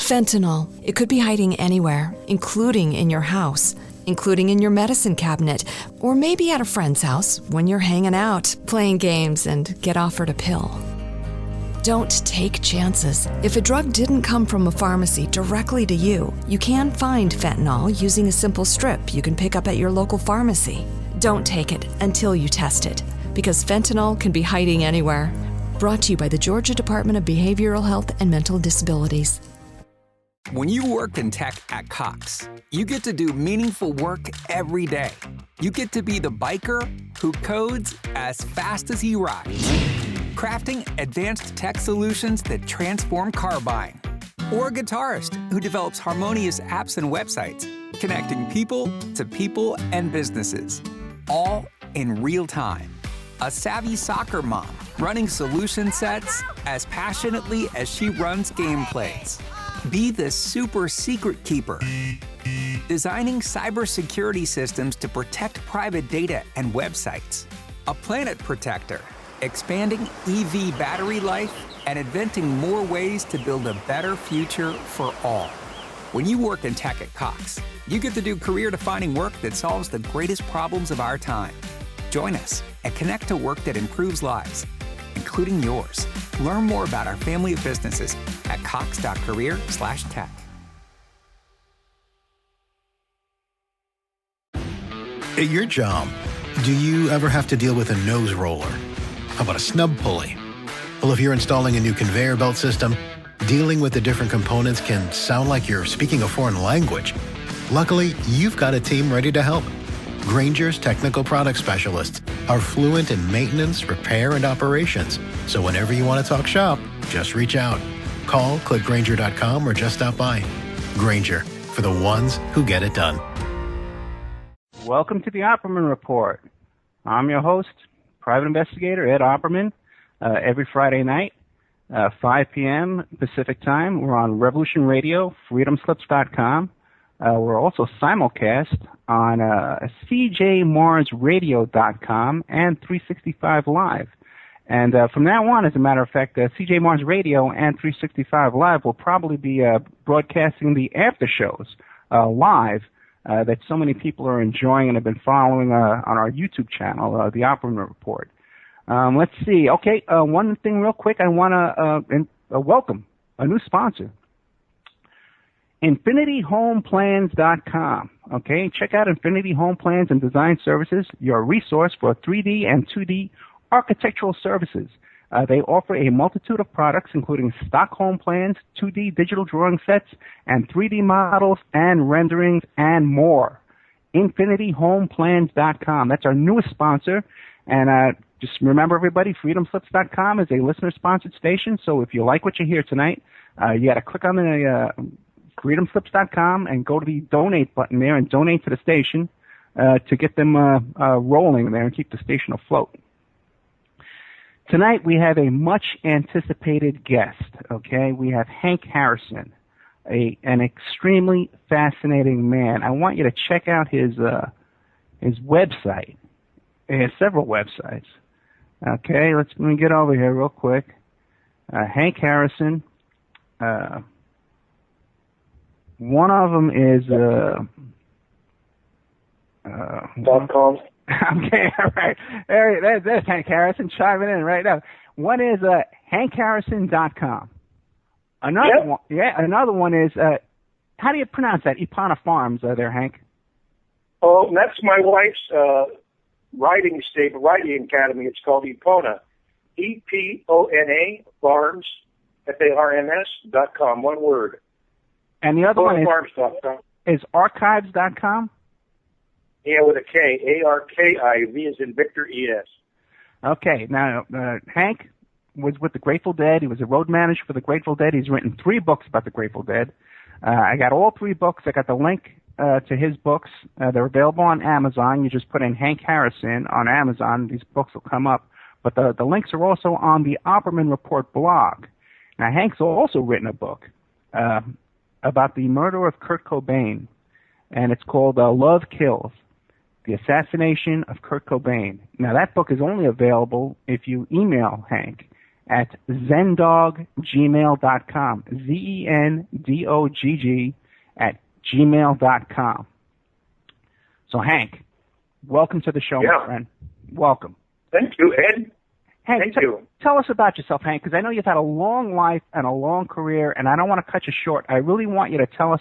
Fentanyl. It could be hiding anywhere, including in your house, including in your medicine cabinet, or maybe at a friend's house when you're hanging out, playing games, and get offered a pill. Don't take chances. If a drug didn't come from a pharmacy directly to you, you can find fentanyl using a simple strip you can pick up at your local pharmacy. Don't take it until you test it, because fentanyl can be hiding anywhere. Brought to you by the Georgia Department of Behavioral Health and Mental Disabilities. When you work in tech at Cox, you get to do meaningful work every day. You get to be the biker who codes as fast as he rides, crafting advanced tech solutions that transform car buying. Or a guitarist who develops harmonious apps and websites, connecting people to people and businesses, all in real time. A savvy soccer mom running solution sets as passionately as she runs gameplays. Be the super secret keeper, designing cybersecurity systems to protect private data and websites. A planet protector, expanding EV battery life and inventing more ways to build a better future for all. When you work in tech at Cox, you get to do career-defining work that solves the greatest problems of our time. Join us and connect to work that improves lives, including yours. Learn more about our family of businesses at cox.career/tech. At your job, do you ever have to deal with a nose roller? How about a snub pulley? Well, if you're installing a new conveyor belt system, dealing with the different components can sound like you're speaking a foreign language. Luckily, you've got a team ready to help. Grainger's technical product specialists are fluent in maintenance, repair, and operations. So whenever you want to talk shop, just reach out. Call, click Grainger.com, or just stop by. Grainger, for the ones who get it done. Welcome to the Opperman Report. I'm your host, Private Investigator Ed Opperman. Every Friday night, 5 p.m. Pacific Time, we're on Revolution Radio, freedomslips.com. We're also simulcast on CJMarsRadio.com and 365 Live. And from now on, as a matter of fact, CJ Mars Radio and 365 Live will probably be broadcasting the after shows live that so many people are enjoying and have been following on our YouTube channel, the Opperman Report. Let's see. Okay, one thing real quick. I want to welcome a new sponsor. InfinityHomePlans.com. Okay, check out Infinity Home Plans and Design Services, your resource for 3D and 2D architectural services. They offer a multitude of products, including stock home plans, 2D digital drawing sets, and 3D models and renderings, and more. InfinityHomePlans.com. That's our newest sponsor. And just remember, everybody, FreedomSlips.com is a listener-sponsored station, so if you like what you hear tonight, you got to click on the FreedomSlips.com and go to the donate button there and donate to the station to get them rolling there and keep the station afloat. Tonight we have a much-anticipated guest, okay? We have Hank Harrison, an extremely fascinating man. I want you to check out his website. He has several websites. Okay, let me get over here real quick. Hank Harrison. One of them is .com. Okay, all right. There's Hank Harrison chiming in right now. One is HankHarrison.com. Another one is how do you pronounce that? Ipana Farms there, Hank. Oh, that's my wife's writing academy. It's called Epona. EPONA Farms FARMS.com. One word. And the other one is Arkives.com? Yeah, with a K. ARKIV as in Victor ES. Okay. Now, Hank was with the Grateful Dead. He was a road manager for the Grateful Dead. He's written 3 books about the Grateful Dead. I got all 3 books. I got the link to his books. They're available on Amazon. You just put in Hank Harrison on Amazon. These books will come up. But the links are also on the Opperman Report blog. Now, Hank's also written a book about the murder of Kurt Cobain, and it's called Love Kills, The Assassination of Kurt Cobain. Now, that book is only available if you email Hank at zendog@gmail.com. ZENDOGG@gmail.com. So, Hank, welcome to the show, my friend. Welcome. Thank you, Ed. Hank, Thank you. Tell us about yourself, Hank, because I know you've had a long life and a long career, and I don't want to cut you short. I really want you to tell us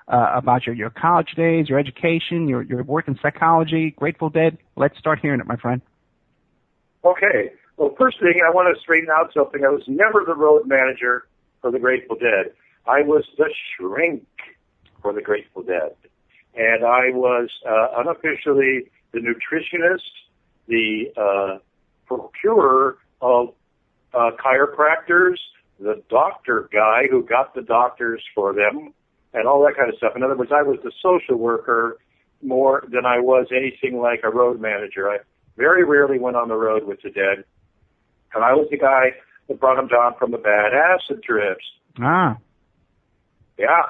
about your college days, your education, your work in psychology, Grateful Dead. Let's start hearing it, my friend. Okay. Well, first thing, I want to straighten out something. I was never the road manager for the Grateful Dead. I was the shrink for the Grateful Dead. And I was unofficially the nutritionist, the procurer of chiropractors, the doctor guy who got the doctors for them, and all that kind of stuff. In other words, I was the social worker more than I was anything like a road manager. I very rarely went on the road with the Dead. And I was the guy that brought them down from the bad acid trips. Ah. Yeah.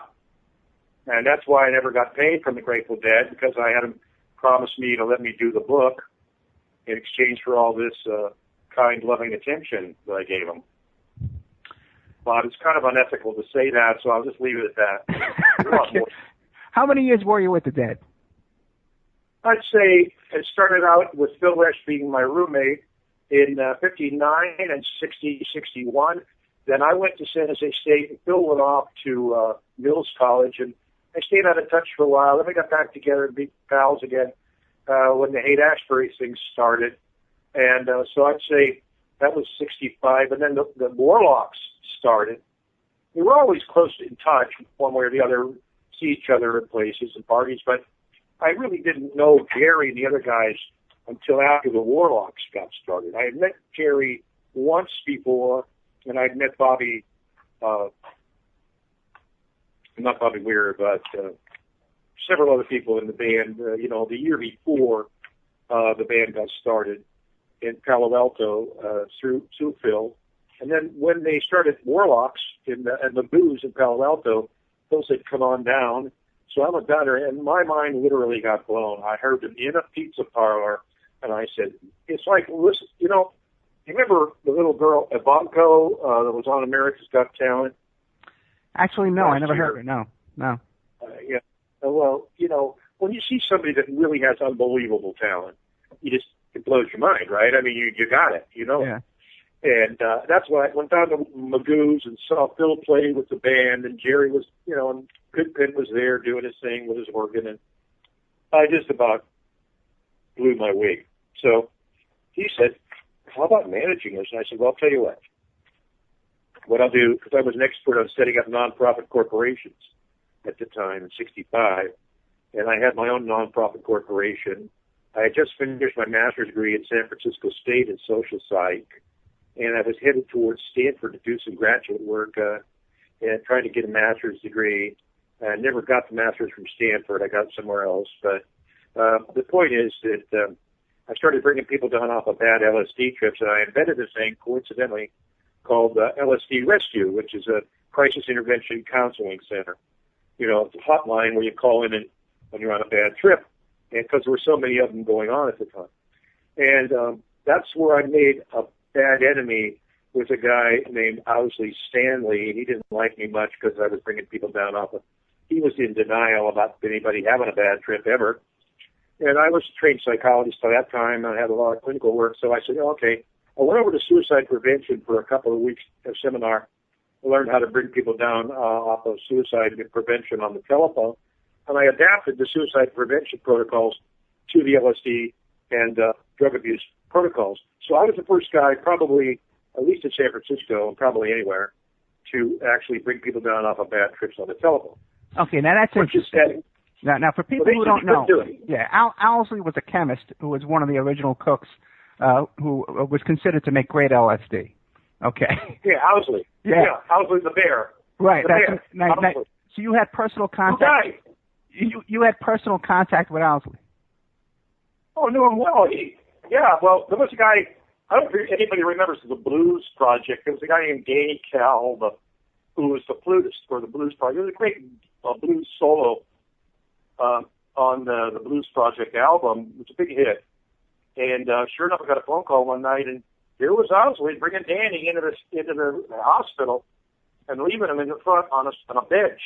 And that's why I never got paid from the Grateful Dead, because I had them promise me to let me do the book in exchange for all this kind, loving attention that I gave them. But it's kind of unethical to say that, so I'll just leave it at that. Okay. How many years were you with the Dead? I'd say it started out with Phil Lesh being my roommate in 59 and 60, 61. Then I went to San Jose State, and Phil went off to Mills College, and I stayed out of touch for a while. Then we got back together and be pals again when the Haight-Ashbury thing started. And so I'd say that was 65. And then the Warlocks started. We were always close in touch, one way or the other, see each other at places and parties, but I really didn't know Jerry and the other guys until after the Warlocks got started. I had met Jerry once before, and I'd met Bobby, not Bobby Weir, but several other people in the band, the year before the band got started in Palo Alto through Phil. And then when they started Warlocks in the booze in Palo Alto, Phil said, "Come on down." So I went down there, and my mind literally got blown. I heard them in a pizza parlor, and I said, it's like, listen, you remember the little girl, Ivanko, that was on America's Got Talent? Actually, no, I never heard her, no. Yeah. Well, when you see somebody that really has unbelievable talent, it blows your mind, right? I mean, you got it, Yeah. And that's why I went down to Magoo's and saw Phil play with the band, and Jerry was, and Goodpin was there doing his thing with his organ, and I just about blew my wig. So he said, "How about managing us?" And I said, "Well, I'll tell you what I'll do," because I was an expert on setting up nonprofit corporations at the time in 65, and I had my own nonprofit corporation. I had just finished my master's degree at San Francisco State in social psych, and I was headed towards Stanford to do some graduate work and trying to get a master's degree. I never got the master's from Stanford. I got it somewhere else. But the point is that I started bringing people down off of bad LSD trips, and I invented a thing, coincidentally, called LSD Rescue, which is a crisis intervention counseling center. It's a hotline where you call in and when you're on a bad trip, and because there were so many of them going on at the time. And that's where I made a bad enemy with a guy named Owsley Stanley. He didn't like me much because I was bringing people down off of. He was in denial about anybody having a bad trip ever. And I was a trained psychologist by that time. I had a lot of clinical work. So I said, okay. I went over to suicide prevention for a couple of weeks at a seminar. I learned how to bring people down off of suicide prevention on the telephone. And I adapted the suicide prevention protocols to the LSD and drug abuse protocols. So I was the first guy, probably, at least in San Francisco and probably anywhere, to actually bring people down off of bad trips on the telephone. Okay, now that's interesting. Now, for people who don't know, Owsley was a chemist who was one of the original cooks who was considered to make great LSD. Okay. Yeah, Owsley. Yeah, Owsley the bear. Right. The bear. So you had personal contact. You had personal contact with Owsley. Oh, knew him well. Well, there was a guy, I don't know if anybody remembers the Blues Project. There was a guy named Danny Cal, who was the flutist for the Blues Project. It was a great blues solo on the Blues Project album. It was a big hit. And sure enough, I got a phone call one night, and here was Owsley bringing Danny into the hospital and leaving him in the front on a bench.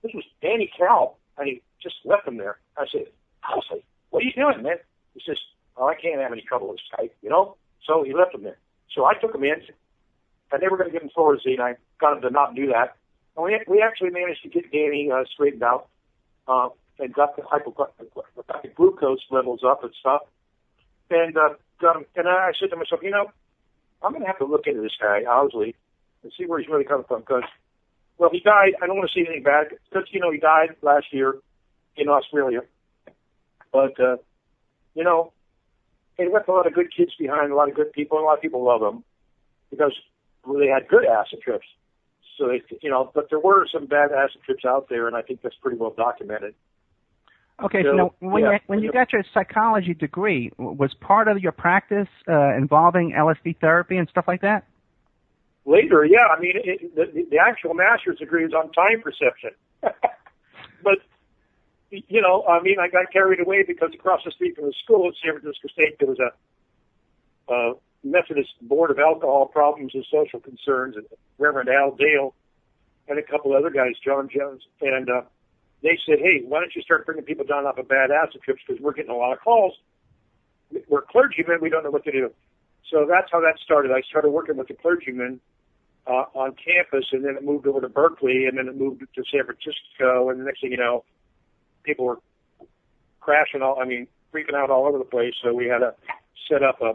This was Danny Cal, and he just left him there. I said, Owsley, what are you doing, man? He says, I can't have any trouble with Skype, So he left him there. So I took him in, and they were going to give him Thorazine, and I got him to not do that. And we actually managed to get Danny straightened out and got the glucose levels up and stuff. And got him. And I said to myself, I'm going to have to look into this guy, Owsley, and see where he's really coming from. Because, he died. I don't want to say anything bad. Because, he died last year in Australia. But, he left a lot of good kids behind, a lot of good people, and a lot of people love him because they had good acid trips. So, but there were some bad acid trips out there, and I think that's pretty well documented. Okay, so now, when you got your psychology degree, was part of your practice involving LSD therapy and stuff like that? Later, yeah. I mean, the actual master's degree is on time perception. But, I got carried away because across the street from the school at San Francisco State, there was a Methodist Board of Alcohol Problems and Social Concerns, and Reverend Al Dale and a couple other guys, John Jones, and they said, hey, why don't you start bringing people down off of bad acid trips because we're getting a lot of calls. We're clergymen. We don't know what to do. So that's how that started. I started working with the clergymen on campus, and then it moved over to Berkeley, and then it moved to San Francisco, and the next thing you know, people were freaking out all over the place. So we had to set up a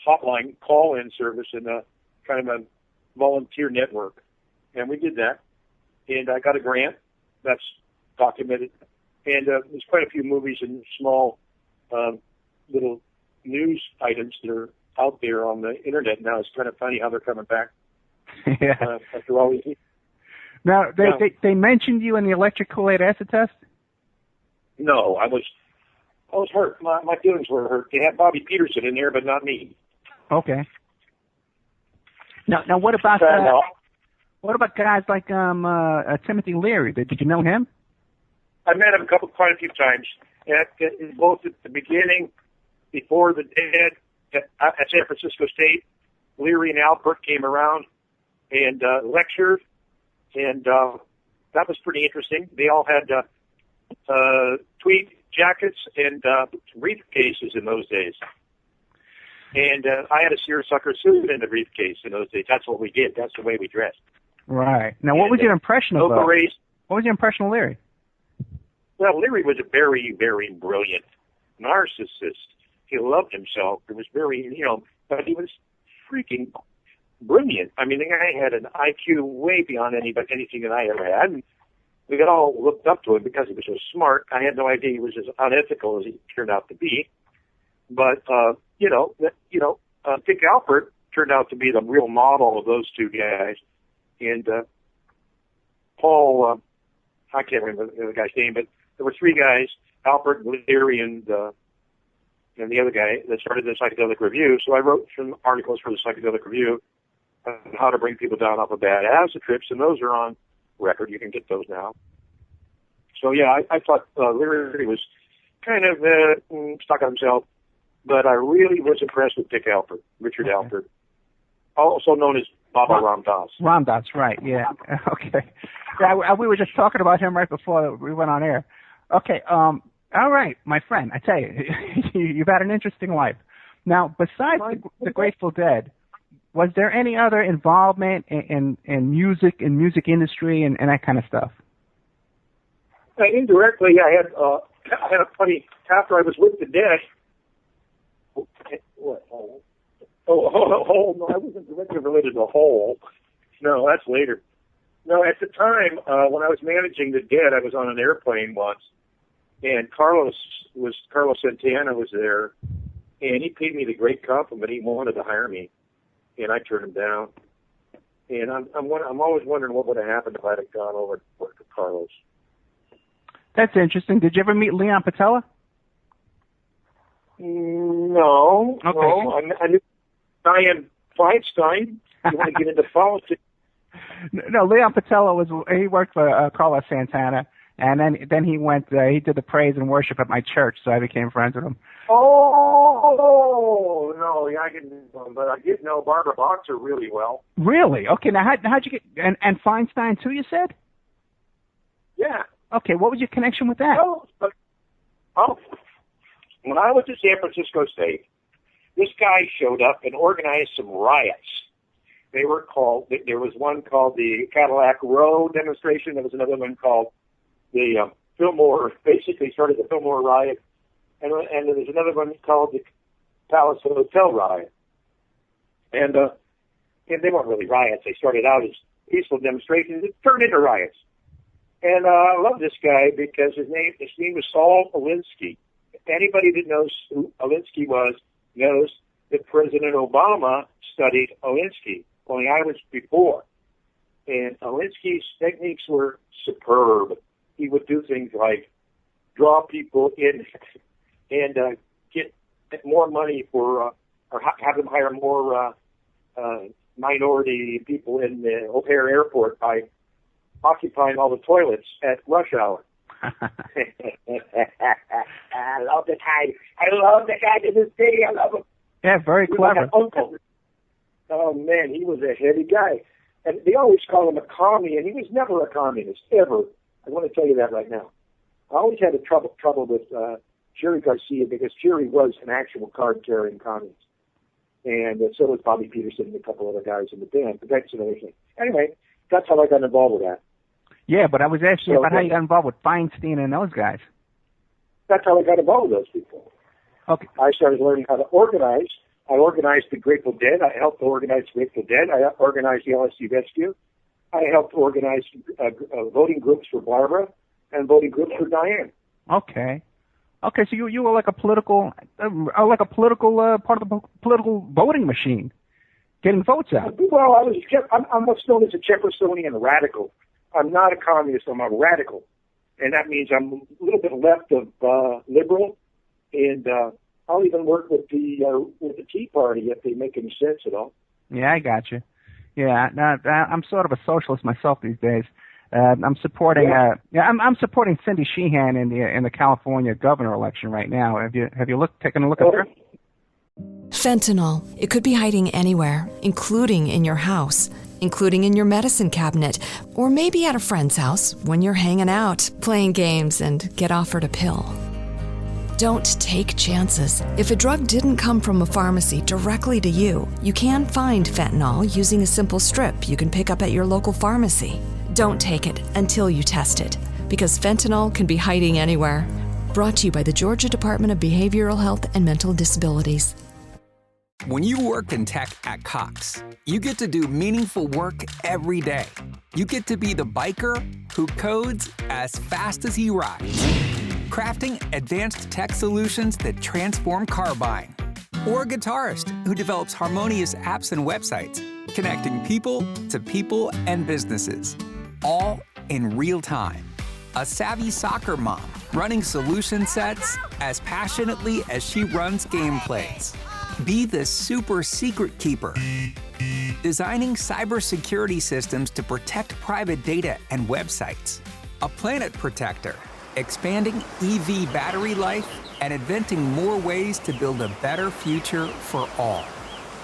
hotline call-in service and a kind of a volunteer network. And we did that. And I got a grant that's documented. And there's quite a few movies and small little news items that are out there on the internet now. It's kind of funny how they're coming back. Yeah. After all these years. Now, they mentioned you in the electric Kool-Aid acid test? No, I was hurt. My feelings were hurt. They had Bobby Peterson in there, but not me. Okay. Now what about guys like Timothy Leary? Did you know him? I met him quite a few times. Both at the beginning, before the dead, at San Francisco State, Leary and Albert came around and lectured, and that was pretty interesting. They all had tweed jackets and briefcases in those days. And I had a seersucker suit in the briefcase in those days. That's what we did. That's the way we dressed. Right. Now, what was your impression of What was your impression of Leary? Well, Leary was a very, very brilliant narcissist. He loved himself. He was very, but he was freaking brilliant. I mean, the guy had an IQ way beyond anything that I ever had. And we got all looked up to him because he was so smart. I had no idea he was as unethical as he turned out to be. But, Dick Alpert turned out to be the real model of those two guys. And Paul, I can't remember the guy's name, but there were three guys, Alpert, Leary, and the other guy that started the Psychedelic Review. So I wrote some articles for the Psychedelic Review on how to bring people down off of bad acid trips, and those are on record. You can get those now. So, yeah, I thought Leary was kind of stuck on himself, but I really was impressed with Dick Alpert, Richard Alpert, also known as Baba Ramdas. Ramdas, right, yeah. Okay. Yeah, we were just talking about him right before we went on air. Okay, all right, my friend, I tell you, you've had an interesting life. Now, besides the Grateful Dead, was there any other involvement in music industry and that kind of stuff? Indirectly, I had a funny, after I was with the Dead, what? Oh, no, I wasn't directly related to Hole. No, that's later. No, at the time, when I was managing the Dead, I was on an airplane once, and Carlos Santana was there, and he paid me the great compliment. He wanted to hire me, and I turned him down. And I'm always wondering what would have happened if I'd have gone over to work with Carlos. That's interesting. Did you ever meet Leon Patella? No. Okay. No. I knew Dianne Feinstein. You want to get into politics? No, Leon Patella he worked for Carlos Santana, And then he went, he did the praise and worship at my church, so I became friends with him. Oh, no, I didn't, but I did know Barbara Boxer really well. Really? Okay, now how'd you get, and Feinstein too, you said? Yeah. Okay, what was your connection with that? When I was at San Francisco State, this guy showed up and organized some riots. There was one called the Cadillac Row demonstration. There was another one called the Fillmore, basically started the Fillmore riot. And there was another one called the Palace Hotel riot. And they weren't really riots. They started out as peaceful demonstrations. It turned into riots. And I love this guy because his name was Saul Alinsky. Anybody that knows who Alinsky was knows that President Obama studied Alinsky, only I was before. And Alinsky's techniques were superb. He would do things like draw people in and get more money for, or have them hire more minority people in the O'Hare Airport by occupying all the toilets at rush hour. I love the guy. I love the guy to this day. I love him. Yeah, very clever. Uncle. Oh, man, he was a heavy guy. And they always call him a commie, and he was never a communist, ever. I want to tell you that right now. I always had trouble with Jerry Garcia because Jerry was an actual card-carrying communist. And so was Bobby Peterson and a couple other guys in the band. But that's another thing. Anyway, that's how I got involved with that. Yeah, but I was asking about how you got involved with Feinstein and those guys. That's how I got involved with those people. Okay. I started learning how to organize. I organized the Grateful Dead. I helped organize the Grateful Dead. I organized the LSU Rescue. I helped organize voting groups for Barbara and voting groups for Diane. Okay. Okay, so you were like a political part of the political voting machine, getting votes out. Well, I'm what's known as a Jeffersonian radical. I'm not a communist. I'm a radical, and that means I'm a little bit left of liberal, and I'll even work with the Tea Party if they make any sense at all. Yeah, I got you. Yeah, I'm sort of a socialist myself these days. I'm supporting I'm supporting Cindy Sheehan in the California governor election right now. Have you taken a look at her? Fentanyl. It could be hiding anywhere, including in your house, including in your medicine cabinet, or maybe at a friend's house when you're hanging out, playing games, and get offered a pill. Don't take chances. If a drug didn't come from a pharmacy directly to you, you can find fentanyl using a simple strip you can pick up at your local pharmacy. Don't take it until you test it, because fentanyl can be hiding anywhere. Brought to you by the Georgia Department of Behavioral Health and Mental Disabilities. When you work in tech at Cox, you get to do meaningful work every day. You get to be the biker who codes as fast as he rides, crafting advanced tech solutions that transform car buying, or a guitarist who develops harmonious apps and websites, connecting people to people and businesses, all in real time. A savvy soccer mom running solution sets as passionately as she runs gameplays. Be the super secret keeper, designing cybersecurity systems to protect private data and websites. A planet protector, expanding EV battery life and inventing more ways to build a better future for all.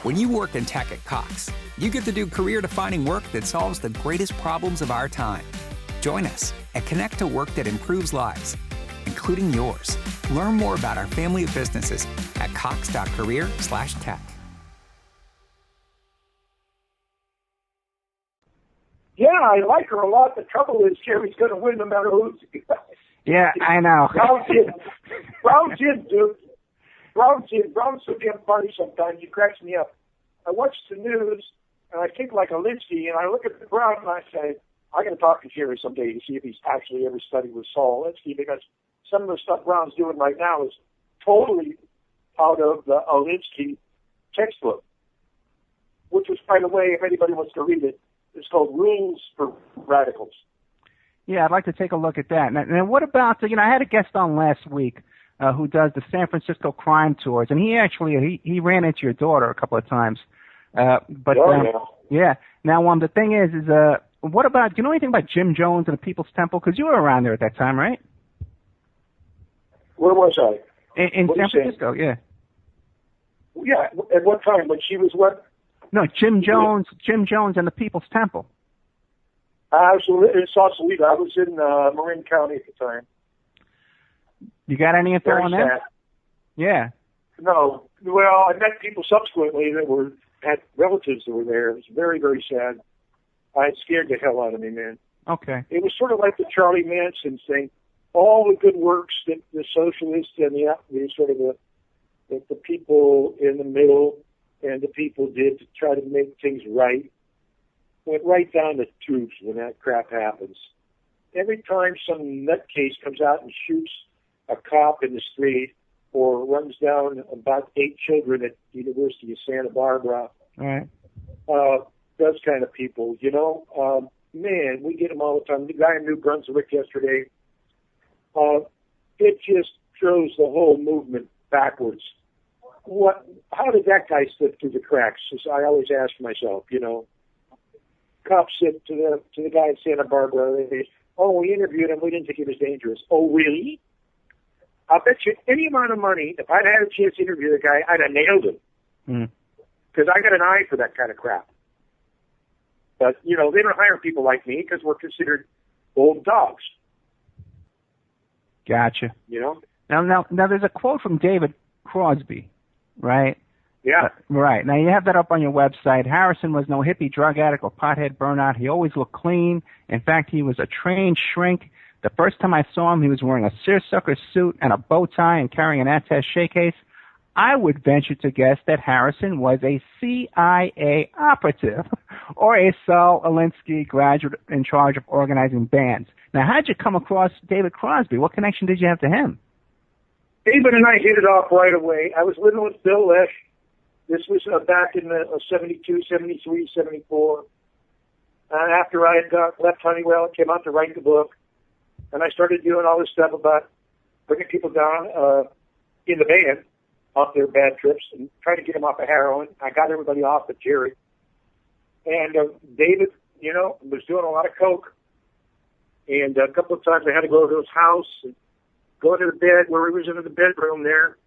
When you work in tech at Cox, you get to do career-defining work that solves the greatest problems of our time. Join us and connect to work that improves lives, including yours. Learn more about our family of businesses at cox.career/tech. Yeah, I like her a lot. The trouble is Jerry's going to win no matter who's. Yeah, I know. Brown's in, dude. Brown's so damn funny sometimes. He cracks me up. I watch the news, and I think like Alinsky, and I look at Brown, and I say, I got to talk to Jerry someday to see if he's actually ever studied with Saul Alinsky, because some of the stuff Brown's doing right now is totally out of the Alinsky textbook, which was, by the way, if anybody wants to read it, it's called Rules for Radicals. Yeah, I'd like to take a look at that. And what about, I had a guest on last week who does the San Francisco crime tours, and he actually, he ran into your daughter a couple of times. Yeah. Now, the thing is what about, do you know anything about Jim Jones and the People's Temple? Because you were around there at that time, right? Where was I? In San Francisco, yeah. Yeah, at what time? When she was what? No, Jim Jones and the People's Temple. I was in Sausalito. I was in Marin County at the time. You got any info on that? Yeah. No. Well, I met people subsequently that had relatives that were there. It was very, very sad. It scared the hell out of me, man. Okay. It was sort of like the Charlie Manson thing. All the good works that the socialists and the people in the middle and the people did to try to make things right went right down the tubes when that crap happens. Every time some nutcase comes out and shoots a cop in the street or runs down about 8 children at the University of Santa Barbara, all right. Those kind of people, man, we get them all the time. The guy in New Brunswick yesterday, it just throws the whole movement backwards. How did that guy slip through the cracks? As I always ask myself, Cops said to the guy in Santa Barbara, we interviewed him, we didn't think he was dangerous. Oh, really? I'll bet you any amount of money, if I'd had a chance to interview the guy, I'd have nailed him. Because I got an eye for that kind of crap. But, they don't hire people like me because we're considered old dogs. Gotcha. Now, there's a quote from David Crosby, right? Yeah. Right. Now, you have that up on your website. Harrison was no hippie, drug addict, or pothead burnout. He always looked clean. In fact, he was a trained shrink. The first time I saw him, he was wearing a seersucker suit and a bow tie and carrying an attaché case. I would venture to guess that Harrison was a CIA operative or a Saul Alinsky graduate in charge of organizing bands. Now, how'd you come across David Crosby? What connection did you have to him? David and I hit it off right away. I was living with Bill Lesh. This was back in 72, 73, 74. After I had left Honeywell, I came out to write the book, and I started doing all this stuff about bringing people down in the band off their bad trips and trying to get them off of heroin. I got everybody off but Jerry. And David, was doing a lot of coke. And a couple of times I had to go to his house and go into the bed where he was in the bedroom there,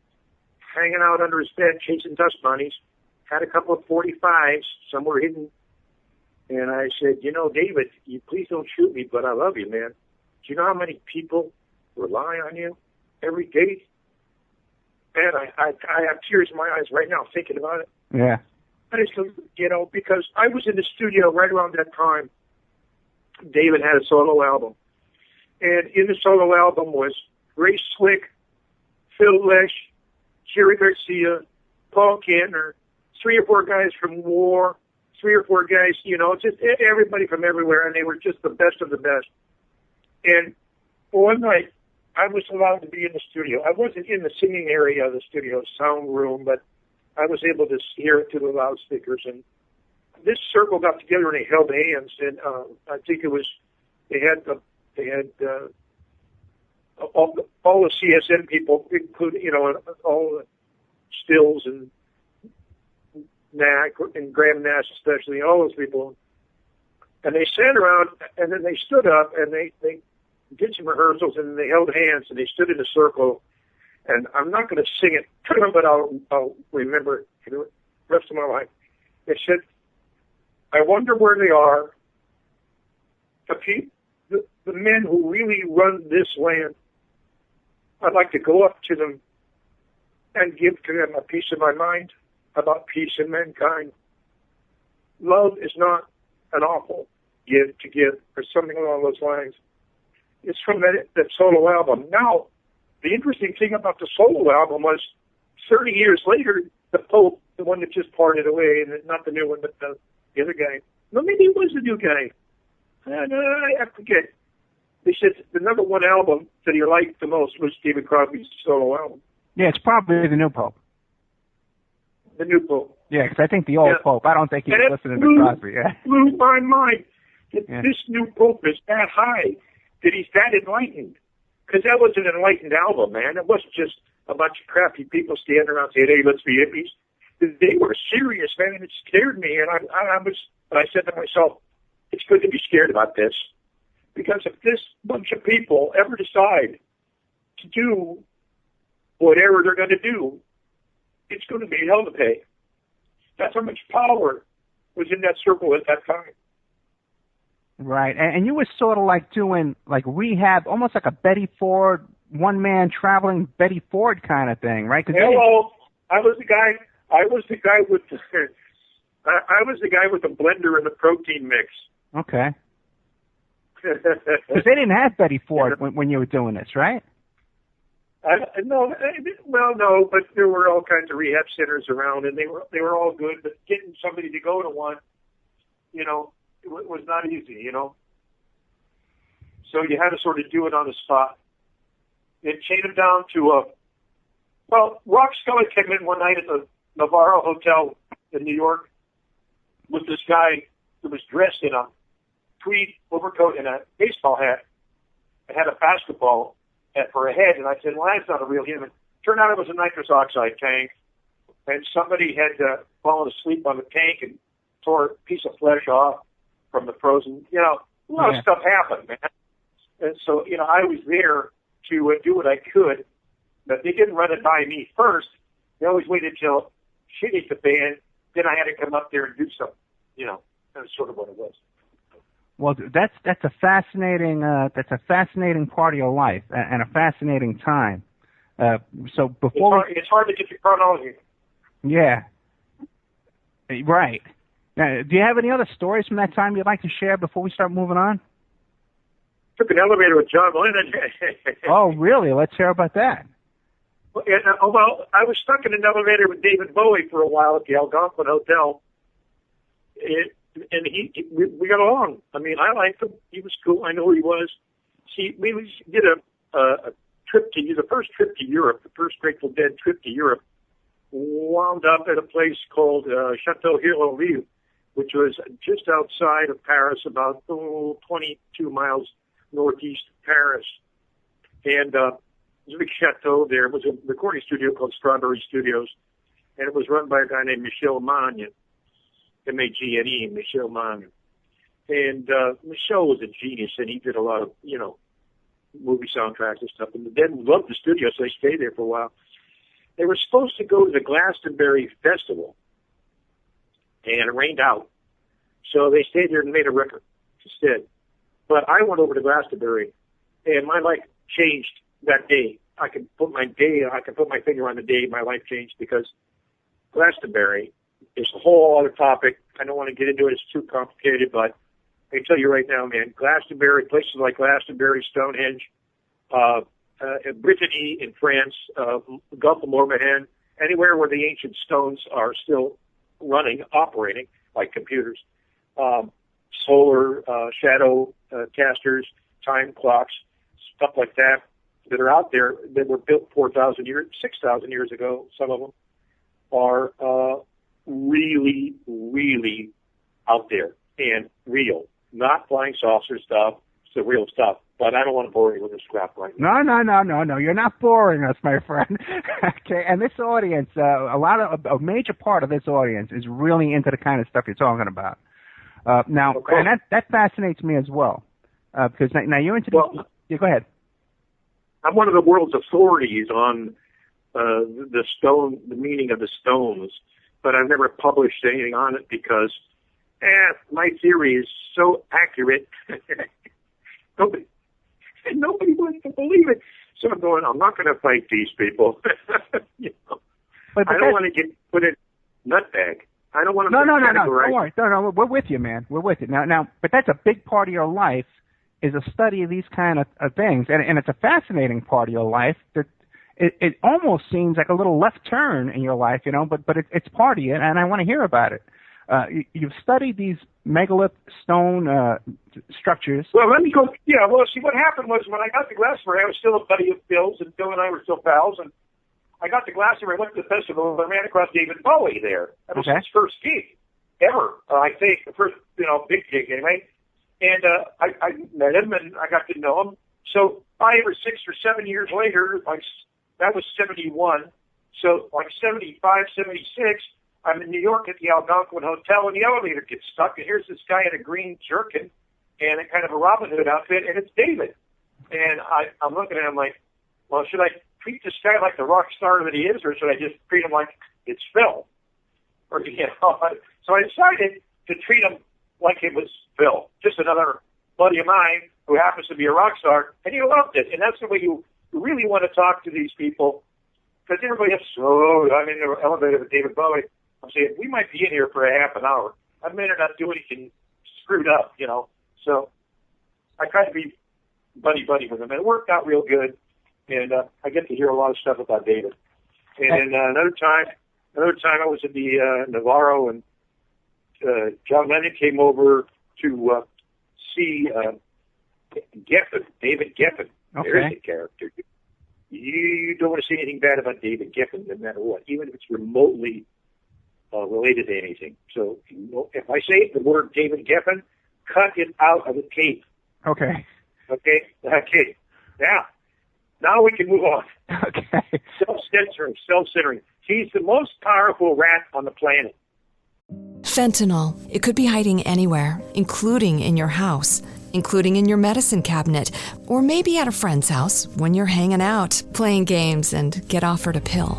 hanging out under his bed, chasing dust bunnies. Had a couple of 45s somewhere hidden. And I said, David, you please don't shoot me, but I love you, man. Do you know how many people rely on you every day? Man, I have tears in my eyes right now thinking about it. Yeah. I just, because I was in the studio right around that time. David had a solo album. And in the solo album was Ray Slick, Phil Lesh, Jerry Garcia, Paul Kantner, 3 or 4 guys from War, 3 or 4 guys, just everybody from everywhere, and they were just the best of the best. And one night, I was allowed to be in the studio. I wasn't in the singing area of the studio, sound room, but I was able to hear it through the loudspeakers. And this circle got together and they held hands. And I think it was they had all the CSN people, including all the Stills and Knack and Graham Nash especially, all those people. And they sat around and then they stood up and they did some rehearsals, and they held hands, and they stood in a circle. And I'm not going to sing it, but I'll remember it for the rest of my life. They said, I wonder where they are, the men who really run this land. I'd like to go up to them and give to them a piece of my mind about peace and mankind. Love is not an awful give to give, or something along those lines. It's from that solo album. Now, the interesting thing about the solo album was 30 years later, the Pope, the one that just parted away, and not the new one, but the other guy. No, maybe it was the new guy. I forget. They said the number 1 album that he liked the most was David Crosby's solo album. Yeah, it's probably the new Pope. The new Pope. Yeah, because I think the old Pope, I don't think he was listening to Crosby. Yeah. Blew my mind that this new Pope is that high, that he's that enlightened. Because that was an enlightened album, man. It wasn't just a bunch of crappy people standing around saying, hey, let's be hippies. They were serious, man, and it scared me. And I said to myself, it's good to be scared about this, because if this bunch of people ever decide to do whatever they're going to do, it's going to be hell to pay. That's how much power was in that circle at that time. Right, and you were sort of like doing like rehab, almost like a Betty Ford, one-man traveling Betty Ford kind of thing, right? Hello, I was the guy. I was the guy with the blender and the protein mix. Okay. Because they didn't have Betty Ford when you were doing this, right? No, but there were all kinds of rehab centers around, and they were all good. But getting somebody to go to one, it was not easy, So you had to sort of do it on the spot. It chained him down to Rock Scully came in one night at the Navarro Hotel in New York with this guy who was dressed in a tweed overcoat and a baseball hat and had a basketball for a head. And I said, well, that's not a real human. Turned out it was a nitrous oxide tank, and somebody had fallen asleep on the tank and tore a piece of flesh off from the frozen. A lot of stuff happened, man. And so, I was there to do what I could, but they didn't run it by me first. They always waited till shit hit the fan. Then I had to come up there and do something. That's sort of what it was. Well, that's a fascinating part of your life and a fascinating time. So before it's hard to get the chronology. Yeah. Right. Now, do you have any other stories from that time you'd like to share before we start moving on? Took an elevator with John Lennon. Oh, really? Let's hear about that. Well, I was stuck in an elevator with David Bowie for a while at the Algonquin Hotel. And we got along. I mean, I liked him. He was cool. I know who he was. See, we did a trip to the first trip to Europe, the first Grateful Dead trip to Europe, wound up at a place called Chateau Hironville, which was just outside of Paris, about 22 miles northeast of Paris. And it was a big chateau there. It was a recording studio called Strawberry Studios, and it was run by a guy named Michel Magne, M-A-G-N-E, Michel Magne. And Michel was a genius, and he did a lot of, movie soundtracks and stuff. And the Dead loved the studio, so they stayed there for a while. They were supposed to go to the Glastonbury Festival, and it rained out. So they stayed there and made a record instead. But I went over to Glastonbury, and my life changed that day. I can put my finger on the day my life changed, because Glastonbury is a whole other topic. I don't want to get into it. It's too complicated, but I can tell you right now, man, Glastonbury, places like Glastonbury, Stonehenge, Brittany in France, Gulf of Morbihan, anywhere where the ancient stones are still running, operating, like computers, solar shadow casters, time clocks, stuff like that are out there that were built 4,000 years, 6,000 years ago, some of them, are really, really out there and real. Not flying saucer stuff, it's the real stuff. But I don't want to bore you with this crap right now. No. You're not boring us, my friend. Okay, and this audience, a major part of this audience is really into the kind of stuff you're talking about. Now, okay. And that fascinates me as well. Because now you're into go ahead. I'm one of the world's authorities on the meaning of the stones, but I've never published anything on it because my theory is so accurate. Nobody wants to believe it. So I'm going, I'm not going to fight these people. But I don't want to get put in nutbag. I don't want to. No. Don't worry. No. We're with you, man. We're with you. Now, but that's a big part of your life, is a study of these kind of things, and it's a fascinating part of your life that it almost seems like a little left turn in your life, but it's part of it, and I want to hear about it. You've studied these megalith stone structures. Well, let me go. Yeah, well, see, what happened was when I got to Glastonbury, I was still a buddy of Bill's, and Bill and I were still pals, and I got to Glastonbury, went to the festival, and I ran across David Bowie there. That was his first gig ever, I think, the first, big gig anyway. And I met him, and I got to know him. So 5 or 6 or 7 years later, that was 71. So 75, 76, I'm in New York at the Algonquin Hotel, and the elevator gets stuck, and here's this guy in a green jerkin and a kind of a Robin Hood outfit, and it's David. And I'm looking at him like, well, should I treat this guy like the rock star that he is, or should I just treat him like it's Phil? Or, so I decided to treat him like it was Phil, just another buddy of mine who happens to be a rock star, and he loved it. And that's the way you really want to talk to these people, because everybody has, I'm in the elevator with David Bowie. I'm saying, we might be in here for a half an hour. I may not do anything screwed up, So I tried to be buddy-buddy with him, and it worked out real good. And I get to hear a lot of stuff about David. And then another time I was at the Navarro, and John Lennon came over to see Geffen, David Geffen. Okay. There's a character. You don't want to say anything bad about David Geffen, no matter what, even if it's remotely related to anything. So if I say the word David Geffen, cut it out of the tape. Okay. Okay? Now we can move on. Okay. Self-centering. He's the most powerful rat on the planet. Fentanyl. It could be hiding anywhere, including in your house, including in your medicine cabinet, or maybe at a friend's house when you're hanging out, playing games, and get offered a pill.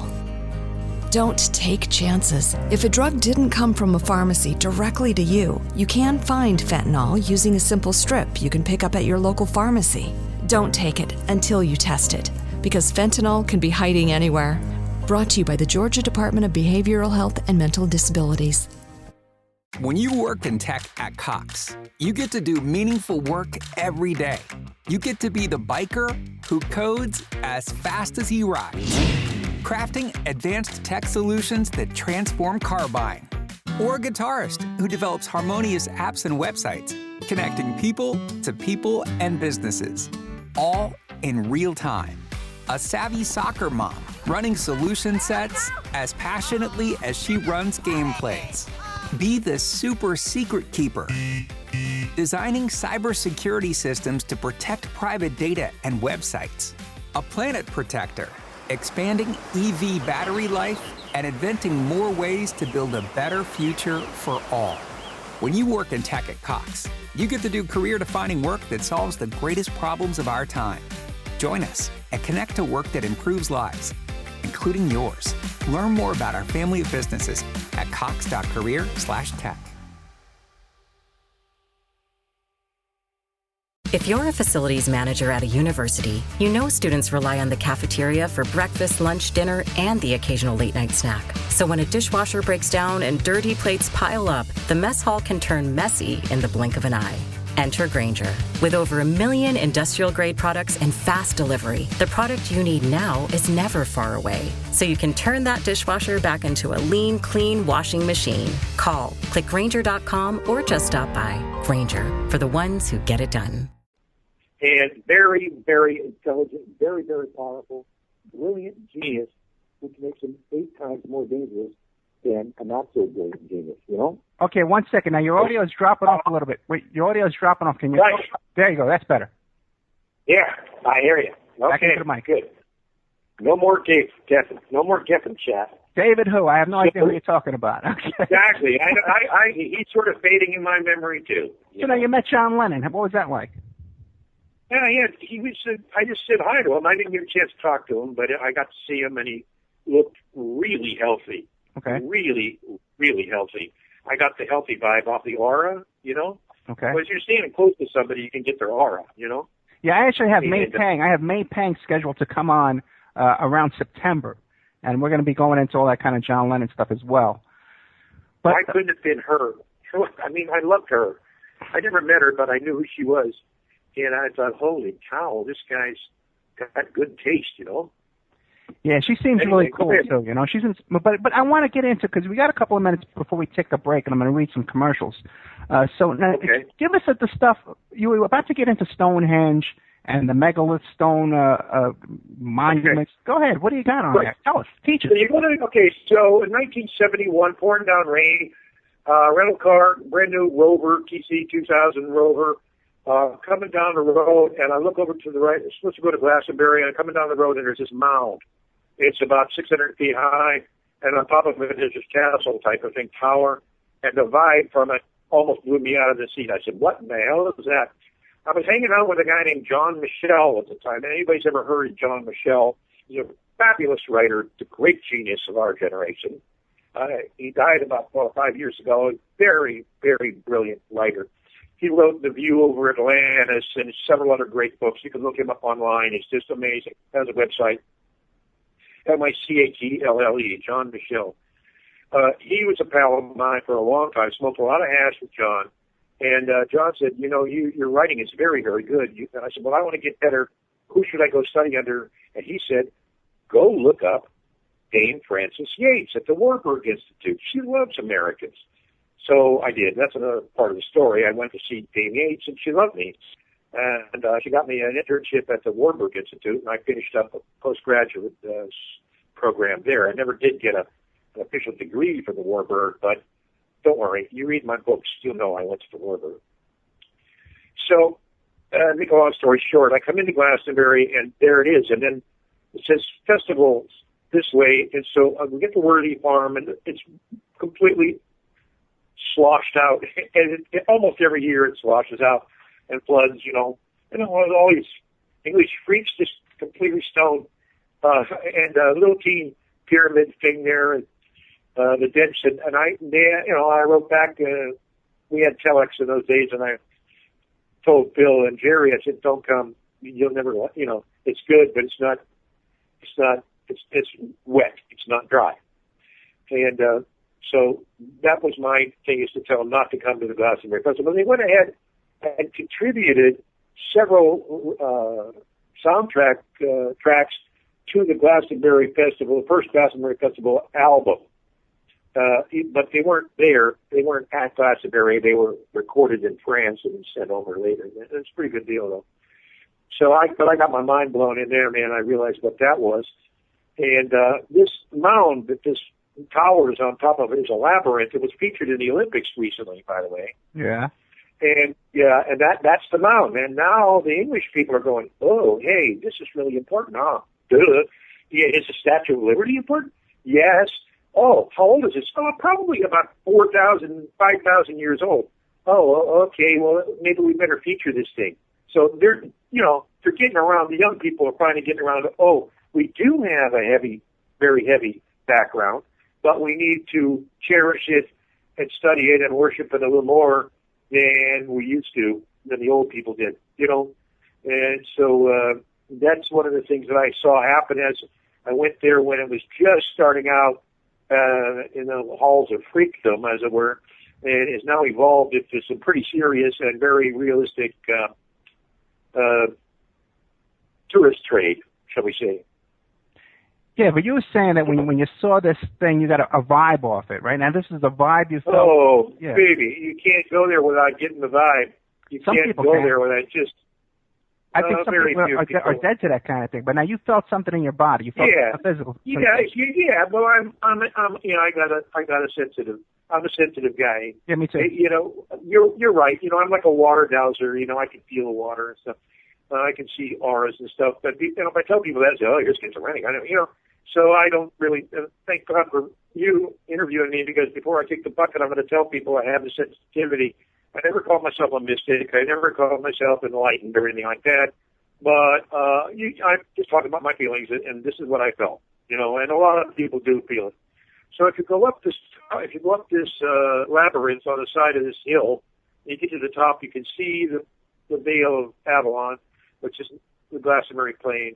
Don't take chances. If a drug didn't come from a pharmacy directly to you, you can find fentanyl using a simple strip you can pick up at your local pharmacy. Don't take it until you test it, because fentanyl can be hiding anywhere. Brought to you by the Georgia Department of Behavioral Health and Mental Disabilities. When you work in tech at Cox, you get to do meaningful work every day. You get to be the biker who codes as fast as he rides, crafting advanced tech solutions that transform car buying, or a guitarist who develops harmonious apps and websites, connecting people to people and businesses, all in real time. A savvy soccer mom running solution sets as passionately as she runs gameplays. Be the super secret keeper, designing cybersecurity systems to protect private data and websites. A planet protector, expanding EV battery life and inventing more ways to build a better future for all. When you work in tech at Cox, you get to do career-defining work that solves the greatest problems of our time. Join us and connect to work that improves lives, including yours. Learn more about our family of businesses at cox.career/tech. If you're a facilities manager at a university, you know students rely on the cafeteria for breakfast, lunch, dinner, and the occasional late-night snack. So when a dishwasher breaks down and dirty plates pile up, the mess hall can turn messy in the blink of an eye. Enter Grainger. With over 1 million industrial-grade products and fast delivery, the product you need now is never far away. So you can turn that dishwasher back into a lean, clean washing machine. Call, click Grainger.com, or just stop by. Grainger, for the ones who get it done. And very, very intelligent, very, very powerful, brilliant genius, which makes him 8 times more dangerous than a not-so-brilliant genius, Okay, 1 second. Now, your audio is dropping off a little bit. Wait, your audio is dropping off. Can you? Right. There you go. That's better. Yeah, I hear you. Okay, back into the mic. Good. No more Geffen. No more Geffen chat. David who? I have no idea who you're talking about. Okay. Exactly. He's sort of fading in my memory, too. So now you met John Lennon. What was that like? Yeah, he was. I just said hi to him. I didn't get a chance to talk to him, but I got to see him, and he looked really healthy. Okay. Really, really healthy. I got the healthy vibe off the aura, Okay. Because you're standing close to somebody, you can get their aura, Yeah, I actually have May Pang. I have May Pang scheduled to come on around September, and we're going to be going into all that kind of John Lennon stuff as well. But I couldn't have been her. I mean, I loved her. I never met her, but I knew who she was. And I thought, holy cow, this guy's got good taste, Yeah, she seems really cool too. She's in, but I want to get into, because we got a couple of minutes before we take a break, and I'm going to read some commercials. So now, give us the stuff. You were about to get into Stonehenge and the megalith stone monuments. Okay. Go ahead. What do you got on that? Tell us. Teach us. So so in 1971, pouring down rain, rental car, brand new Rover, TC 2000 Rover. Coming down the road, and I look over to the right. It's supposed to go to Glastonbury, and I'm coming down the road, and there's this mound. It's about 600 feet high, and on top of it is this castle type of thing, tower, and the vibe from it almost blew me out of the seat. I said, what in the hell is that? I was hanging out with a guy named John Michel at the time. Anybody's ever heard of John Michel? He's a fabulous writer, the great genius of our generation. He died about 4 or 5 years ago. A very, very brilliant writer. He wrote The View Over Atlantis and several other great books. You can look him up online. He's just amazing. He has a website, M-I-C-H-E-L-L-E, John Michel. He was a pal of mine for a long time, smoked a lot of hash with John. And John said, you know, your writing is very, very good. And I said, well, I want to get better. Who should I go study under? And he said, go look up Dame Frances Yates at the Warburg Institute. She loves Americans. So I did. That's another part of the story. I went to see Dame Yates, and she loved me. And she got me an internship at the Warburg Institute, and I finished up a postgraduate program there. I never did get an official degree from the Warburg, but don't worry. You read my books, you'll know I went to the Warburg. So, make a long story short, I come into Glastonbury, and there it is. And then it says festival this way, and so we get to Worthy Farm, and it's completely sloshed out. And almost every year it sloshes out and floods, you know. And all these English freaks just completely stoned. And a little teeny pyramid thing there, and the dead said, and I wrote back, we had telex in those days, and I told Bill and Jerry, I said, don't come, you'll never, you know, it's good, but it's wet, it's not dry. And so that was my thing, is to tell them not to come to the Glastonbury Festival. They went ahead and contributed several soundtrack tracks to the Glastonbury Festival, the first Glastonbury Festival album. But they weren't there. They weren't at Glastonbury. They were recorded in France and sent over later. It's a pretty good deal, though. So I got my mind blown in there, man. I realized what that was. And this mound that this tower is on top of it is a labyrinth. It was featured in the Olympics recently, by the way. Yeah. And that's the mound. And now the English people are going, oh, hey, this is really important, huh? Duh. Yeah, is the Statue of Liberty important? Yes. Oh, how old is this? Oh, probably about 4,000, 5,000 years old. Oh, okay, well, maybe we better feature this thing. So they're getting around, the young people are finally getting around to, oh, we do have a heavy, very heavy background, but we need to cherish it and study it and worship it a little more than we used to, than the old people did, you know. And so that's one of the things that I saw happen as I went there when it was just starting out in the halls of freakdom, as it were, and has now evolved into some pretty serious and very realistic tourist trade, shall we say. Yeah, but you were saying that when you saw this thing, you got a vibe off it, right? Now, this is the vibe you felt. Oh, yeah. Baby, you can't go there without getting the vibe. Some can't people go can. there without just... I think some people are dead to that kind of thing, but now you felt something in your body. You felt a physical. Yeah. Well, I'm a sensitive guy. Yeah, me too. You know, you're right. You know, I'm like a water dowser. You know, I can feel the water and stuff. I can see auras and stuff. But if I tell people that, I say, oh, you're schizophrenic. I don't, so I don't really thank God for you interviewing me, because before I kick the bucket, I'm going to tell people I have the sensitivity. I never called myself a mystic. I never called myself enlightened or anything like that. But I'm just talking about my feelings, and this is what I felt, and a lot of people do feel it. So if you go up this labyrinth on the side of this hill, you get to the top, you can see the Vale of Avalon, which is the Glastonbury Plain,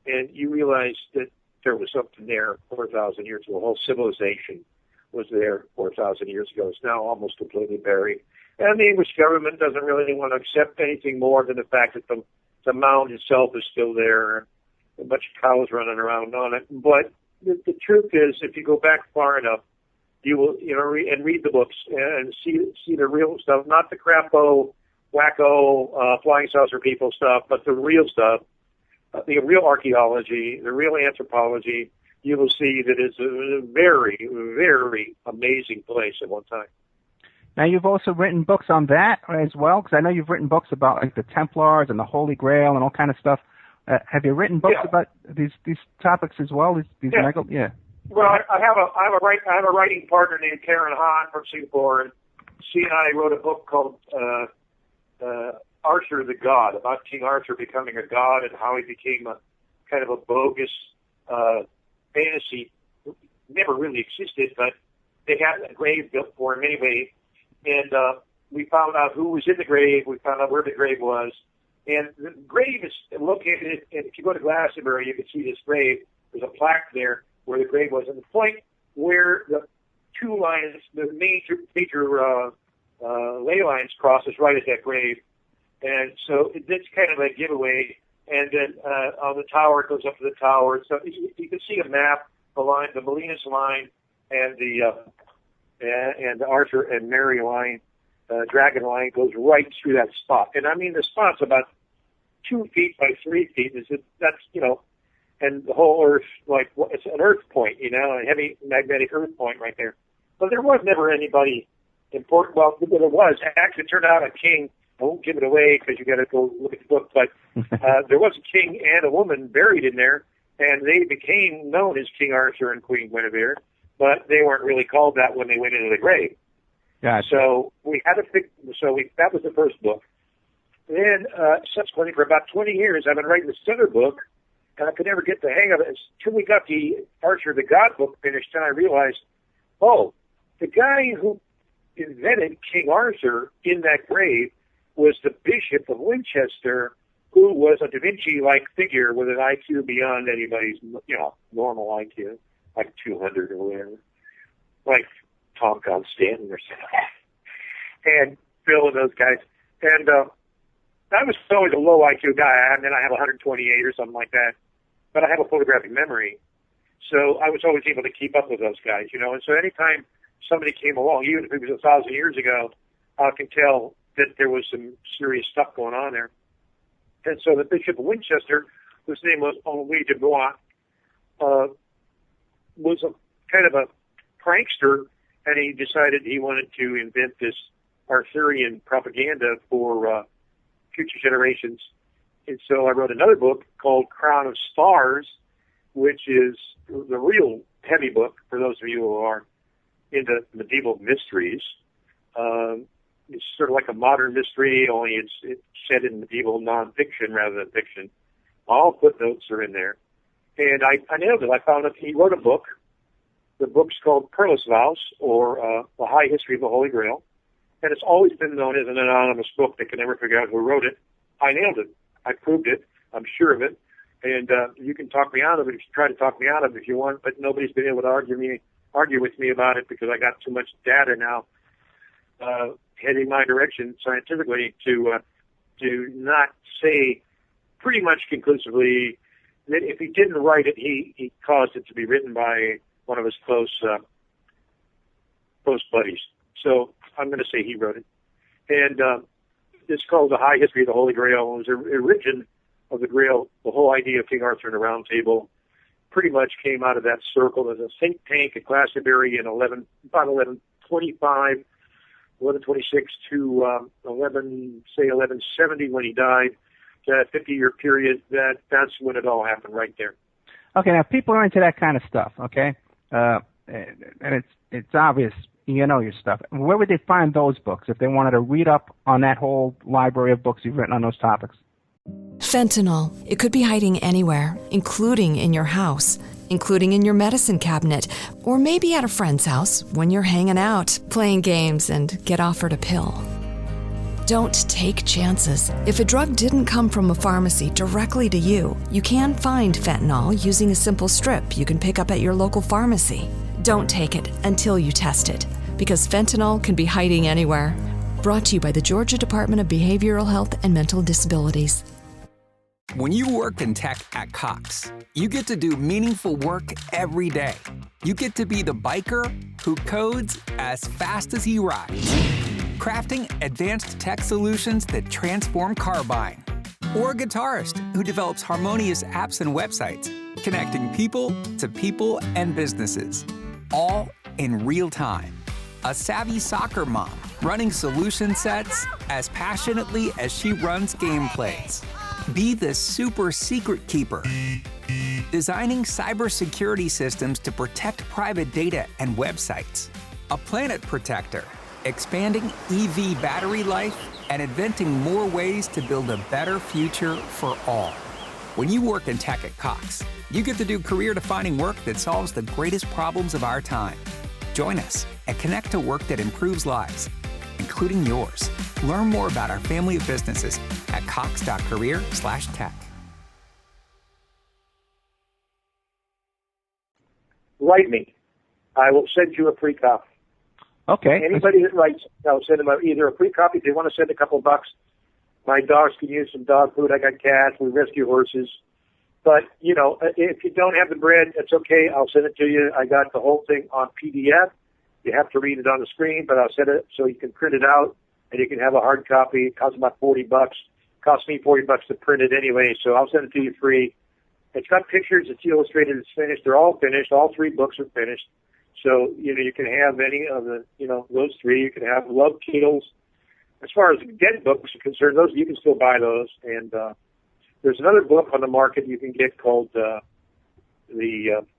and you realize that there was something there 4,000 years ago. A whole civilization was there 4,000 years ago. It's now almost completely buried. And the English government doesn't really want to accept anything more than the fact that the mound itself is still there, and a bunch of cows running around on it. But the truth is, if you go back far enough, you will, and read the books and see the real stuff, not the crapo, wacko, flying saucer people stuff, but the real stuff, the real archaeology, the real anthropology. You will see that it's a very, very amazing place at one time. Now, you've also written books on that as well, because I know you've written books about like the Templars and the Holy Grail and all kind of stuff. Have you written books about these topics as well? Yeah. Well, I have a writing partner named Katherine Hauten from Singapore, and she and I wrote a book called Arthur the God, about King Arthur becoming a god and how he became a kind of a bogus fantasy. Never really existed, but they had a grave built for him anyway. And we found out who was in the grave. We found out where the grave was. And the grave is located, and if you go to Glastonbury, you can see this grave. There's a plaque there where the grave was. And the point where the two lines, the major ley lines cross is right at that grave. And so it's kind of a giveaway. And then on the tower, it goes up to the tower. So you can see a map, the line, the Molinas line, and the Arthur and Mary line, dragon line goes right through that spot. And I mean, the spot's about 2 feet by 3 feet. That's, you know, and the whole Earth, like, it's an Earth point, you know, a heavy magnetic Earth point right there. But there was never anybody important. Well, there was. Actually, it turned out a king. I won't give it away because you got to go look at the book. But there was a king and a woman buried in there, and they became known as King Arthur and Queen Guinevere. But they weren't really called that when they went into the grave. Gotcha. So we had to fix. That was the first book. Then subsequently, for about 20 years, I've been writing the center book, and I could never get the hang of it until we got the Arthur the God book finished. And I realized, oh, the guy who invented King Arthur in that grave was the Bishop of Winchester, who was a Da Vinci-like figure with an IQ beyond anybody's, you know, normal IQ, like 200 or whatever, like Tom Constantin or something, and Phil and those guys. And I was always a low IQ guy. I mean, I have 128 or something like that, but I have a photographic memory, so I was always able to keep up with those guys, you know. And so anytime somebody came along, even if it was 1,000 years ago, I can tell that there was some serious stuff going on there. And so the Bishop of Winchester, whose name was Henri de Blois, was a kind of a prankster, and he decided he wanted to invent this Arthurian propaganda for future generations. And so I wrote another book called Crown of Stars, which is the real heavy book for those of you who are into medieval mysteries. It's sort of like a modern mystery, only it's set in medieval nonfiction rather than fiction. All footnotes are in there. And I nailed it. I found that he wrote a book. The book's called Perlusvaus, or The High History of the Holy Grail. And it's always been known as an anonymous book. They can never figure out who wrote it. I nailed it. I proved it. I'm sure of it. And you can talk me out of it if you try to talk me out of it if you want, but nobody's been able to argue with me about it because I got too much data now heading my direction scientifically to not say pretty much conclusively that if he didn't write it, he caused it to be written by one of his close buddies. So I'm going to say he wrote it. And it's called The High History of the Holy Grail. It was the origin of the Grail. The whole idea of King Arthur and the Round Table pretty much came out of that circle. There's a think tank at Glastonbury in about 1126 to 1170 when he died. That 50-year period, that's when it all happened right there. Okay, now people are into that kind of stuff, okay? And it's obvious, you know your stuff. Where would they find those books if they wanted to read up on that whole library of books you've written on those topics? Fentanyl. It could be hiding anywhere, including in your house, including in your medicine cabinet, or maybe at a friend's house when you're hanging out, playing games, and get offered a pill. Don't take chances. If a drug didn't come from a pharmacy directly to you, you can find fentanyl using a simple strip you can pick up at your local pharmacy. Don't take it until you test it, because fentanyl can be hiding anywhere. Brought to you by the Georgia Department of Behavioral Health and Mental Disabilities. When you work in tech at Cox, you get to do meaningful work every day. You get to be the biker who codes as fast as he rides, crafting advanced tech solutions that transform car buying, or a guitarist who develops harmonious apps and websites, connecting people to people and businesses, all in real time. A savvy soccer mom running solution sets as passionately as she runs gameplays. Be the super secret keeper. Designing cybersecurity systems to protect private data and websites. A planet protector. Expanding EV battery life and inventing more ways to build a better future for all. When you work in tech at Cox, you get to do career-defining work that solves the greatest problems of our time. Join us and connect to work that improves lives, including yours. Learn more about our family of businesses at cox.career/tech. Write me. I will send you a free copy. Okay. Anybody that writes, I'll send them either a free copy if they want to send a couple bucks. My dogs can use some dog food. I got cats. We rescue horses. But, you know, if you don't have the bread, that's okay. I'll send it to you. I got the whole thing on PDF. You have to read it on the screen, but I'll send it so you can print it out and you can have a hard copy. It costs about $40. Cost me $40 to print it anyway, so I'll send it to you free. It's got pictures. It's illustrated. It's finished. They're all finished. All 3 books are finished. So, you know, you can have any of the, you know, those 3. You can have Love Kills. As far as dead books are concerned, those you can still buy those. And there's another book on the market you can get called The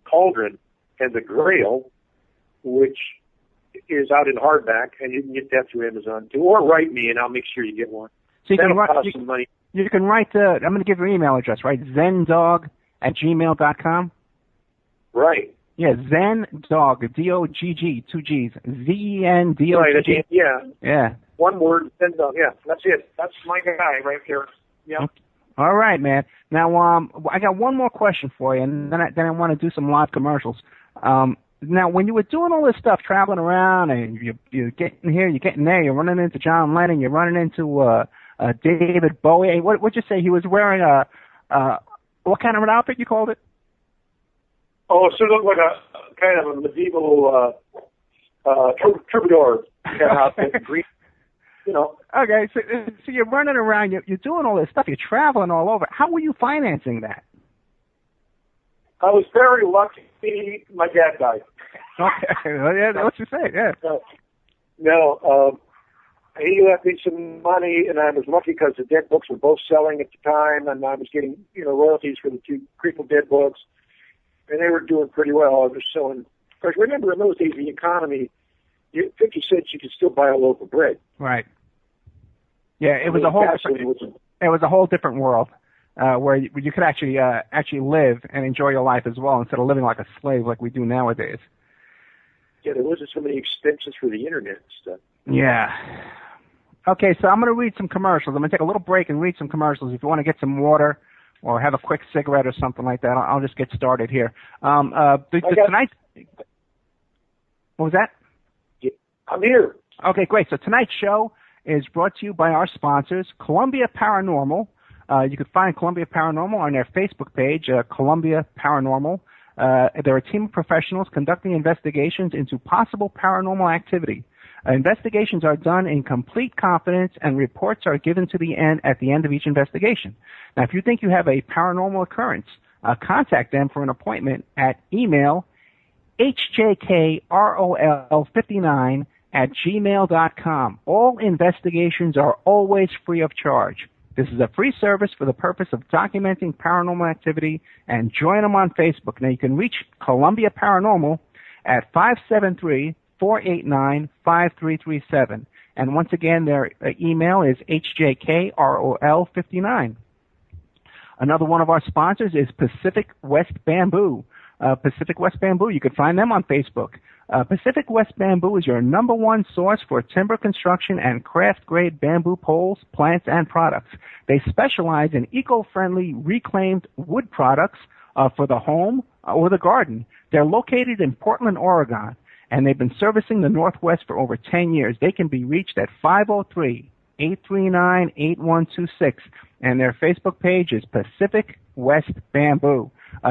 Cauldron and the Grail, which is out in hardback, and you can get that through Amazon too. Or write me, and I'll make sure you get one. So you That'll can write. cost some money. You can write. I'm going to give your email address, right? zendog@gmail.com. Right. Yeah, Zendog, D-O-G-G, 2 G's, Z-E-N-D-O-G-G. Right, yeah. Yeah. One word, Zendog. Yeah, that's it. That's my guy right there. Yeah. All right, man. Now, I got one more question for you, and then I want to do some live commercials. Now, when you were doing all this stuff, traveling around, and you're getting here, you're getting there, you're running into John Lennon, you're running into David Bowie. What'd you say? He was wearing what kind of an outfit you called it? Oh, it sort of like a kind of a medieval troubadour kind of outfit, green, you know. Okay, so you're running around, you're doing all this stuff, you're traveling all over. How were you financing that? I was very lucky. My dad died. Okay, well, yeah, that's what you say, yeah. He left me some money, and I was lucky because the dead books were both selling at the time, and I was getting, you know, royalties for the 2 Grateful Dead books, and they were doing pretty well. I was selling. Because remember, in those days, the economy, 50 cents, you could still buy a loaf of bread. Right. Yeah, it was a whole different world. Where you could actually live and enjoy your life as well instead of living like a slave like we do nowadays. Yeah, there wasn't so many expenses for the internet and stuff. Yeah. Okay, so I'm going to read some commercials. I'm going to take a little break and read some commercials. If you want to get some water or have a quick cigarette or something like that, I'll just get started here. Tonight. What was that? Yeah, I'm here. Okay, great. So tonight's show is brought to you by our sponsors, Columbia Paranormal. You can find Columbia Paranormal on their Facebook page, Columbia Paranormal. They're a team of professionals conducting investigations into possible paranormal activity. Investigations are done in complete confidence, and reports are given at the end of each investigation. Now, if you think you have a paranormal occurrence, contact them for an appointment at email hjkrol59@gmail.com. All investigations are always free of charge. This is a free service for the purpose of documenting paranormal activity, and join them on Facebook. Now, you can reach Columbia Paranormal at 573-489-5337. And once again, their email is hjkrol59. Another one of our sponsors is Pacific West Bamboo. Pacific West Bamboo, you can find them on Facebook. Pacific West Bamboo is your #1 source for timber construction and craft-grade bamboo poles, plants, and products. They specialize in eco-friendly reclaimed wood products for the home or the garden. They're located in Portland, Oregon, and they've been servicing the Northwest for over 10 years. They can be reached at 503-839-8126, and their Facebook page is Pacific West Bamboo.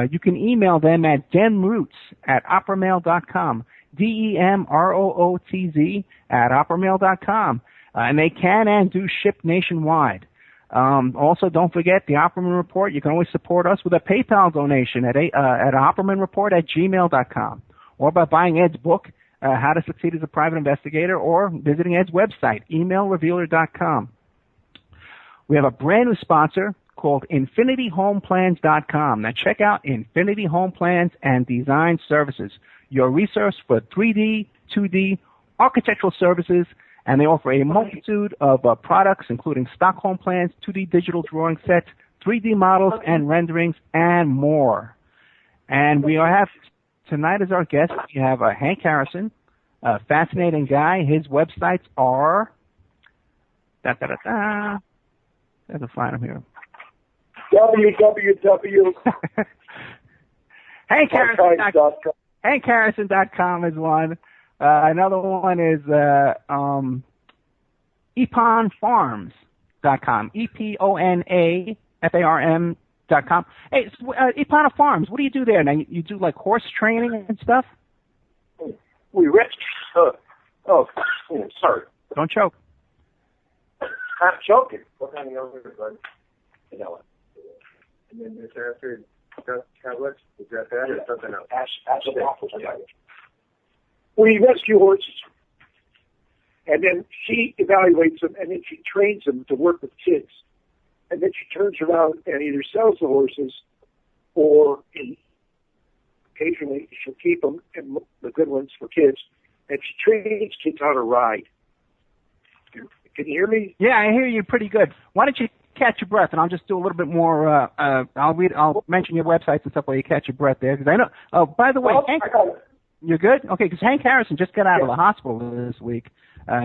You can email them at demrootz@oppermail.com, DEMROOTZ@oppermail.com, and they can and do ship nationwide. Also, don't forget the Opperman Report. You can always support us with a PayPal donation at oppermanreport@gmail.com, or by buying Ed's book, How to Succeed as a Private Investigator, or visiting Ed's website, emailrevealer.com. We have a brand new sponsor called InfinityHomePlans.com. Now check out Infinity Home Plans and Design Services, your resource for 3D, 2D, architectural services, and they offer a multitude of products, including stock home plans, 2D digital drawing sets, 3D models and renderings, and more. And we have tonight as our guest, we have Hank Harrison, a fascinating guy. His websites are There's a find him here. www. HankHarrison.com is one. Another one is eponfarms.com. EPONAFARM.com. Hey, Epona Farms, what do you do there? Now, you do like horse training and stuff? We rescue. Sorry. Don't choke. I'm choking. What's happening over here, bud? You know what? And then there's after tablets. Is that or something else? We rescue horses, and then she evaluates them, and then she trains them to work with kids, and then she turns around and either sells the horses, or occasionally she'll keep them, and the good ones for kids, and she trains kids how to ride. Can you hear me? Yeah, I hear you pretty good. Why don't you catch your breath, and I'll just do a little bit more. I'll mention your websites and stuff while you catch your breath there, because I know. Oh, by the way, Hank, you're good? Okay, because Hank Harrison just got out of the hospital this week.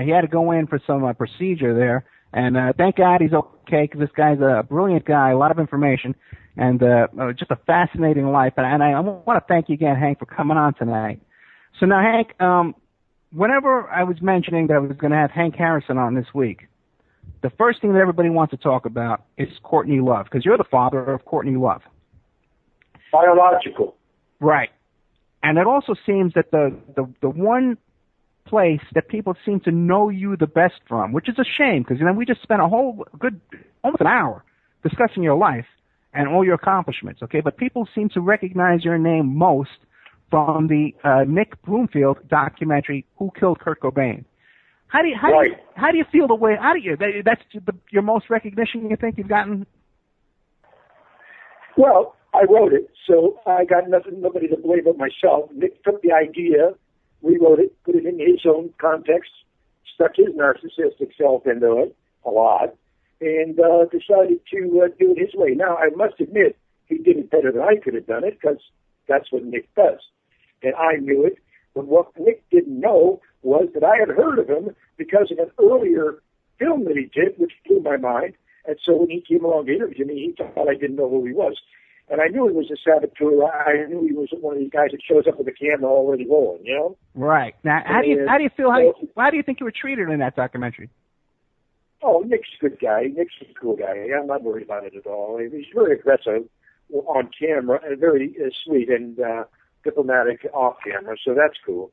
He had to go in for some procedure there, and thank God he's okay, because this guy's a brilliant guy, a lot of information, and just a fascinating life. And I want to thank you again, Hank, for coming on tonight. So now, Hank, whenever I was mentioning that I was going to have Hank Harrison on this week, the first thing that everybody wants to talk about is Courtney Love, because you're the father of Courtney Love. Biological. Right. And it also seems that the one place that people seem to know you the best from, which is a shame, because we just spent a whole almost an hour discussing your life and all your accomplishments, okay? But people seem to recognize your name most from the Nick Broomfield documentary, Who Killed Kurt Cobain. How do you feel the way? That's your most recognition you think you've gotten? Well, I wrote it, so I got nobody to blame but myself. Nick took the idea, rewrote it, put it in his own context, stuck his narcissistic self into it a lot, and decided to do it his way. Now, I must admit, he did it better than I could have done it, because that's what Nick does. And I knew it, but what Nick didn't know was that I had heard of him because of an earlier film that he did, which blew my mind. And so when he came along to interview me, he thought I didn't know who he was. And I knew he was a saboteur. I knew he was one of these guys that shows up with a camera already rolling, you know? Right. Now, how do you feel? How do you think you were treated in that documentary? Oh, Nick's a good guy. Nick's a cool guy. I'm not worried about it at all. He's very aggressive on camera and very sweet and diplomatic off camera, so that's cool.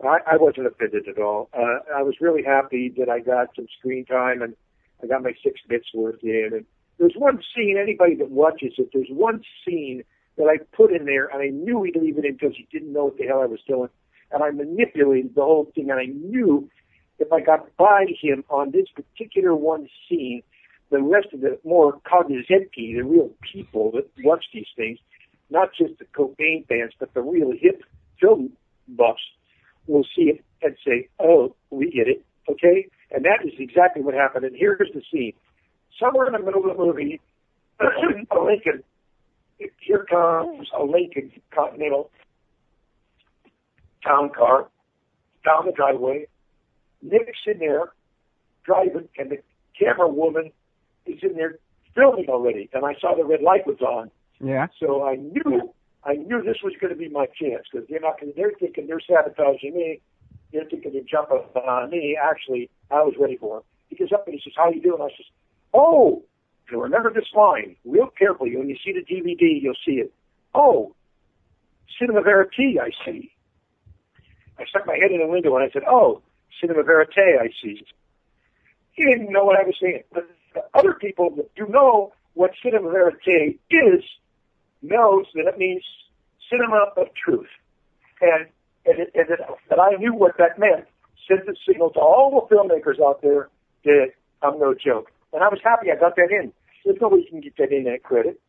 I wasn't offended at all. I was really happy that I got some screen time, and I got my 6 bits worth in. And there's one scene, anybody that watches it, there's one scene that I put in there, and I knew he'd leave it in because he didn't know what the hell I was doing. And I manipulated the whole thing, and I knew if I got by him on this particular one scene, the rest of the more cognoscenti, the real people that watch these things, not just the Cobain fans, but the real hip film buffs, will see it and say, oh, we get it, okay? And that is exactly what happened. And here's the scene. Somewhere in the middle of the movie, a Lincoln, here comes a Lincoln Continental town car down the driveway. Nick's in there driving, and the camera woman is in there filming already. And I saw the red light was on. Yeah. So I knew this was going to be my chance, because they're thinking they're sabotaging me. They're thinking they're jumping on me. Actually, I was ready for him. He goes up and he says, how you doing? I says, oh, and remember this line real carefully. When you see the DVD, you'll see it. Oh, cinema verite, I see. I stuck my head in the window and I said, oh, cinema verite, I see. He didn't know what I was saying. But the other people that do know what cinema verite is knows that it means cinema of truth. And that I knew what that meant, sent the signal to all the filmmakers out there that I'm no joke. And I was happy I got that in. There's nobody can get that in that credit.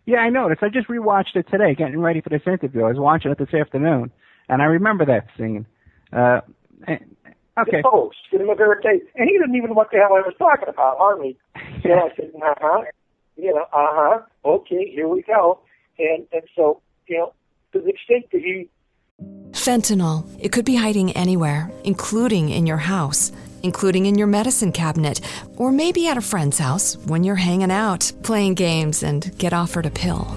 Yeah, I noticed. I just rewatched it today, getting ready for this interview. I was watching it this afternoon, and I remember that scene. Okay. Oh, cinema verite. And he didn't even know what the hell I was talking about, hardly. Yeah, I said, okay, here we go. And so, to the extent that he... Fentanyl. It could be hiding anywhere, including in your house, including in your medicine cabinet, or maybe at a friend's house when you're hanging out, playing games, and get offered a pill.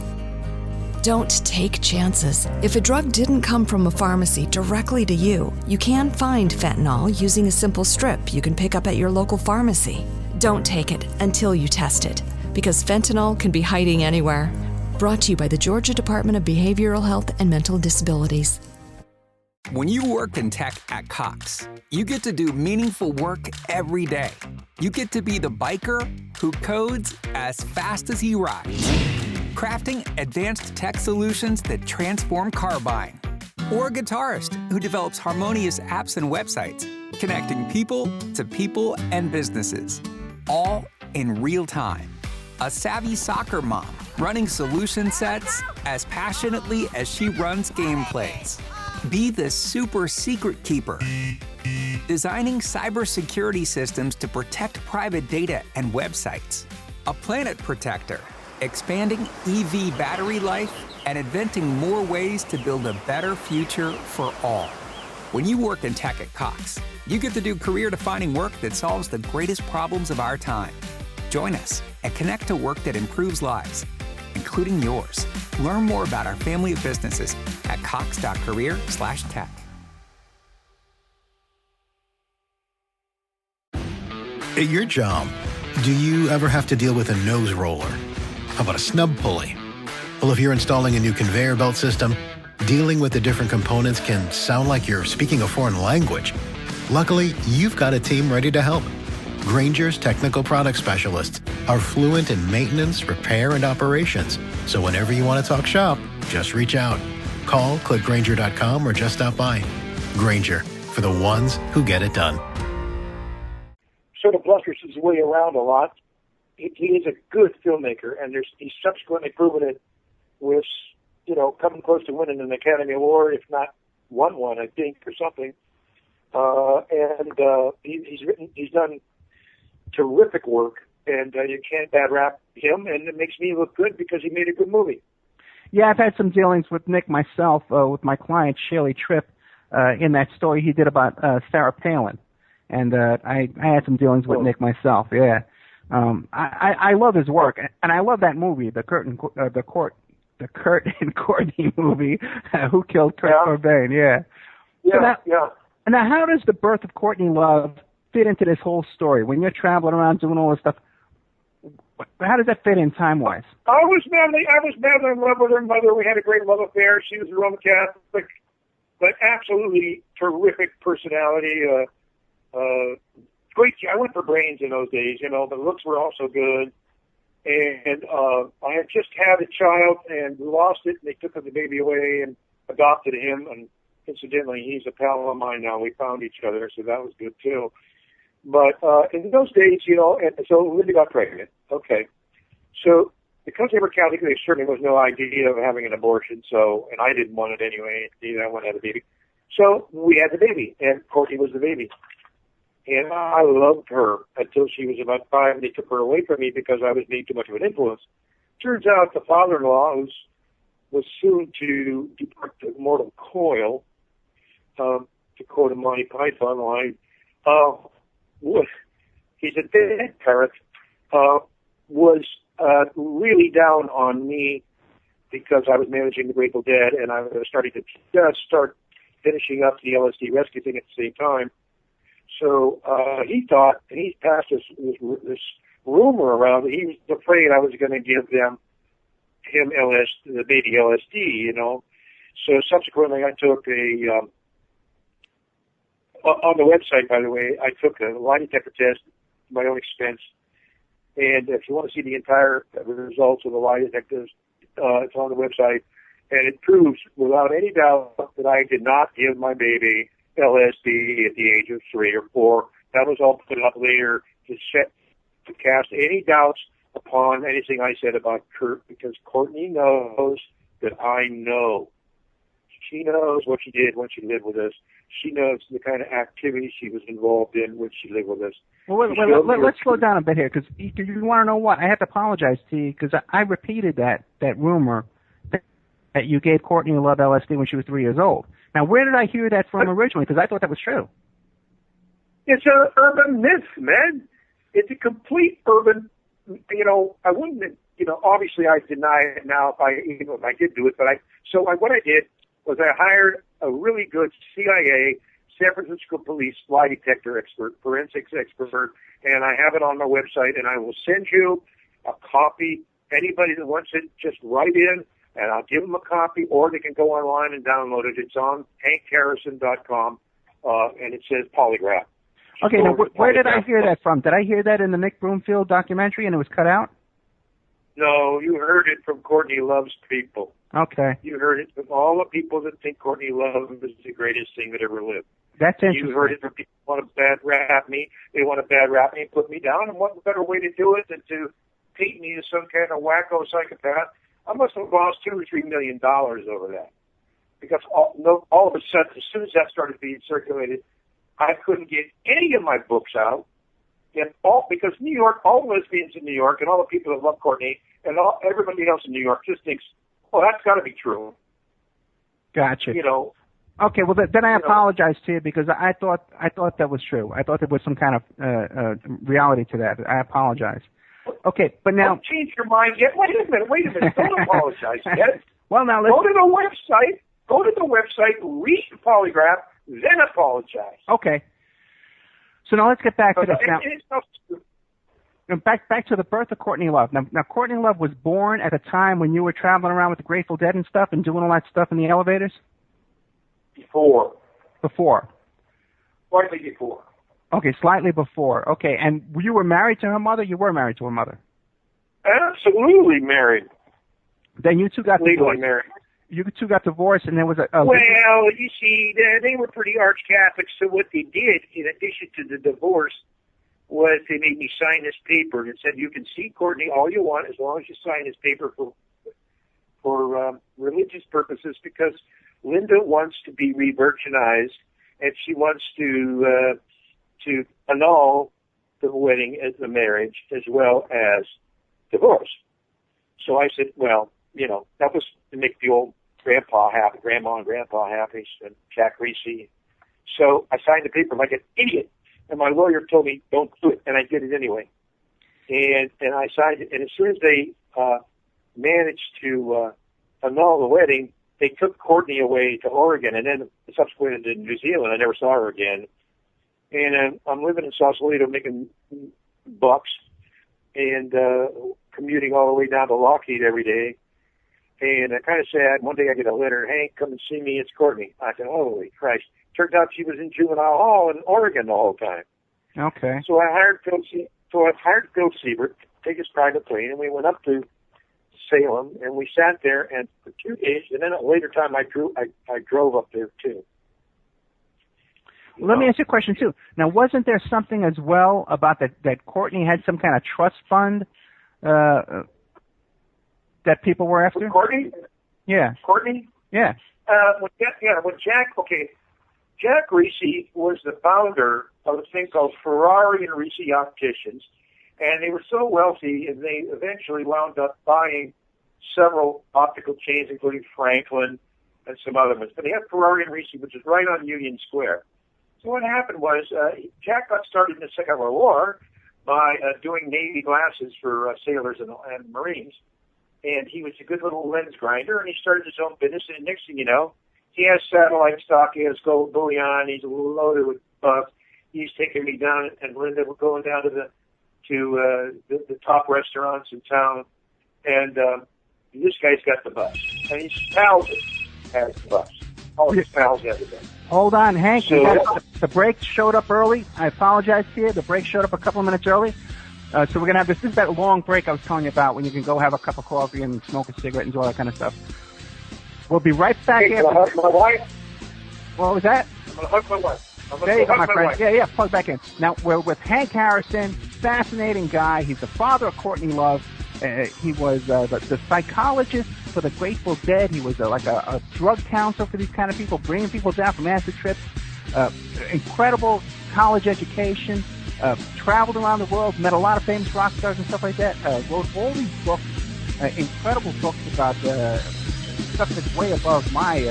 Don't take chances. If a drug didn't come from a pharmacy directly to you, you can find fentanyl using a simple strip you can pick up at your local pharmacy. Don't take it until you test it, because fentanyl can be hiding anywhere. Brought to you by the Georgia Department of Behavioral Health and Mental Disabilities. When you work in tech at Cox, you get to do meaningful work every day. You get to be the biker who codes as fast as he rides, crafting advanced tech solutions that transform car buying, or a guitarist who develops harmonious apps and websites, connecting people to people and businesses, all in real time. A savvy soccer mom running solution sets as passionately as she runs gameplays. Be the super secret keeper, designing cybersecurity systems to protect private data and websites. A planet protector, expanding EV battery life and inventing more ways to build a better future for all. When you work in tech at Cox, you get to do career-defining work that solves the greatest problems of our time. Join us and connect to work that improves lives, including yours. Learn more about our family of businesses at cox.career/tech. At your job, do you ever have to deal with a nose roller? How about a snub pulley? Well, if you're installing a new conveyor belt system, dealing with the different components can sound like you're speaking a foreign language. Luckily, you've got a team ready to help. Grainger's technical product specialists are fluent in maintenance, repair, and operations. So whenever you want to talk shop, just reach out. Call, click Grainger.com, or just stop by. Grainger, for the ones who get it done. Sort of blusters his way around a lot. He is a good filmmaker, and he's subsequently proven it with, coming close to winning an Academy Award, if not won one, I think, or something. He's done terrific work, and you can't bad rap him, and it makes me look good because he made a good movie. Yeah, I've had some dealings with Nick myself, with my client, Shirley Tripp, in that story he did about Sarah Palin. And I had some dealings with Nick myself, yeah. I love his work, and I love that movie, the Kurt and Courtney movie, Who Killed Kurt Cobain, yeah. And now how does the birth of Courtney Love fit into this whole story? When you're traveling around doing all this stuff, how does that fit in time-wise? I was madly in love with her mother. We had a great love affair. She was a Roman Catholic, but absolutely terrific personality. Great. I went for brains in those days. The looks were also good. And I had just had a child and lost it, and they took the baby away and adopted him. And incidentally, he's a pal of mine now. We found each other, so that was good too. But in those days, and so Linda got pregnant. Okay. So because they were Catholic, there certainly was no idea of having an abortion. So, and I didn't want it anyway. Neither I wanted to have a baby. So we had the baby, and Courtney was the baby. And I loved her until she was about 5, and they took her away from me because I was being too much of an influence. Turns out the father-in-law, who was soon to depart to mortal coil, to quote a Monty Python line, he's a dead parrot, was really down on me because I was managing the Grateful Dead, and I was starting to just start finishing up the LSD rescue thing at the same time. So he thought, and he passed this rumor around that he was afraid I was going to give the baby LSD, So subsequently I took on the website, by the way, I took a lie detector test at my own expense. And if you want to see the entire results of the lie detectors, it's on the website. And it proves without any doubt that I did not give my baby LSD at the age of 3 or 4. That was all put up later to to cast any doubts upon anything I said about Kurt, because Courtney knows that I know. She knows what she did when she lived with us. She knows the kind of activities she was involved in when she lived with us. Well, let's slow down a bit here, because you want to know what? I have to apologize to you, because I repeated that rumor that you gave Courtney a love LSD when she was 3 years old. Now, where did I hear that from originally? Because I thought that was true. It's an urban myth, man. It's a complete urban, I wouldn't, obviously I deny it now if I did do it, but what I did was I hired a really good CIA, San Francisco police lie detector expert, forensics expert, and I have it on my website, and I will send you a copy. Anybody that wants it, just write in, and I'll give them a copy, or they can go online and download it. It's on hankharrison.com, and it says polygraph. Okay, now where did I hear that from? Did I hear that in the Nick Broomfield documentary and it was cut out? No, you heard it from Courtney Love's people. Okay. You heard it from all the people that think Courtney Love is the greatest thing that ever lived. That's interesting. You heard it from people who want to bad rap me. They want to bad rap me and put me down. And what better way to do it than to paint me as some kind of wacko psychopath? I must have lost $2 or $3 million over that. Because all of a sudden, as soon as that started being circulated, I couldn't get any of my books out, because New York, all the lesbians in New York, and all the people that love Courtney, and everybody else in New York just thinks, well, that's got to be true. Gotcha. Okay, well then I apologize to you, because I thought that was true. I thought there was some kind of reality to that. I apologize. Okay, but now don't change your mind yet. Wait a minute. Don't apologize yet. Well, now go to the website, read the polygraph, then apologize. Okay. So now let's get back to this. Now, back to the birth of Courtney Love. Now, Courtney Love was born at a time when you were traveling around with the Grateful Dead and stuff and doing all that stuff in the elevators? Before. Slightly before. Okay, slightly before. Okay, and you were married to her mother? You were married to her mother? Absolutely married. Then you two got legally divorced. Married. You two got divorced, and there was a well, you see, they were pretty arch-Catholics, so what they did, in addition to the divorce, was they made me sign this paper that said, you can see Courtney all you want as long as you sign this paper for religious purposes, because Linda wants to be re-virginized, and she wants to annul the wedding as the marriage as well as divorce. So I said, well, that was to make the old grandma and grandpa happy, and Jack Reese. So I signed the paper like an idiot, and my lawyer told me, don't do it, and I did it anyway. And I signed it, and as soon as they managed to annul the wedding, they took Courtney away to Oregon, and then subsequently to New Zealand. I never saw her again. And I'm living in Sausalito making bucks and commuting all the way down to Lockheed every day. And I'm kind of sad. One day I get a letter, Hank, come and see me. It's Courtney. I said, holy Christ. Turns out she was in juvenile hall in Oregon the whole time. Okay. So I hired Phil Siebert to take his private plane, and we went up to Salem, and we sat there and for 2 days, and then at a later time I drove up there too. Let me ask you a question too. Now, wasn't there something as well about that Courtney had some kind of trust fund that people were after? Courtney? Yeah. Courtney? Yeah. Jack Reese was the founder of a thing called Ferrari and Reese Opticians, and they were so wealthy, and they eventually wound up buying several optical chains, including Franklin and some other ones. But they had Ferrari and Reese, which is right on Union Square. So what happened was Jack got started in the Second World War by doing Navy glasses for sailors and Marines, and he was a good little lens grinder, and he started his own business, and next thing you know, he has satellite stock, he has gold bullion, he's loaded with bucks. He's taking me down, and Linda, we're going down to the top restaurants in town, and this guy's got the bus, and his pals has the bus. All his pals have the bus. Hold on, Hank. So, the break showed up early. I apologize to you. The break showed up a couple of minutes early. So we're going to have this. This is that long break I was telling you about when you can go have a cup of coffee and smoke a cigarette and do all that kind of stuff. We'll be right back after. Can I hug my wife? What was that? I'm going to hug my wife. There you go, my friend. Yeah, plug back in. Now, we're with Hank Harrison fascinating guy. He's the father of Courtney Love. He was the psychologist for the Grateful Dead. He was like a drug counselor for these kind of people, bringing people down from acid trips. Incredible college education. Traveled around the world, met a lot of famous rock stars and stuff like that. Wrote all these books, incredible books about stuff that's way above my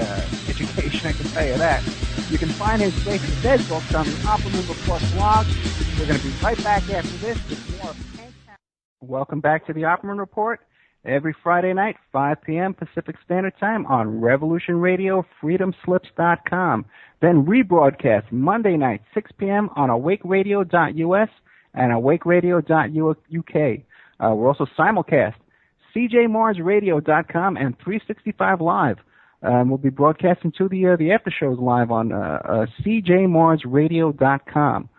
education, I can tell you that. You can find his Grateful Dead books on the Opperman Report blog. We're going to be right back after this with more of Hank. Welcome back to the Opperman Report. Every Friday night, 5 p.m. Pacific Standard Time on Revolution Radio, freedomslips.com. Then rebroadcast Monday night, 6 p.m. on awakeradio.us and awakeradio.uk. We're also simulcast cjmarsradio.com and 365 Live. We'll be broadcasting to the after shows live on cjmarsradio.com.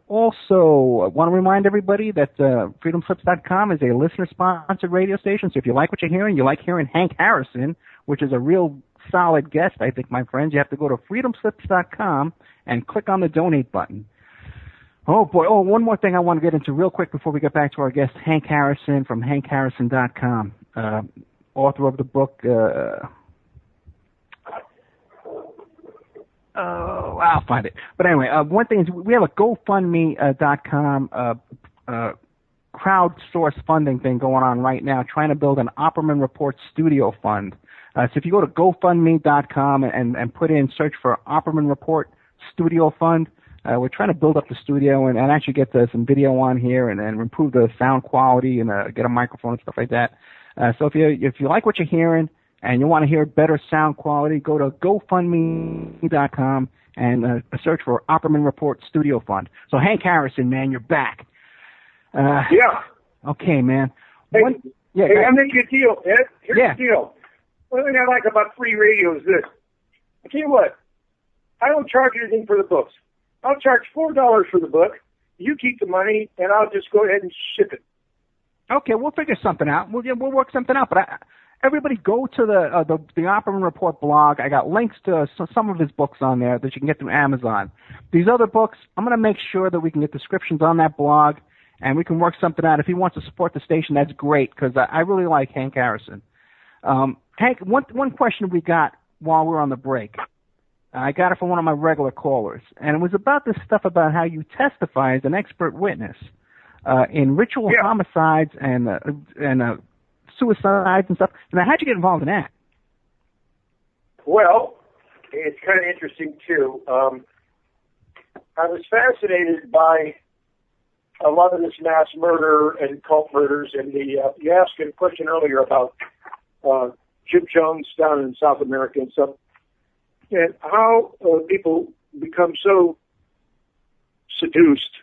Also, I want to remind everybody that freedomslips.com is a listener-sponsored radio station, so if you like what you're hearing, you like hearing Hank Harrison, which is a real solid guest, I think, my friends, you have to go to freedomslips.com and click on the donate button. Oh, boy. Oh, one more thing I want to get into real quick before we get back to our guest, Hank Harrison from hankharrison.com, author of the book... I'll find it. But anyway, one thing is we have a GoFundMe.com crowdsource funding thing going on right now, trying to build an Opperman Report studio fund. So if you go to GoFundMe.com and put in search for Opperman Report Studio Fund, we're trying to build up the studio and actually get some video on here and improve the sound quality and get a microphone and stuff like that. So if you like what you're hearing, and you want to hear better sound quality, go to GoFundMe.com and search for Opperman Report Studio Fund. So Hank Harrison, man, you're back. Yeah. Okay, man. Hey, I'm making a deal, Ed. Here's the deal. One thing I like about free radio is this. I tell you what, I don't charge anything for the books. I'll charge $4 for the book. You keep the money, and I'll just go ahead and ship it. Okay, we'll figure something out. We'll work something out, but everybody go to the Opperman Report blog. I got links to some of his books on there that you can get through Amazon. These other books, I'm going to make sure that we can get descriptions on that blog, and we can work something out. If he wants to support the station, that's great, because I really like Hank Harrison. Hank, one question we got while we were on the break. I got it from one of my regular callers, and it was about this stuff about how you testify as an expert witness in ritual homicides and suicides and stuff. Now, how'd you get involved in that? Well, it's kind of interesting, too. I was fascinated by a lot of this mass murder and cult murders, and you asked a question earlier about Jim Jones down in South America and stuff, and how people become so seduced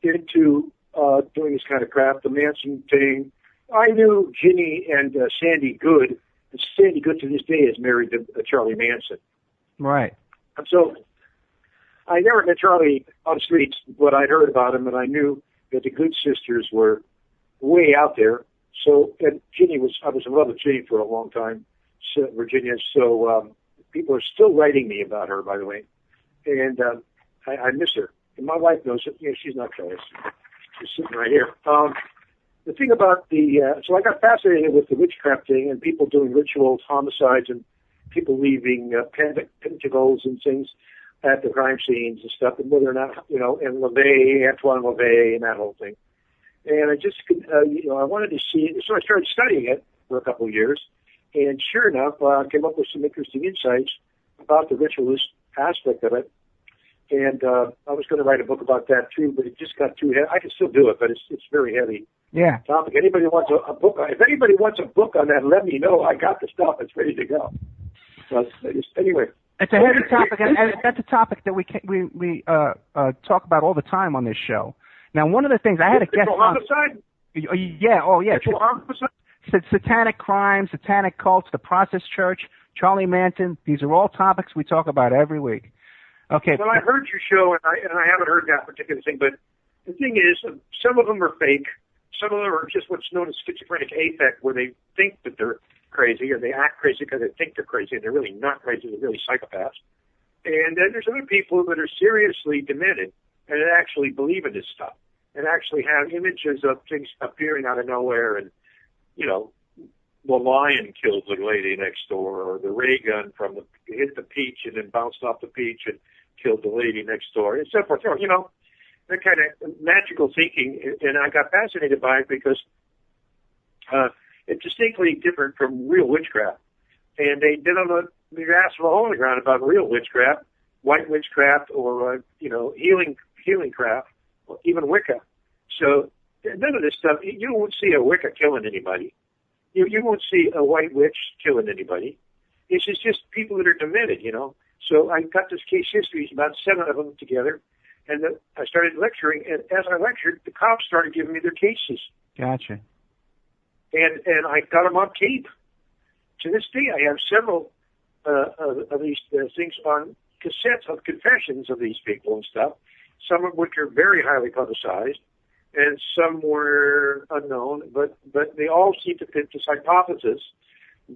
into doing this kind of crap, the Manson thing. I knew Ginny and Sandy Good. And Sandy Good to this day is married to Charlie Manson. Right. And so I never met Charlie on the streets, but I'd heard about him, and I knew that the Good sisters were way out there. So, and I was in love with Ginny for a long time, Virginia. So people are still writing me about her, by the way. And I miss her. And my wife knows it. You know, she's not jealous. She's sitting right here. The thing about so I got fascinated with the witchcraft thing and people doing rituals, homicides, and people leaving pentacles and things at the crime scenes and stuff, and whether or not, and Antoine LaVey, and that whole thing. And I just, I wanted to see it, so I started studying it for a couple of years, and sure enough, I came up with some interesting insights about the ritualist aspect of it. And I was going to write a book about that too, but it just got too heavy. I can still do it, but it's very heavy. Yeah. Topic. Anybody wants a book? If anybody wants a book on that, let me know. I got the stuff. It's ready to go. So anyway, it's a heavy topic, and that's a topic that we talk about all the time on this show. Now, one of the things I had a guest on. Homicide? Yeah. Oh, yeah. Homicide? Satanic crimes, satanic cults, the Process Church, Charlie Manson. These are all topics we talk about every week. Okay. Well, I heard your show, and I haven't heard that particular thing, but the thing is, some of them are fake. Some of them are just what's known as schizophrenic affect, where they think that they're crazy, or they act crazy because they think they're crazy, and they're really not crazy. They're really psychopaths. And then there's other people that are seriously demented and that actually believe in this stuff. and actually have images of things appearing out of nowhere, and, the lion killed the lady next door, or the ray gun hit the peach and then bounced off the peach and killed the lady next door, and so forth. That kind of magical thinking, and I got fascinated by it because it's distinctly different from real witchcraft. And they did on the asphalt hole in the ground about real witchcraft, white witchcraft, or healing craft, or even Wicca. So none of this stuff. You won't see a Wicca killing anybody. You won't see a white witch killing anybody. It's just people that are demented, So I got this case histories, about 7 of them together, and I started lecturing. And as I lectured, the cops started giving me their cases. Gotcha. And I got them on tape. To this day, I have several of these things on cassettes of confessions of these people and stuff, some of which are very highly publicized, and some were unknown, but they all seem to fit this hypothesis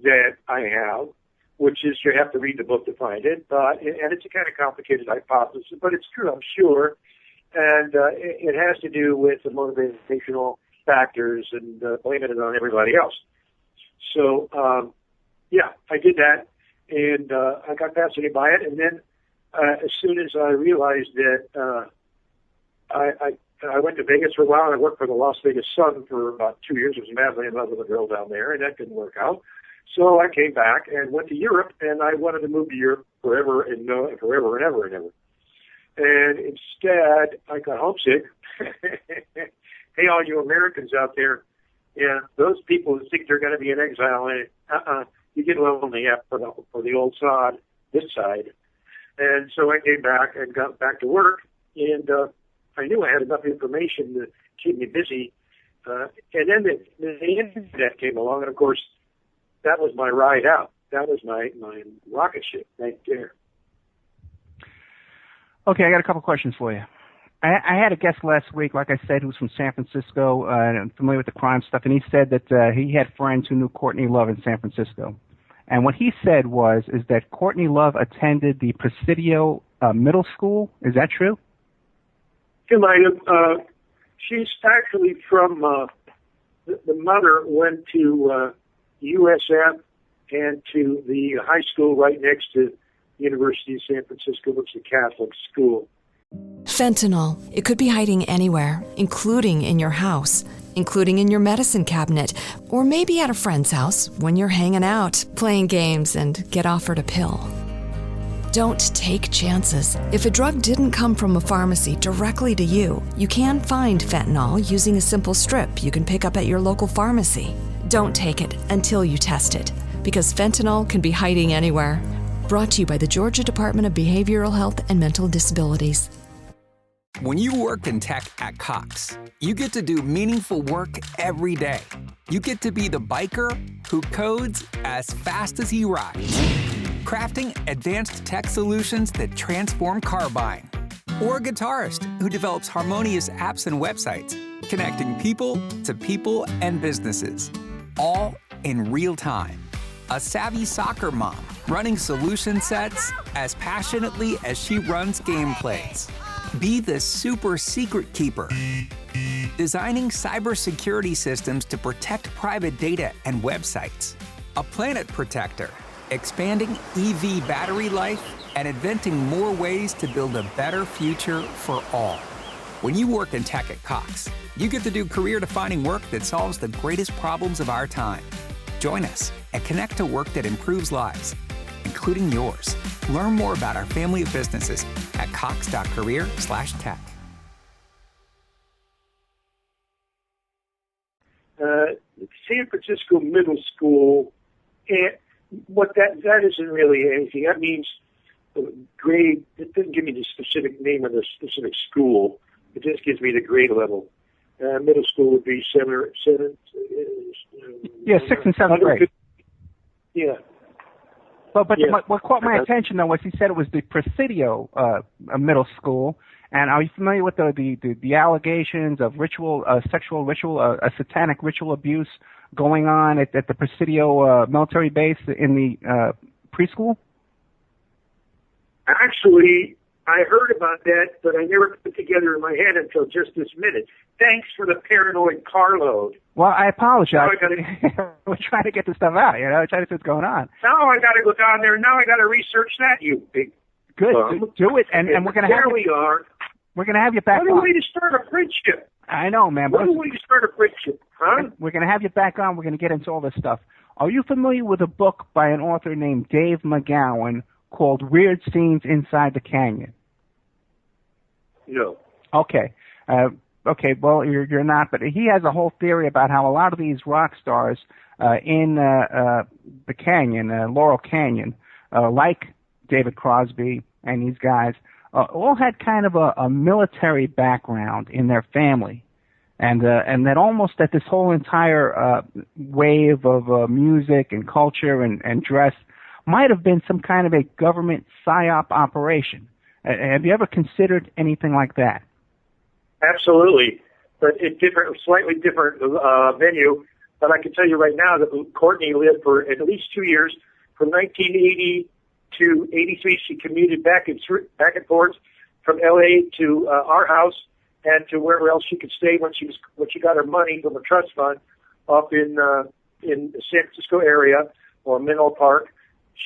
that I have, which is you have to read the book to find it, and it's a kind of complicated hypothesis, but it's true, I'm sure, and it has to do with the motivational factors and blaming it on everybody else. So, I did that, and I got fascinated by it, and then as soon as I realized that I went to Vegas for a while, and I worked for the Las Vegas Sun for about 2 years. I was madly in love with a girl down there, and that didn't work out. So I came back and went to Europe, and I wanted to move to Europe forever and ever. And instead, I got homesick. Hey, all you Americans out there, those people who think they're going to be in exile, you get lonely for the old sod, this side. And so I came back and got back to work, and I knew I had enough information to keep me busy. And then the internet came along, and of course, that was my ride out. That was my rocket ship right there. Okay, I got a couple questions for you. I had a guest last week, like I said, who was from San Francisco, and familiar with the crime stuff, and he said that he had friends who knew Courtney Love in San Francisco. And what he said is that Courtney Love attended the Presidio Middle School. Is that true? She might have. She's actually from, the mother went to USF and to the high school right next to the University of San Francisco, which is a Catholic school. Fentanyl. It could be hiding anywhere, including in your house, including in your medicine cabinet, or maybe at a friend's house when you're hanging out, playing games, and get offered a pill. Don't take chances. If a drug didn't come from a pharmacy directly to you, you can find fentanyl using a simple strip you can pick up at your local pharmacy. Don't take it until you test it, because fentanyl can be hiding anywhere. Brought to you by the Georgia Department of Behavioral Health and Mental Disabilities. When you work in tech at Cox, you get to do meaningful work every day. You get to be the biker who codes as fast as he rides, crafting advanced tech solutions that transform car buying, or a guitarist who develops harmonious apps and websites, connecting people to people and businesses, all in real time. A savvy soccer mom running solution sets as passionately as she runs gameplays. Be the super secret keeper, designing cybersecurity systems to protect private data and websites. A planet protector, expanding EV battery life and inventing more ways to build a better future for all. When you work in tech at Cox, you get to do career-defining work that solves the greatest problems of our time. Join us and connect to work that improves lives, including yours. Learn more about our family of businesses at cox.career/tech. San Francisco Middle School, and what that isn't really anything. That means grade. It doesn't give me the specific name of the specific school. It just gives me the grade level. Middle school would be 7th. Yeah, 6th and 7th grade. Yeah. But what caught my attention, though, was he said it was the Presidio Middle School. And are you familiar with the allegations of sexual ritual, satanic ritual abuse going on at the Presidio military base in the preschool? Actually, I heard about that, but I never put it together in my head until just this minute. Thanks for the paranoid carload. Well, I apologize. Now We're trying to get the stuff out, trying to see what's going on. Now I got to go down there. Now I got to research that, you big Good. bum. Do it, and we're going to have we are. We're going to have you back What a on. way to start a friendship. I know, man. What a way to start a friendship, huh? We're going to have you back on. We're going to get into all this stuff. Are you familiar with a book by an author named Dave McGowan called Weird Scenes Inside the Canyon? No. Okay. Okay, well, you're not, but he has a whole theory about how a lot of these rock stars in the canyon, Laurel Canyon, like David Crosby and these guys, all had kind of a military background in their family. And that almost that this whole entire wave of music and culture and dress might have been some kind of a government psyop operation. Have you ever considered anything like that? Absolutely, but in slightly different venue. But I can tell you right now that Courtney lived for at least 2 years. From 1980 to 83, she commuted back and forth from L.A. to our house and to wherever else she could stay when she got her money from a trust fund up in the San Francisco area or Menlo Park.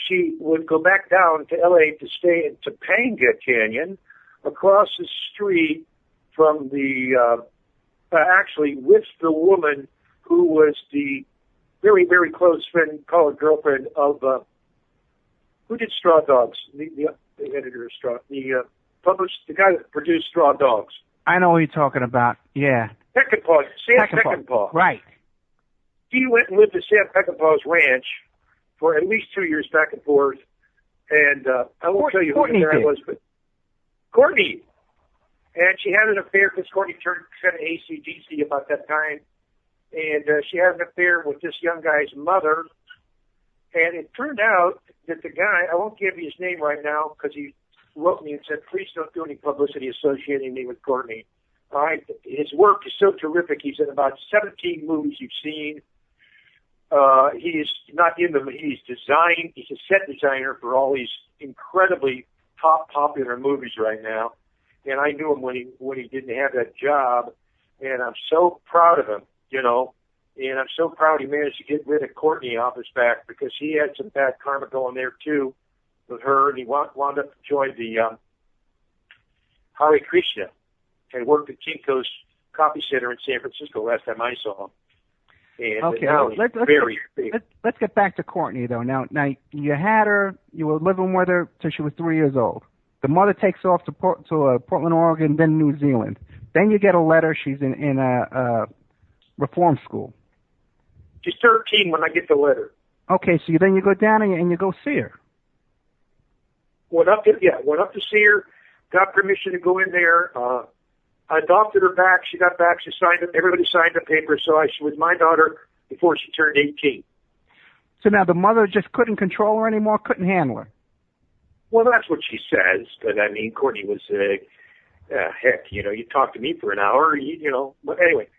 She would go back down to L.A. to stay in Topanga Canyon across the street from the, actually with the woman who was the very, very close friend, call it girlfriend of, who did Straw Dogs? The editor of Straw, the guy that produced Straw Dogs. I know what you're talking about, yeah. Peckinpah, Sam Peckinpah. Right. He went and lived at Sam Peckinpah's ranch for at least 2 years back and forth. And I won't tell you who that was, but Courtney. And she had an affair because Courtney turned kind of AC/DC about that time. And she had an affair with this young guy's mother. And it turned out that the guy, I won't give you his name right now because he wrote me and said, please don't do any publicity associating me with Courtney. All right. His work is so terrific. He's in about 17 movies you've seen. He's not in them. He's a set designer for all these incredibly top popular movies right now. And I knew him when he didn't have that job. And I'm so proud of him, and I'm so proud he managed to get rid of Courtney off his back because he had some bad karma going there too with her. And he wound up joining the Hare Krishna and worked at Kinko's Coffee Center in San Francisco last time I saw him. And okay, now let's get back to Courtney though. Now you had her, you were living with her till she was 3 years old. The mother takes off to Portland, Oregon, then New Zealand. Then you get a letter. She's in a reform school. She's 13 when I get the letter. Okay, so then you go down and you go see her. Went up to see her. Got permission to go in there. I adopted her back. She got back. She signed it. Everybody signed the paper. So she was my daughter before she turned 18. So now the mother just couldn't control her anymore, couldn't handle her. Well, that's what she says. But I mean, Courtney was, heck, you talk to me for an hour, But anyway,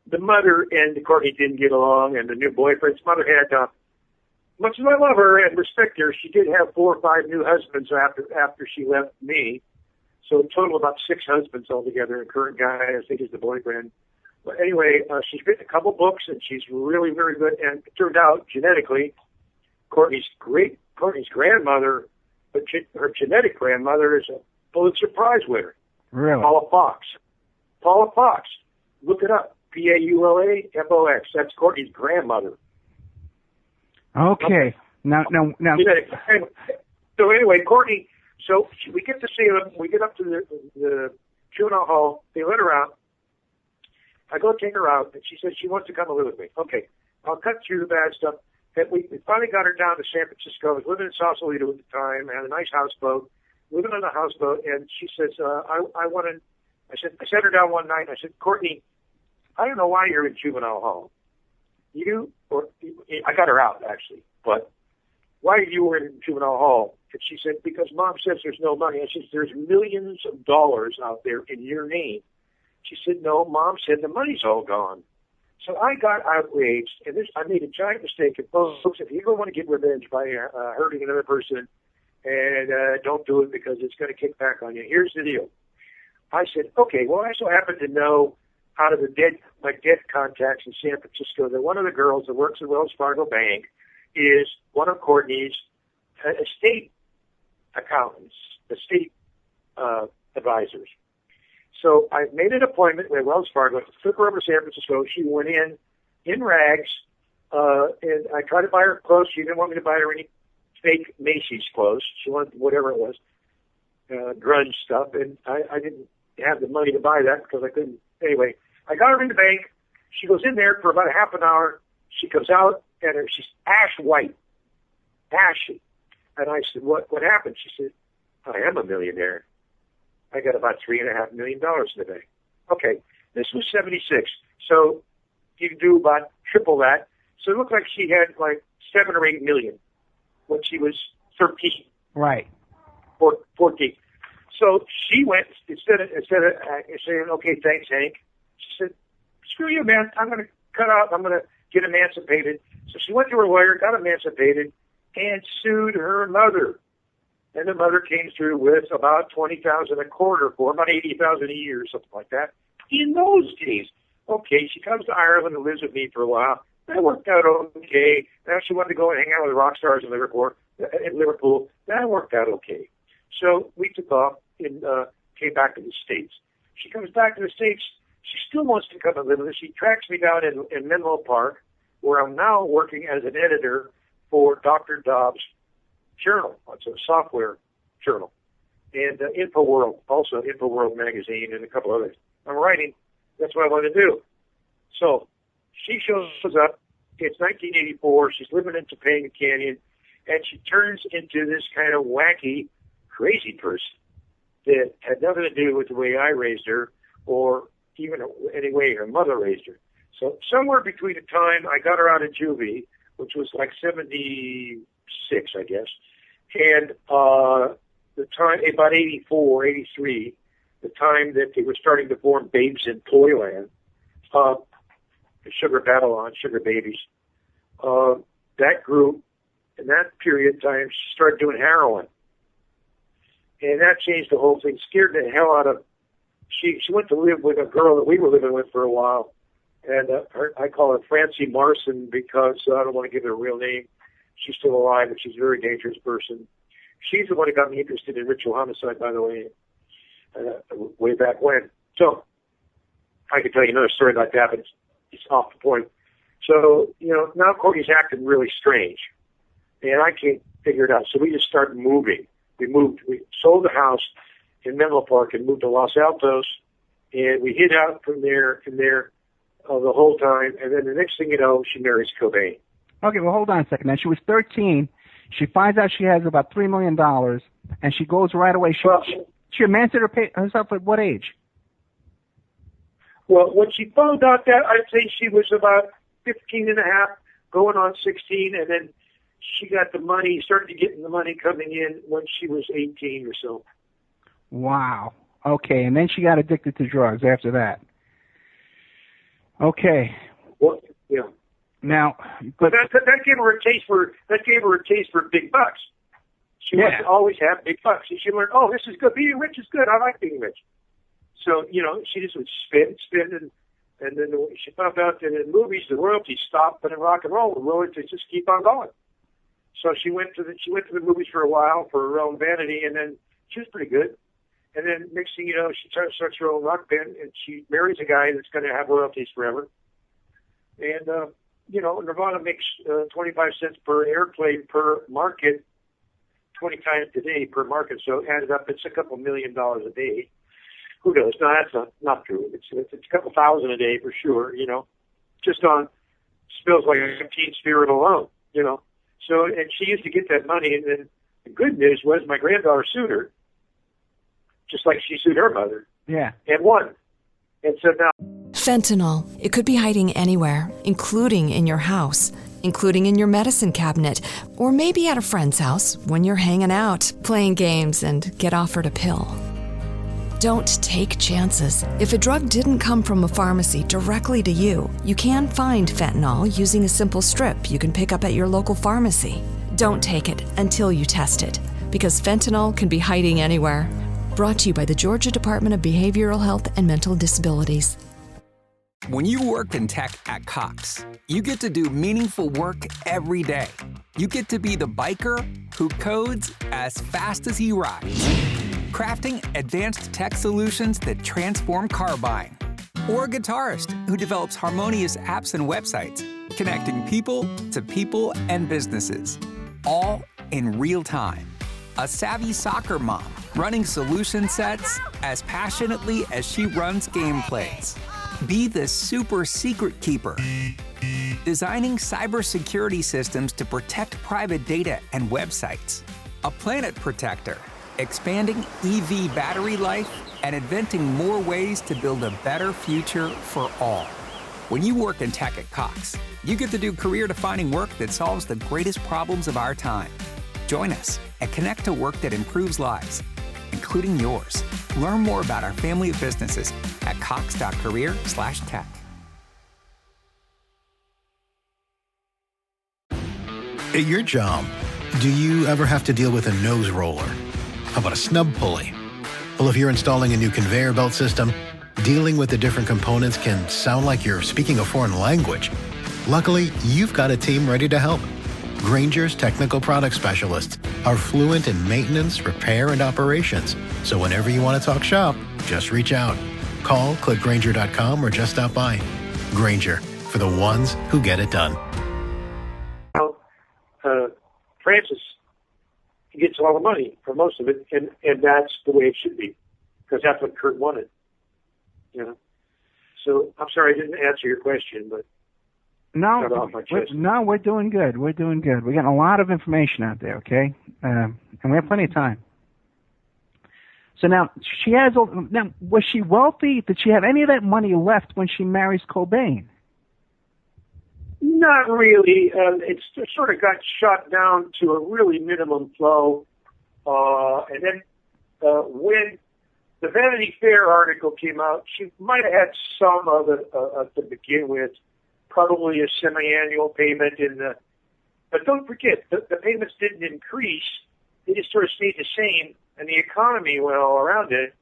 the mother and Courtney didn't get along, and the new boyfriend's mother had, much as I love her and respect her, she did have 4 or 5 new husbands after she left me. So in total, about 6 husbands altogether. The current guy, I think, is the boyfriend. But anyway, she's written a couple books, and she's really, very good. And it turned out, genetically, Courtney's grandmother, but her genetic grandmother is a Pulitzer Prize winner. Really? Paula Fox. Look it up. Paulafox. That's Courtney's grandmother. Okay. Now. So anyway, Courtney. So we get to see them. We get up to the juvenile hall. They let her out. I go take her out, and she says she wants to come and live with me. Okay, I'll cut through the bad stuff. And we finally got her down to San Francisco. I was living in Sausalito at the time. I had a nice houseboat. Living on a houseboat, and she says, I sat her down one night. And I said, Courtney, I don't know why you're in juvenile hall. I got her out actually, but why you were in juvenile hall? And she said, because Mom says there's no money. I said, there's millions of dollars out there in your name. She said, no, Mom said the money's all gone. So I got outraged, and I made a giant mistake. And folks, if you ever want to get revenge by hurting another person and don't do it because it's going to kick back on you. Here's the deal. I said, okay, well, I so happen to know out of my dead contacts in San Francisco that one of the girls that works at Wells Fargo Bank is one of Courtney's estate accountants, estate advisors. So I made an appointment with Wells Fargo, took her over to San Francisco. She went in rags, and I tried to buy her clothes. She didn't want me to buy her any fake Macy's clothes. She wanted whatever it was, grunge stuff, and I didn't have the money to buy that because I couldn't. Anyway, I got her in the bank. She goes in there for about a half an hour. She comes out, and she's ash white, ashy. And I said, what happened? She said, I am a millionaire. I got about $3.5 million in the bank. Okay, this was 76. So you can do about triple that. So it looked like she had like 7 or 8 million when she was 13. Right. Or 14. So she went, instead of saying, okay, thanks, Hank, she said, screw you, man. I'm going to cut out. I'm going to get emancipated. So she went to her lawyer, got emancipated, and sued her mother. And the mother came through with about $20,000 a quarter for about $80,000 a year, something like that. In those days, okay, she comes to Ireland and lives with me for a while. That worked out okay. Now she wanted to go and hang out with the rock stars in Liverpool. That worked out okay. So we took off and came back to the States. She comes back to the States. She still wants to come and live with us. She tracks me down in Menlo Park, where I'm now working as an editor for Dr. Dobbs' journal. It's a software journal. And InfoWorld, also InfoWorld magazine, and a couple others. I'm writing. That's what I want to do. So she shows up. It's 1984. She's living in Topanga Canyon, and she turns into this kind of wacky, crazy person that had nothing to do with the way I raised her or even any way her mother raised her. So somewhere between the time I got her out of juvie, which was like 76, I guess, and the time, about 84, 83, the time that they were starting to form Babes in Toyland, Sugar Babylon, Sugar Babies, that group, in that period of time, she started doing heroin. And that changed the whole thing, scared the hell out of. She went to live with a girl that we were living with for a while, and I call her Francie Marson because I don't want to give her a real name. She's still alive, but she's a very dangerous person. She's the one who got me interested in ritual homicide, by the way, way back when. So I could tell you another story like that, but it's off the point. So, now Courtney's acting really strange, and I can't figure it out. So we just started moving. We sold the house in Menlo Park and moved to Los Altos, and we hid out from there the whole time. And then the next thing you know, she marries Cobain. Okay, well, hold on a second. Now, she was 13. She finds out she has about $3 million, and she goes right away. She emancipated herself at what age? Well, when she found out that, I'd say she was about 15 and a half, going on 16, and then she got the money, started getting the money coming in when she was 18 or so. Wow. Okay, and then she got addicted to drugs after that. Okay. Well, yeah. Now, but that gave her a taste for big bucks. She wants to always have big bucks. And she learned, this is good. Being rich is good. I like being rich. So, she just would spin, and then she found out that in movies the royalties stopped, but in rock and roll the royalties just keep on going. So she went to the movies for a while for her own vanity, and then she was pretty good. And then next thing you know, she starts her own rock band, and she marries a guy that's going to have royalties forever. And Nirvana makes 25 cents per airplay per market, 20 times a day per market. So added up, it's a couple $1 million a day. Who knows? No, that's not true. It's a couple thousand a day for sure. Just on spills like a Teen Spirit alone. So, and she used to get that money, and then the good news was my granddaughter sued her, just like she sued her mother. Yeah. And won. And so now... Fentanyl. It could be hiding anywhere, including in your house, including in your medicine cabinet, or maybe at a friend's house when you're hanging out, playing games, and get offered a pill. Don't take chances. If a drug didn't come from a pharmacy directly to you, you can find fentanyl using a simple strip you can pick up at your local pharmacy. Don't take it until you test it, because fentanyl can be hiding anywhere. Brought to you by the Georgia Department of Behavioral Health and Mental Disabilities. When you work in tech at Cox, you get to do meaningful work every day. You get to be the biker who codes as fast as he rides, crafting advanced tech solutions that transform car buying. Or a guitarist who develops harmonious apps and websites, connecting people to people and businesses, all in real time. A savvy soccer mom running solution sets as passionately as she runs gameplays. Be the super secret keeper, designing cybersecurity systems to protect private data and websites. A planet protector, expanding EV battery life and inventing more ways to build a better future for all. When you work in tech at Cox, you get to do career-defining work that solves the greatest problems of our time. Join us and connect to work that improves lives, including yours. Learn more about our family of businesses at cox.career/tech. At your job, do you ever have to deal with a nose roller? How about a snub pulley? Well, if you're installing a new conveyor belt system, dealing with the different components can sound like you're speaking a foreign language. Luckily, you've got a team ready to help. Grainger's technical product specialists are fluent in maintenance, repair, and operations. So whenever you want to talk shop, just reach out. Call, click Grainger.com, or just stop by. Grainger, for the ones who get it done. Francis gets all the money for most of it, and that's the way it should be, because that's what Kurt wanted. You know. So I'm sorry I didn't answer your question, but no, we're doing good. We're doing good. We're getting a lot of information out there, okay, and we have plenty of time. So now was she wealthy? Did she have any of that money left when she marries Cobain? Not really. It sort of got shot down to a really minimum flow. And then when the Vanity Fair article came out, she might have had some of it to begin with, probably a semi-annual payment. But don't forget, the payments didn't increase. They just sort of stayed the same, and the economy went all around it,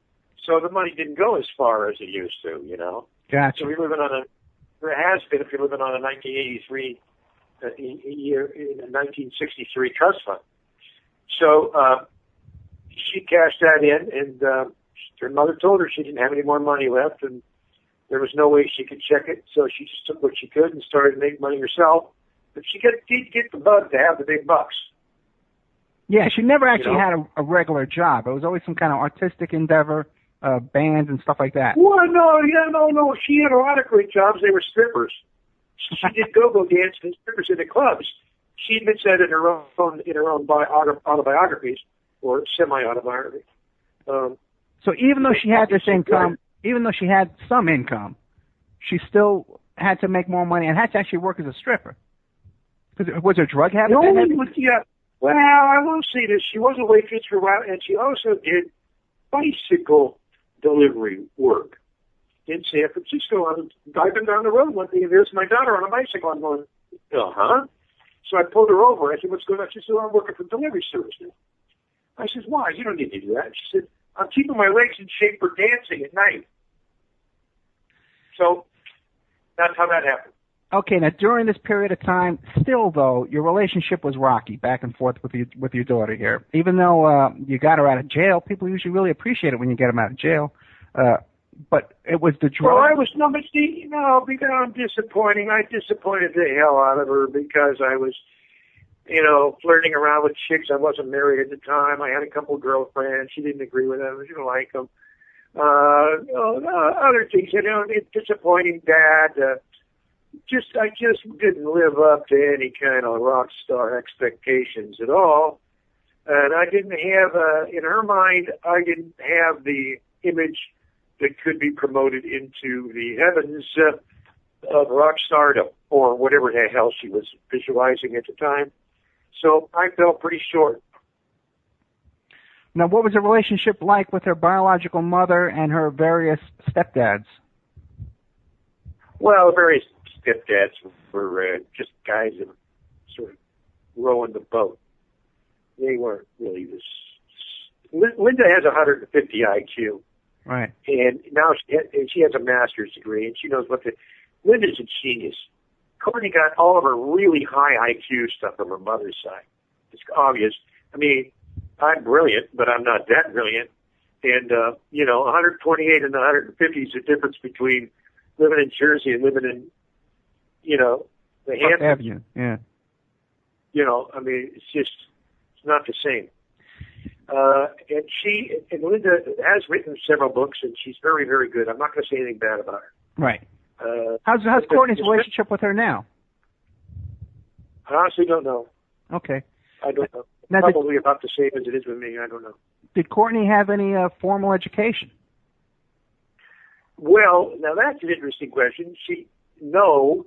so the money didn't go as far as it used to, you know. Gotcha. So we're living on there has been, if you're living on a 1983 year, in a 1963 trust fund. So she cashed that in, and her mother told her she didn't have any more money left, and there was no way she could check it, so she just took what she could and started to make money herself. But she did get the bug to have the big bucks. Yeah, she never actually had a regular job. It was always some kind of artistic endeavor, bands and stuff like that. Well, no. She had a lot of great jobs. They were strippers. She did go-go dance and strippers in the clubs. She admits that in her own autobiographies or semi-autobiography. So even though she had this income, even though she had some income, she still had to make more money and had to actually work as a stripper. Was her drug habit? Yeah. Well, I will say this. She was a waitress for a while, and she also did bicycle delivery work in San Francisco. I was driving down the road one day, and there's my daughter on a bicycle. I'm going, uh-huh. So I pulled her over. I said, what's going on? She said, I'm working for delivery service now. I said, why? You don't need to do that. She said, I'm keeping my legs in shape for dancing at night. So that's how that happened. Okay, now during this period of time, still though, your relationship was rocky, back and forth with your daughter here. Even though you got her out of jail, people usually really appreciate it when you get them out of jail. But it was the drug. Well, because I'm disappointing. I disappointed the hell out of her because I was, flirting around with chicks. I wasn't married at the time. I had a couple girlfriends. She didn't agree with them. She didn't like them. Other things, it's disappointing, Dad. I just didn't live up to any kind of rock star expectations at all. And I didn't have, in her mind, I didn't have the image that could be promoted into the heavens of rock stardom or whatever the hell she was visualizing at the time. So I fell pretty short. Now, what was the relationship like with her biological mother and her various stepdads? Well, various stepdads were just guys that were sort of rowing the boat. they weren't really this. Linda has 150 IQ. Right. And now she has a master's degree, and she knows what Linda's a genius. Courtney got all of her really high IQ stuff from her mother's side. It's obvious. I mean, I'm brilliant, but I'm not that brilliant. And, 128 and the 150 is the difference between living in Jersey and living in, the Hamptons. Yeah. I mean, it's not the same. And Linda has written several books, and she's very, very good. I'm not going to say anything bad about her. Right. How's Courtney's relationship with her now? I honestly don't know. Okay. I don't know. Now, probably about the same as it is with me. I don't know. Did Courtney have any formal education? Well, now that's an interesting question. No.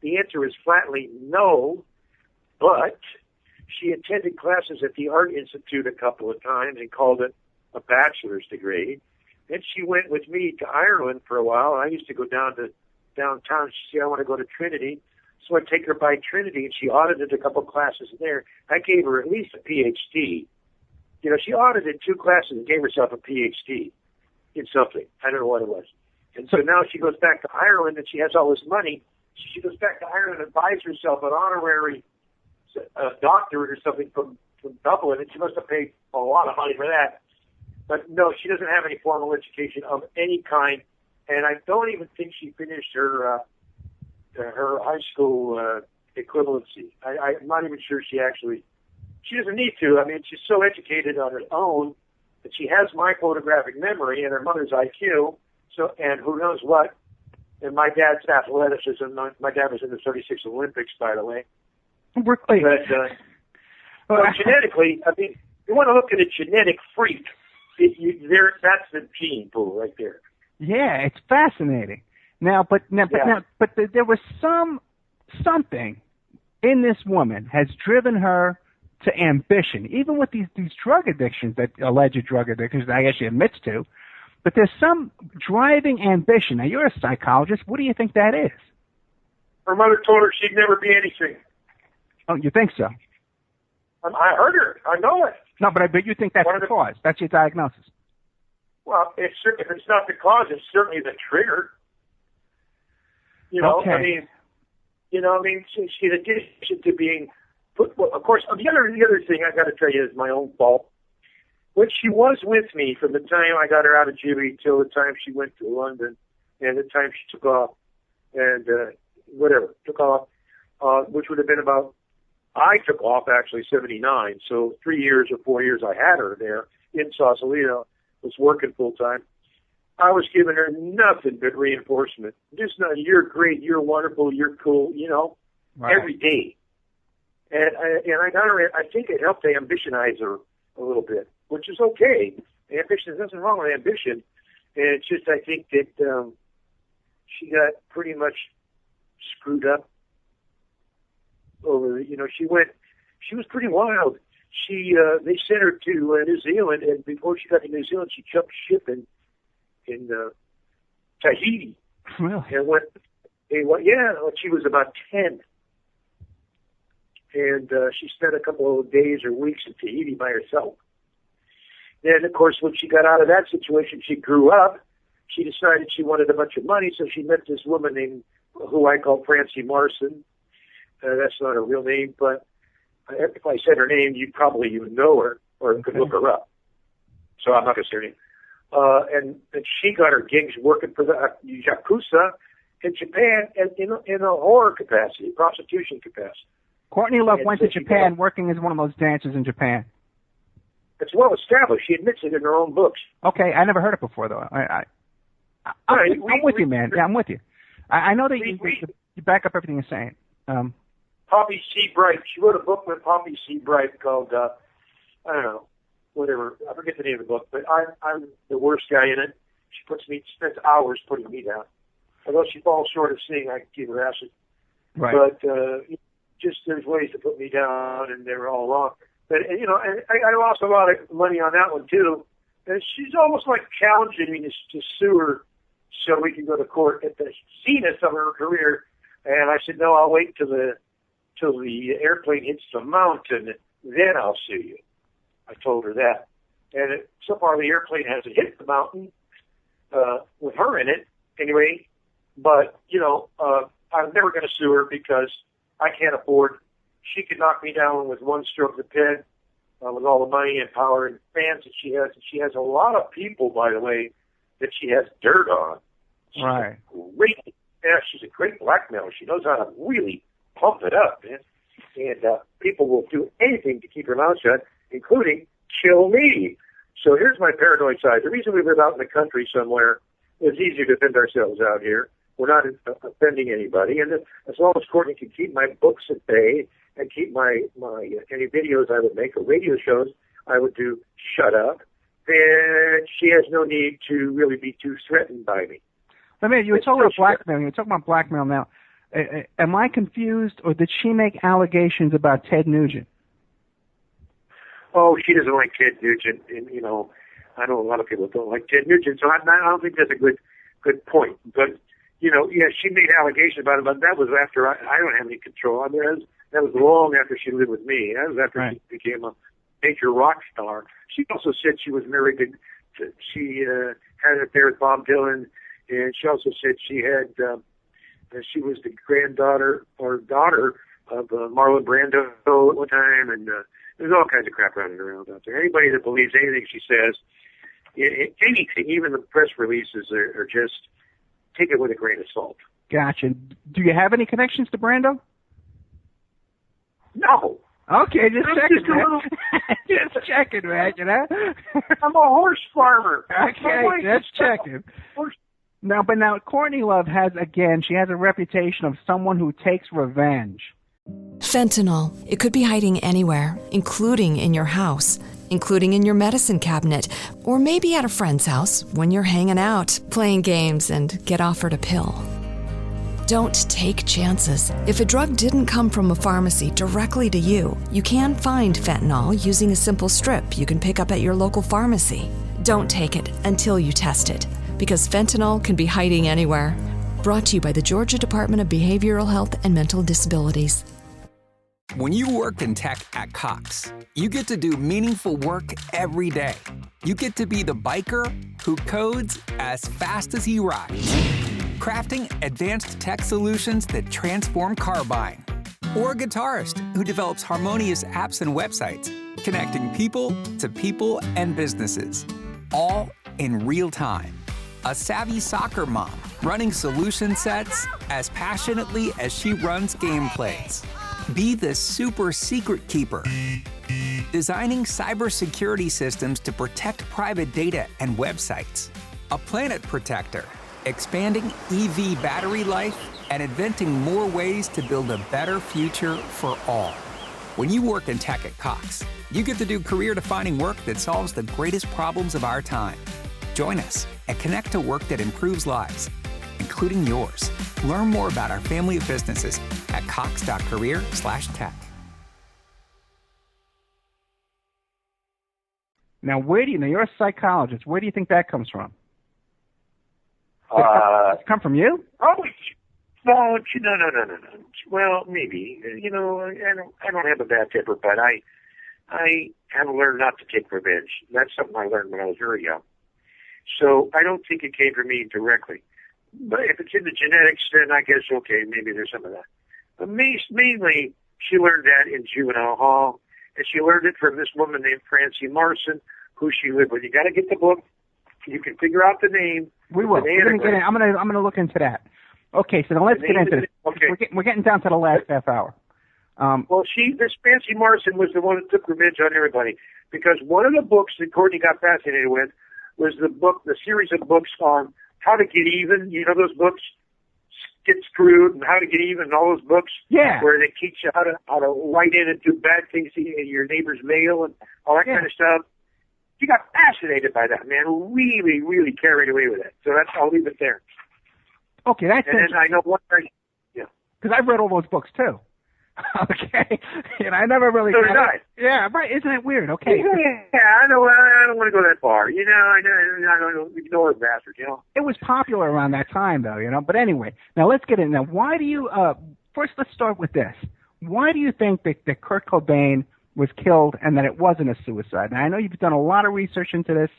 The answer is flatly no, but she attended classes at the Art Institute a couple of times and called it a bachelor's degree. Then she went with me to Ireland for a while. I used to go down to downtown. She said, I want to go to Trinity. So I'd take her by Trinity, and she audited a couple of classes there. I gave her at least a PhD. She audited 2 classes and gave herself a PhD in something. I don't know what it was. And so now she goes back to Ireland, and she has all this money. She goes back to Ireland and buys herself an honorary doctorate or something from Dublin, and she must have paid a lot of money for that. But no, she doesn't have any formal education of any kind, and I don't even think she finished her high school equivalency. I'm not even sure she doesn't need to. I mean, she's so educated on her own that she has my photographic memory and her mother's IQ. So, and who knows what. And my dad's athleticism. My dad was in the 36 Olympics, by the way. But genetically, I mean, you want to look at a genetic freak. That's the gene pool right there. Yeah, it's fascinating. Now, but there was something in this woman has driven her to ambition, even with these drug addictions, alleged drug addictions that I guess she admits to. But there's some driving ambition. Now, you're a psychologist. What do you think that is? Her mother told her she'd never be anything. Oh, you think so? I heard her. I know it. No, but you think that's the cause. That's your diagnosis. Well, if it's not the cause, it's certainly the trigger. Okay. I mean, she's in addition to being put. Well, of course, the other thing I got to tell you is my own fault. When she was with me from the time I got her out of juvie till the time she went to London and the time she took off and which would have been about, I took off actually 79. So 3 years or 4 years I had her there in Sausalito, was working full time. I was giving her nothing but reinforcement. Just not, you're great, you're wonderful, you're cool, right. Every day. And I got her, I think it helped to ambitionize her a little bit, which is okay. Ambition, there's nothing wrong with ambition. And it's just, I think that she got pretty much screwed up over, she was pretty wild. They sent her to New Zealand, and before she got to New Zealand, she jumped ship in Tahiti. Really? And when she was about 10. And she spent a couple of days or weeks in Tahiti by herself. Then, of course, when she got out of that situation, she grew up. She decided she wanted a bunch of money, so she met this woman who I call Francie Marson. That's not her real name, but if I said her name, you would know her or could look her up. So I'm not going to say her name. And she got her gigs working for the Yakuza in Japan in a horror capacity, prostitution capacity. Courtney Love went to Japan working as one of those dancers in Japan. It's well established. She admits it in her own books. Okay, I never heard it before, though. I'm with you, man. Yeah, I'm with you. I know that you back up everything you're saying. Poppy C. Bright. She wrote a book with Poppy C. Bright called, I don't know, whatever. I forget the name of the book, but I'm the worst guy in it. She spends hours putting me down. Although she falls short of seeing, I give her acid. Right. But just there's ways to put me down, and they're all wrong. But, and I lost a lot of money on that one, too. And she's almost like challenging me to sue her so we can go to court at the zenith of her career. And I said, no, I'll wait till the airplane hits the mountain, then I'll sue you. I told her that. And so far the airplane hasn't hit the mountain with her in it anyway. But, I'm never going to sue her because I can't afford. She could knock me down with one stroke of the pen with all the money and power and fans that she has. And she has a lot of people, by the way, that she has dirt on. Right. She's a great blackmailer. She knows how to really pump it up, man. And people will do anything to keep her mouth shut, including kill me. So here's my paranoid side. The reason we live out in the country somewhere is easier to defend ourselves out here. We're not offending anybody. And as long as Courtney can keep my books at bay and keep my any videos I would make or radio shows I would do shut up, then she has no need to really be too threatened by me. I mean, you were talking about blackmail. You were talking about blackmail now. Am I confused, or did she make allegations about Ted Nugent? Oh, she doesn't like Ted Nugent, and I know a lot of people don't like Ted Nugent, so I don't think that's a good point. But she made allegations about him, but that was after I don't have any control. I mean, that was long after she lived with me. That was after she became a major rock star. She also said she was married to she had an affair with Bob Dylan, and she also said she had she was the granddaughter or daughter of Marlon Brando at one time, and there's all kinds of crap running around out there. Anybody that believes anything she says, anything, even the press releases, are just take it with a grain of salt. Gotcha. Do you have any connections to Brando? No. Okay, just checking, man. Just checking, man, I'm a horse farmer. Okay, just checking. Now, Courtney Love she has a reputation of someone who takes revenge. Fentanyl. It could be hiding anywhere, including in your house, including in your medicine cabinet, or maybe at a friend's house when you're hanging out, playing games, and get offered a pill. Don't take chances. If a drug didn't come from a pharmacy directly to you, you can find fentanyl using a simple strip you can pick up at your local pharmacy. Don't take it until you test it, because fentanyl can be hiding anywhere. Brought to you by the Georgia Department of Behavioral Health and Mental Disabilities. When you work in tech at Cox, you get to do meaningful work every day. You get to be the biker who codes as fast as he rides, crafting advanced tech solutions that transform car buying. Or a guitarist who develops harmonious apps and websites, connecting people to people and businesses, all in real time. A savvy soccer mom running solution sets as passionately as she runs gameplays. Be the super secret keeper, designing cybersecurity systems to protect private data and websites. A planet protector, expanding EV battery life and inventing more ways to build a better future for all. When you work in tech at Cox, you get to do career-defining work that solves the greatest problems of our time. Join us and connect to work that improves lives, including yours. Learn more about our family of businesses at cox.career/tech. Now, you're a psychologist. Where do you think that comes from? Does it come from you? Oh, no. Well, maybe. I don't have a bad temper, but I have learned not to take revenge. That's something I learned when I was very young. So I don't think it came from me directly. But if it's in the genetics, then I guess, okay, maybe there's some of that. But mainly, she learned that in juvenile hall, and she learned it from this woman named Francie Marson, who she lived with. You got to get the book. You can figure out the name. We will. I'm going to look into that. Okay, so now let's get into this. Okay. We're getting down to the last half hour. This Francie Marson was the one that took revenge on everybody, because one of the books that Courtney got fascinated with was the series of books on how to get even. You know those books, Get Screwed and How to Get Even, and all those books, where they teach you how to write in and do bad things in your neighbor's mail and all that kind of stuff. She got fascinated by that, man. Really, really carried away with it. So I'll leave it there. Okay, that's and then I know one thing. Yeah, because I've read all those books too. Okay, and I never really. So did I. Yeah, right. Isn't that weird? Okay. Yeah, I know. I don't want to go that far. I don't ignore the bastard. It was popular around that time, though. But anyway, now let's get in. Now, why do you? First, let's start with this. Why do you think that Kurt Cobain was killed and that it wasn't a suicide. Now, I know you've done a lot of research into this,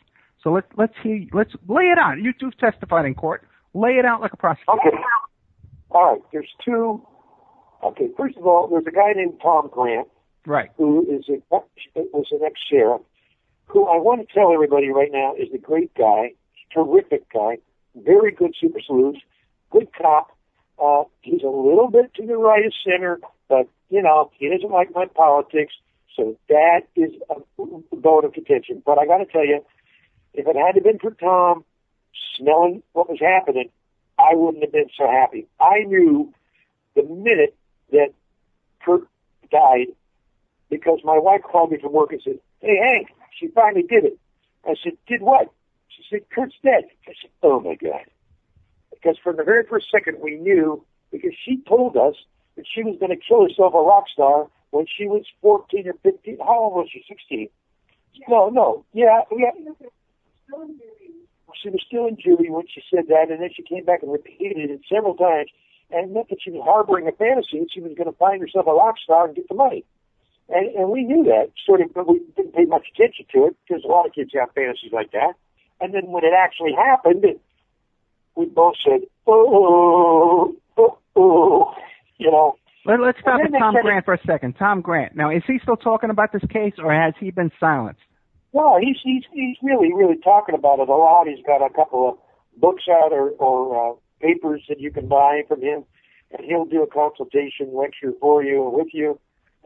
so let's lay it out. You've testified in court. Lay it out like a prosecutor. Okay. All right. There's two. Okay. First of all, there's a guy named Tom Grant, right, who was an ex-sheriff, who I want to tell everybody right now is a great guy, terrific guy, very good super sleuth, good cop. He's a little bit to the right of center, but, he doesn't like my politics, so that is a bone of contention. But I got to tell you, if it had been for Tom smelling what was happening, I wouldn't have been so happy. I knew the minute that Kurt died, because my wife called me from work and said, "Hey, Hank, she finally did it." I said, "Did what?" She said, "Kurt's dead." I said, "Oh, my God." Because from the very first second we knew, because she told us that she was going to kill herself a rock star when she was 14 or 15. How old was she? 16? No. Yeah. She was still in juvie when she said that, and then she came back and repeated it several times, and it meant that she was harboring a fantasy that she was going to find herself a rock star and get the money. And we knew that, sort of, but we didn't pay much attention to it, because a lot of kids have fantasies like that. And then when it actually happened, we both said, oh. Let's stop at Tom Grant for a second. Tom Grant. Now, is he still talking about this case, or has he been silenced? No, he's really, really talking about it a lot. He's got a couple of books out or papers that you can buy from him, and he'll do a consultation lecture for you or with you.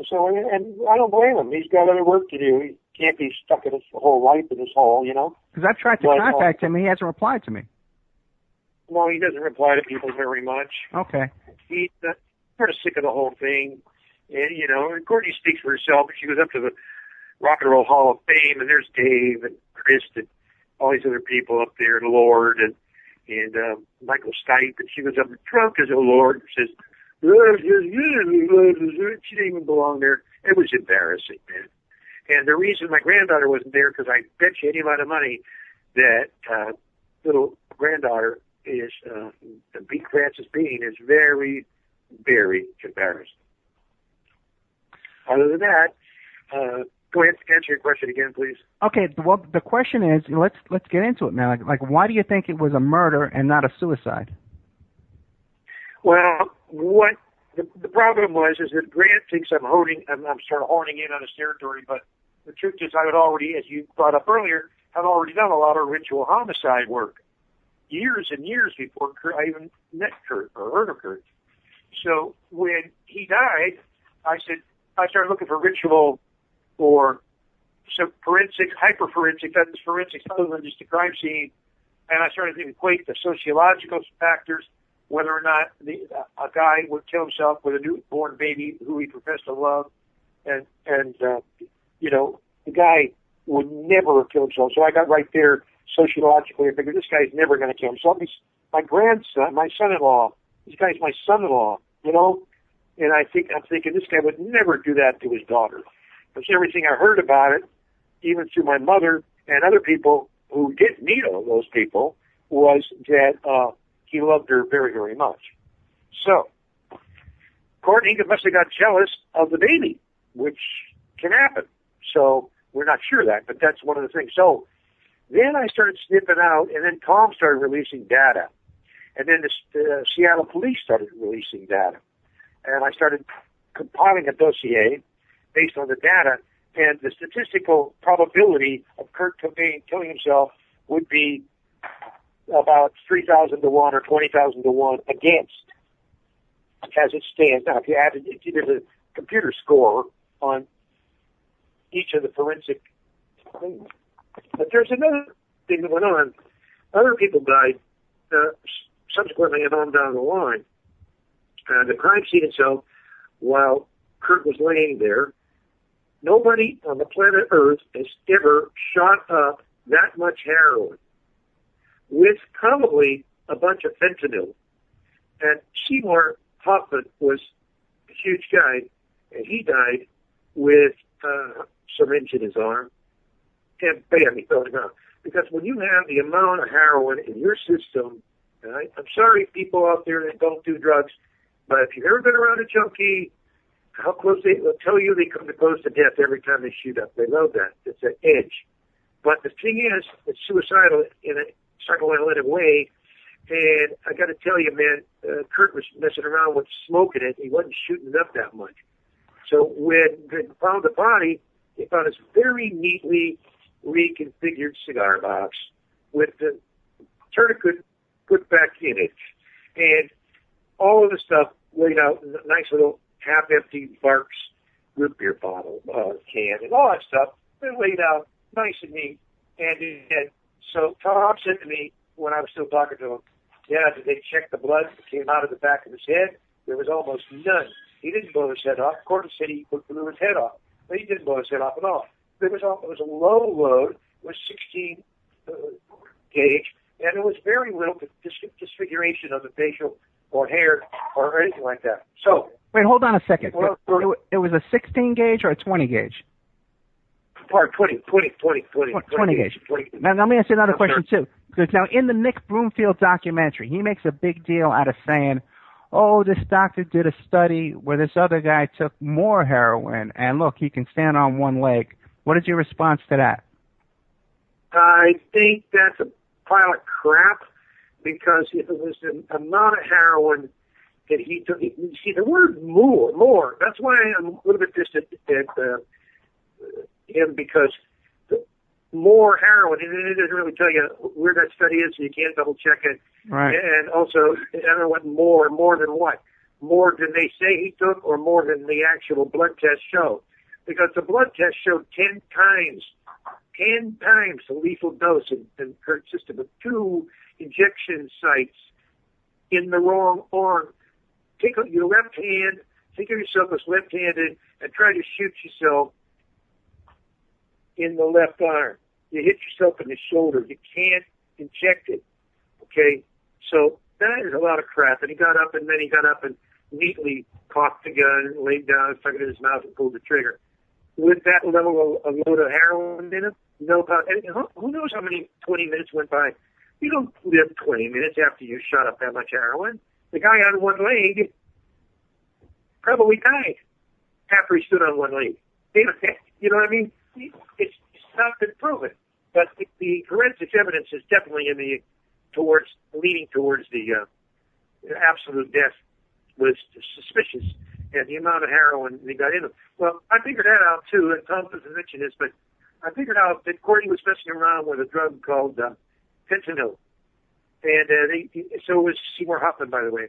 So, and I don't blame him. He's got other work to do. He can't be stuck in his whole life in this hole, Because I've tried to contact him, and he hasn't replied to me. No, he doesn't reply to people very much. Okay. He's sort of sick of the whole thing. And, Courtney speaks for herself, but she goes up to the Rock and Roll Hall of Fame, and there's Dave and Chris and all these other people up there, and Lord and Michael Stipe, and she goes up drunk as a Lord and says, she didn't even belong there. It was embarrassing, man. And the reason my granddaughter wasn't there, because I bet you any amount of money that little granddaughter is, Frances Bean, is very, very embarrassed. Other than that, go ahead and answer your question again, please. Okay, well, the question is, let's get into it, man. Like, why do you think it was a murder and not a suicide? Well, what the problem was is that Grant thinks I'm sort of honing in on his territory, but the truth is I had already, as you brought up earlier, had already done a lot of ritual homicide work years and years before I even met Kurt or heard of Kurt. So when he died, I started looking for ritual or some forensics, hyper-forensic, that is forensics other than just a crime scene, and I started to equate the sociological factors, whether or not a guy would kill himself with a newborn baby who he professed to love, and the guy would never kill himself. So I got right there sociologically. I figured this guy's never going to kill himself. He's my grandson, my son-in-law. This guy's my son-in-law, and I'm thinking this guy would never do that to his daughter. Because everything I heard about it, even through my mother and other people who didn't meet all those people, was that he loved her very, very much. So, Courtney must have got jealous of the baby, which can happen. So, we're not sure of that, but that's one of the things. So, then I started sniffing out, and then Tom started releasing data. And then the Seattle police started releasing data. And I started compiling a dossier based on the data, and the statistical probability of Kurt Cobain killing himself would be about 3,000 to 1 or 20,000 to 1 against, as it stands. Now, if you added, there's a computer score on each of the forensic things. But there's another thing that went on. Other people died subsequently and on down the line. The crime scene itself, while Kurt was laying there, nobody on the planet Earth has ever shot up that much heroin with probably a bunch of fentanyl. And Seymour Hoffman was a huge guy, and he died with a syringe in his arm, and bam, he fell down. Because when you have the amount of heroin in your system, right, I'm sorry, people out there that don't do drugs, but if you've ever been around a junkie, how close they'll tell you they come close to death every time they shoot up. They love that. It's an edge. But the thing is, it's suicidal in a psychoanalytic way. And I got to tell you, man, Kurt was messing around with smoking it. He wasn't shooting it up that much. So when they found the body, they found this very neatly reconfigured cigar box with the tourniquet put back in it. And all of the stuff laid out in a nice little half-empty Barks root beer bottle can, and all that stuff. They laid out nice and neat. And so Tom said to me when I was still talking to him, yeah, did they check the blood that came out of the back of his head? There was almost none. He didn't blow his head off. Courtney said he blew his head off, but he didn't blow his head off at all. It was a low load. It was 16 gauge, and there was very little disfiguration of the facial or hair or anything like that. So wait, hold on a second. It was a 16 gauge or a 20 gauge? 20 gauge. Now, let me ask you another question, too. Because now in the Nick Broomfield documentary, he makes a big deal out of saying, oh, this doctor did a study where this other guy took more heroin, and look, he can stand on one leg. What is your response to that? I think that's a pile of crap, because if it was the amount of heroin that he took, you see, the word more, that's why I'm a little bit distant at him, because more heroin, and it doesn't really tell you where that study is, so you can't double check it. Right. And also, I don't know what more than what? More than they say he took, or more than the actual blood test showed? Because the blood test showed 10 times the lethal dose in Kurt's system, with 2 injection sites in the wrong arm. Take your left hand, think of yourself as left-handed, and try to shoot yourself in the left arm. You hit yourself in the shoulder. You can't inject it. Okay? So that is a lot of crap. And he got up and neatly cocked the gun, laid down, stuck it in his mouth, and pulled the trigger. With that level of load of heroin in him, who knows how many 20 minutes went by? You don't live 20 minutes after you shot up that much heroin. The guy on one leg probably died after he stood on one leg. You know what I mean? It's not been proven, but the forensic evidence is definitely leaning towards the absolute death was suspicious, and the amount of heroin they got in him. Well, I figured that out too, and Tom doesn't mention this, but I figured out that Courtney was messing around with a drug called fentanyl, and so was Seymour Hoffman, by the way,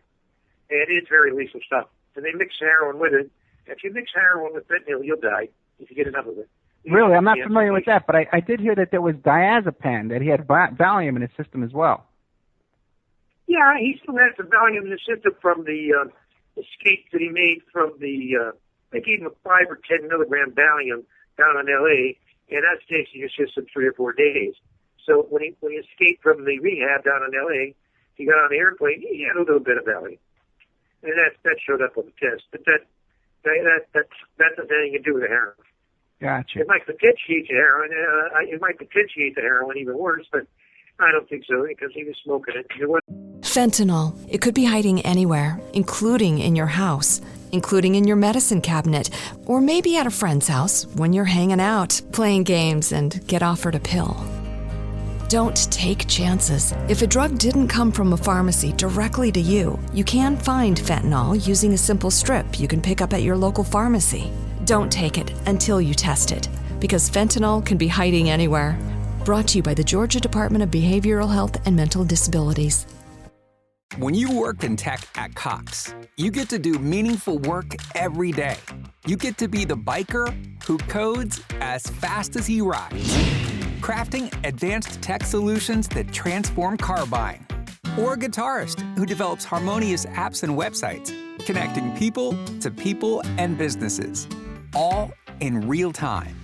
and it's very lethal stuff. And they mix heroin with it. If you mix heroin with fentanyl, you'll die if you get enough of it. Really? I'm not familiar with that, but I did hear that there was diazepam, that he had Valium in his system as well. Yeah, he still had some Valium in his system from the escape that he made from the, they gave him a 5 or 10 milligram Valium down in L.A., and that stays in your system 3 or 4 days. So when he escaped from the rehab down in L.A., he got on the airplane, he had a little bit of Valium. And that showed up on the test. But that doesn't have anything to do with the heroin. Gotcha. It might potentiate the heroin. It might potentiate the heroin even worse, but I don't think so, because he was smoking it. Fentanyl. It could be hiding anywhere, including in your house, including in your medicine cabinet, or maybe at a friend's house when you're hanging out, playing games, and get offered a pill. Don't take chances. If a drug didn't come from a pharmacy directly to you, you can find fentanyl using a simple strip you can pick up at your local pharmacy. Don't take it until you test it, because fentanyl can be hiding anywhere. Brought to you by the Georgia Department of Behavioral Health and Mental Disabilities. When you work in tech at Cox, you get to do meaningful work every day. You get to be the biker who codes as fast as he rides, crafting advanced tech solutions that transform car buying. Or a guitarist who develops harmonious apps and websites, connecting people to people and businesses, all in real time.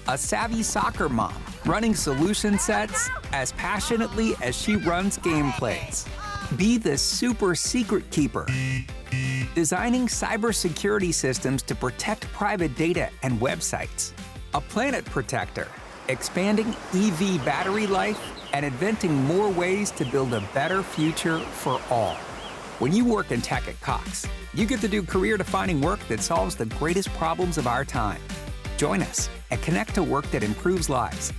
A savvy soccer mom running solution sets as passionately as she runs gameplays. Be the super secret keeper, designing cybersecurity systems to protect private data and websites. A planet protector, expanding EV battery life and inventing more ways to build a better future for all. When you work in tech at Cox, you get to do career-defining work that solves the greatest problems of our time. Join us and connect to work that improves lives,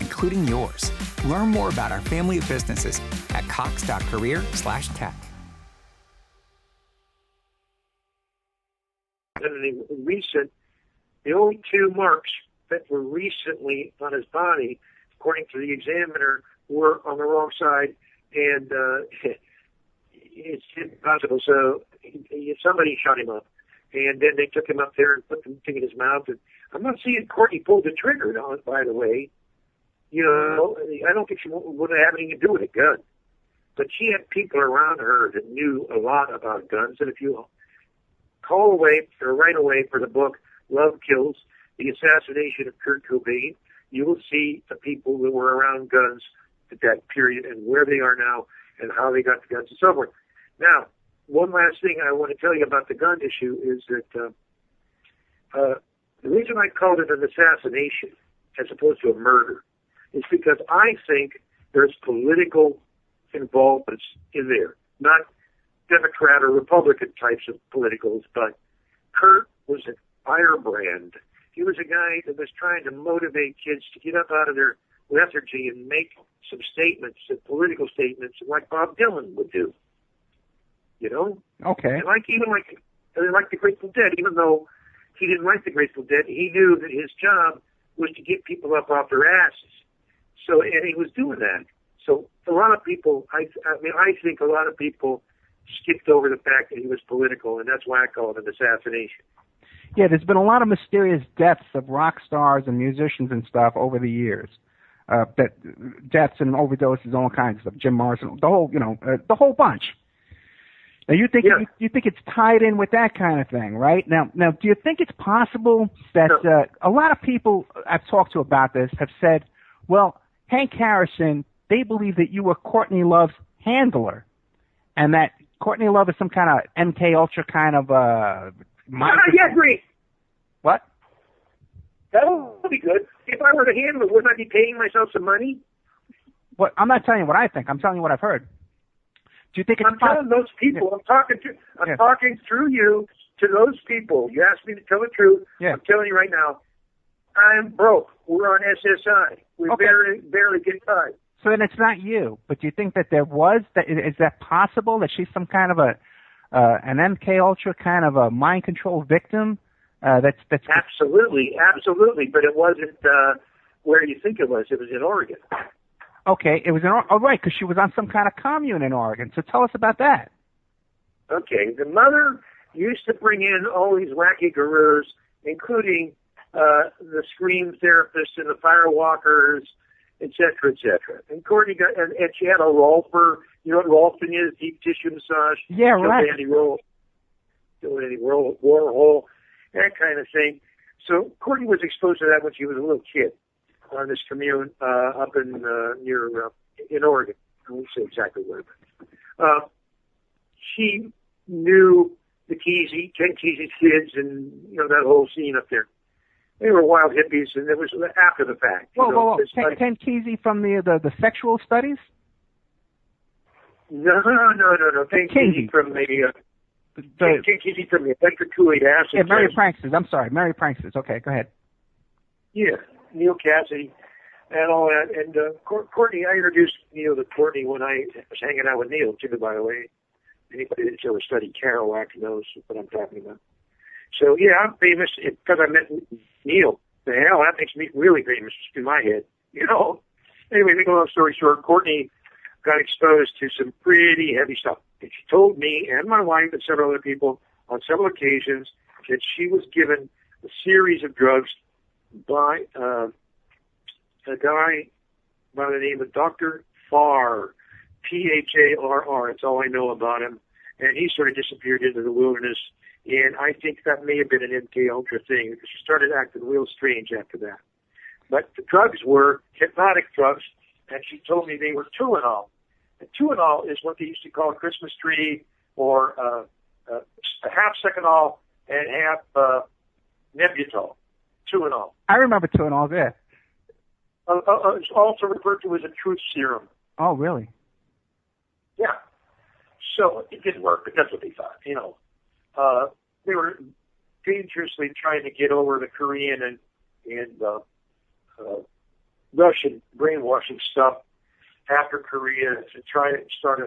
including yours. Learn more about our family of businesses at cox.career/tech. The only 2 marks that were recently on his body, according to the examiner, were on the wrong side, and it's impossible. So somebody shot him up, and then they took him up there and put the thing in his mouth. And I'm not seeing Courtney pull the trigger on it, by the way. You know, I don't think she would have anything to do with a gun. But she had people around her that knew a lot about guns. And if you call away or write away for the book, Love Kills, The Assassination of Kurt Cobain, you will see the people who were around guns at that period and where they are now and how they got the guns and so forth. Now, one last thing I want to tell you about the gun issue is that the reason I called it an assassination as opposed to a murder is because I think there's political involvement in there, not Democrat or Republican types of politicals, but Kurt was an firebrand. He was a guy that was trying to motivate kids to get up out of their lethargy and make some statements, political statements, like Bob Dylan would do. You know? Okay. And like the Grateful Dead, even though he didn't like the Grateful Dead, he knew that his job was to get people up off their asses. So, and he was doing that. So a lot of people, I think a lot of people skipped over the fact that he was political, and that's why I call it an assassination. Yeah, there's been a lot of mysterious deaths of rock stars and musicians and stuff over the years. That deaths and overdoses, all kinds of stuff. Jim Morrison, the whole bunch. Now you think you think it's tied in with that kind of thing, right? Now, do you think it's possible that a lot of people I've talked to about this have said, well, Hank Harrison, they believe that you were Courtney Love's handler, and that Courtney Love is some kind of MK Ultra kind of yeah, great. What? That would be good. If I were the handler, wouldn't I be paying myself some money? What? I'm not telling you what I think. I'm telling you what I've heard. Do you think it's I'm telling those people. Yeah. I'm talking through you to those people. You asked me to tell the truth. Yeah. I'm telling you right now. I'm broke. We're on SSI. We barely get by. So then it's not you. But do you think that there was that? Is that possible that she's some kind of an MK Ultra kind of a mind control victim? That's absolutely. But it wasn't where you think it was. It was in Oregon. Okay, it was in Oregon. Oh, right, because she was on some kind of commune in Oregon. So tell us about that. Okay, the mother used to bring in all these wacky gurus, including the scream therapists and the firewalkers, et cetera, et cetera. And Courtney and she had a Rolfer. You know what Rolfing is? Deep tissue massage. Yeah, right. Andy Warhol, that kind of thing. So Courtney was exposed to that when she was a little kid on this commune up in in Oregon. I won't say exactly where. She knew the Ken Kesey's kids and that whole scene up there. They were wild hippies, and it was after the fact. Whoa. Ken Kesey from the sexual studies? No. Ken Kesey from Ken Kesey from the electric Kool-Aid acid. Yeah, Mary Pranksters. I'm sorry, Mary Pranksters. Okay, go ahead. Yeah, Neil Cassidy and all that. And Courtney, I introduced Neil to Courtney when I was hanging out with Neil, too, by the way. Anybody that's ever studied Kerouac knows what I'm talking about. So, yeah, I'm famous because I met Neil. The hell, that makes me really famous in my head, Anyway, make a long story short, Courtney got exposed to some pretty heavy stuff. And she told me and my wife and several other people on several occasions that she was given a series of drugs by a guy by the name of Dr. Farr, P-H-A-R-R. That's all I know about him. And he sort of disappeared into the wilderness. And I think that may have been an MK Ultra thing because she started acting real strange after that. But the drugs were hypnotic drugs, and she told me they were Tuinol. And Tuinol is what they used to call a Christmas tree, or a half Seconal and half Nebutol. Tuinol. I remember Tuinol, yeah. It's also referred to as a truth serum. Oh, really? Yeah. So it didn't work, but that's what they thought, you know. They were dangerously trying to get over the Korean and Russian brainwashing stuff after Korea to try to start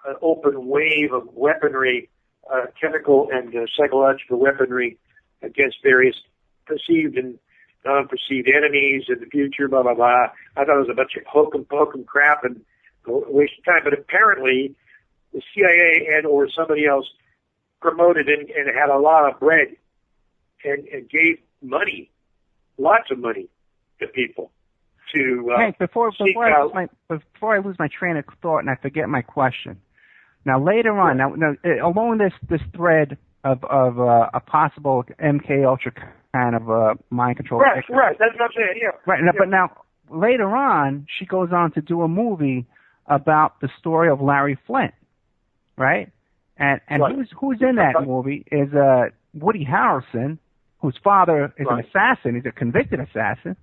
an open wave of weaponry, chemical and psychological weaponry against various perceived and non-perceived enemies in the future, blah, blah, blah. I thought it was a bunch of hokum crap and waste of time, but apparently the CIA and or somebody else promoted and had a lot of bread and gave money, lots of money to people to Hank, before I lose my train of thought and I forget my question. Now later on, along this thread of a possible MK Ultra kind of mind control. Right, that's what I'm saying. Yeah. Right, yeah. But now later on, she goes on to do a movie about the story of Larry Flint, right? And right. who's in that movie is Woody Harrelson, whose father is an assassin. He's a convicted assassin,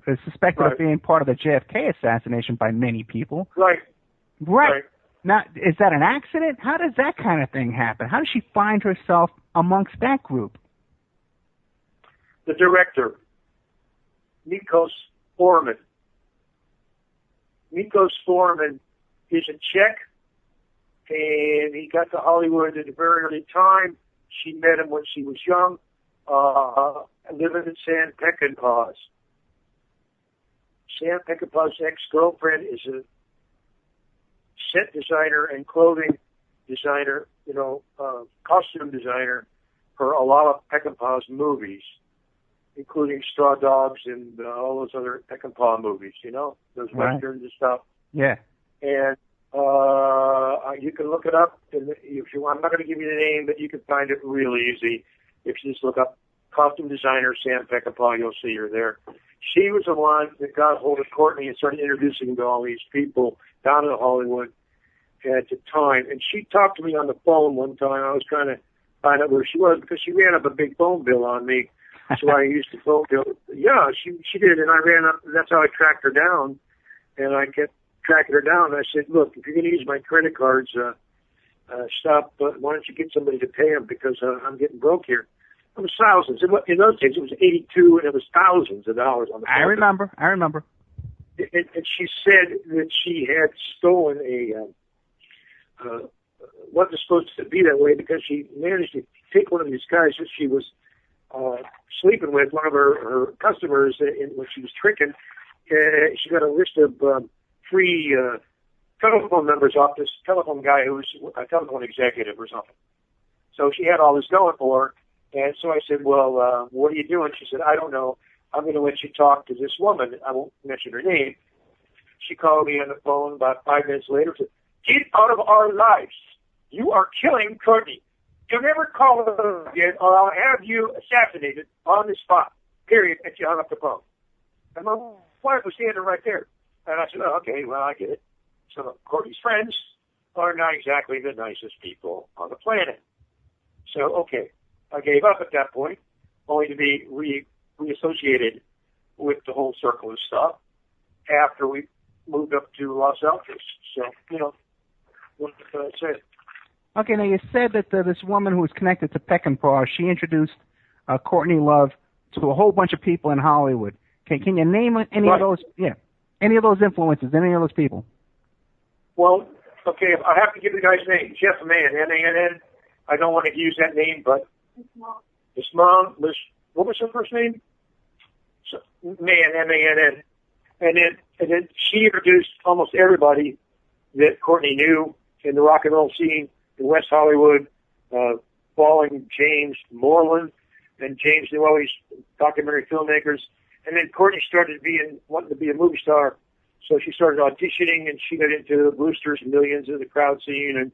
is suspected of being part of the JFK assassination by many people. Right. Now, is that an accident? How does that kind of thing happen? How does she find herself amongst that group? The director, Nikos Forman. Nikos Forman is a Czech, and he got to Hollywood at a very early time. She met him when she was young, living in San Peckinpah's. Sam Peckinpah's ex-girlfriend is a set designer and clothing designer, costume designer for a lot of Peckinpah's movies, including Straw Dogs and all those other Peckinpah movies, those westerns and stuff. Yeah. And you can look it up. And if you want, I'm not going to give you the name, but you can find it really easy. If you just look up costume designer Sam Peckinpah, you'll see her there. She was the one that got hold of Courtney and started introducing him to all these people down in Hollywood at the time. And she talked to me on the phone one time. I was trying to find out where she was because she ran up a big phone bill on me. So I used the phone bill. Yeah, she did, and I ran up. That's how I tracked her down. And I kept tracking her down. And I said, look, if you're going to use my credit cards, stop. But why don't you get somebody to pay them because I'm getting broke here. It was thousands. In those days, it was 82, and it was thousands of dollars on the phone. I remember. And she said that she had stolen wasn't supposed to be that way because she managed to take one of these guys that she was sleeping with, one of her customers, when she was tricking. She got a list of free telephone numbers off this telephone guy who was a telephone executive or something. So she had all this going for her. And so I said, well, what are you doing? She said, I don't know. I'm going to let you talk to this woman. I won't mention her name. She called me on the phone about 5 minutes later and said, get out of our lives. You are killing Courtney. You'll never call her again or I'll have you assassinated on the spot, period, and she hung up the phone. And my wife was standing right there. And I said, oh, okay, well, I get it. So Courtney's friends are not exactly the nicest people on the planet. So, okay, I gave up at that point, only to be reassociated with the whole circle of stuff after we moved up to Los Altos. So, what can I say? Okay, now you said that this woman who was connected to Peckinpah, she introduced Courtney Love to a whole bunch of people in Hollywood. Can you name any of those? Yeah, any of those influences, any of those people? Well, okay, I have to give the guy's name, Jeff Mann, M-A-N-N. I don't want to use that name, but his mom was, what was her first name? Mann, M-A-N-N. And then she introduced almost everybody that Courtney knew in the rock and roll scene in West Hollywood, following James Moreland, and James knew all these documentary filmmakers. And then Courtney started wanting to be a movie star, so she started auditioning, and she got into Brewster's Millions in the crowd scene and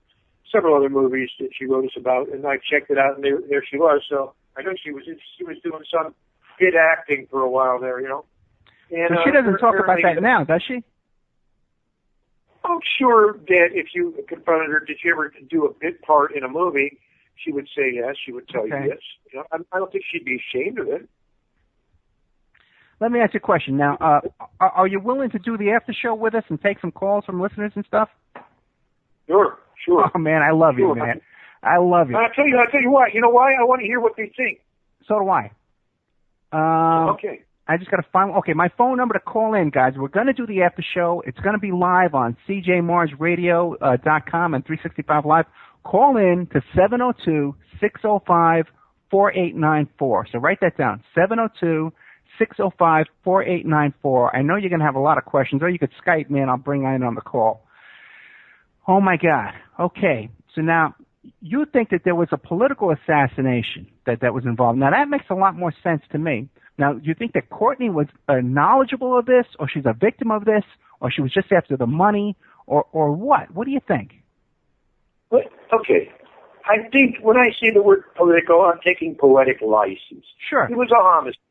several other movies that she wrote us about. And I checked it out, and there she was. So I know she was doing some bit acting for a while there, And so she doesn't talk about that now, does she? I'm sure that if you confronted her, did you ever do a bit part in a movie, she would say yes. She would tell you yes. I don't think she'd be ashamed of it. Let me ask you a question. Now, are you willing to do the after show with us and take some calls from listeners and stuff? Sure. Sure. Oh, man, I love you, man. I love you. I'll tell you why. You know why? I want to hear what they think. So do I. Okay. I just got to find. Okay, my phone number to call in, guys. We're going to do the after show. It's going to be live on cjmarsradio.com and 365 Live. Call in to 702-605-4894. So write that down. 702-605-4894. I know you're going to have a lot of questions, or you could Skype me and I'll bring in on the call. Oh my God. Okay. So now you think that there was a political assassination that was involved. Now that makes a lot more sense to me. Now, do you think that Courtney was knowledgeable of this, or she's a victim of this, or she was just after the money, or what? What do you think? Well, okay. I think when I say the word political, I'm taking poetic license. Sure. It was a homicide.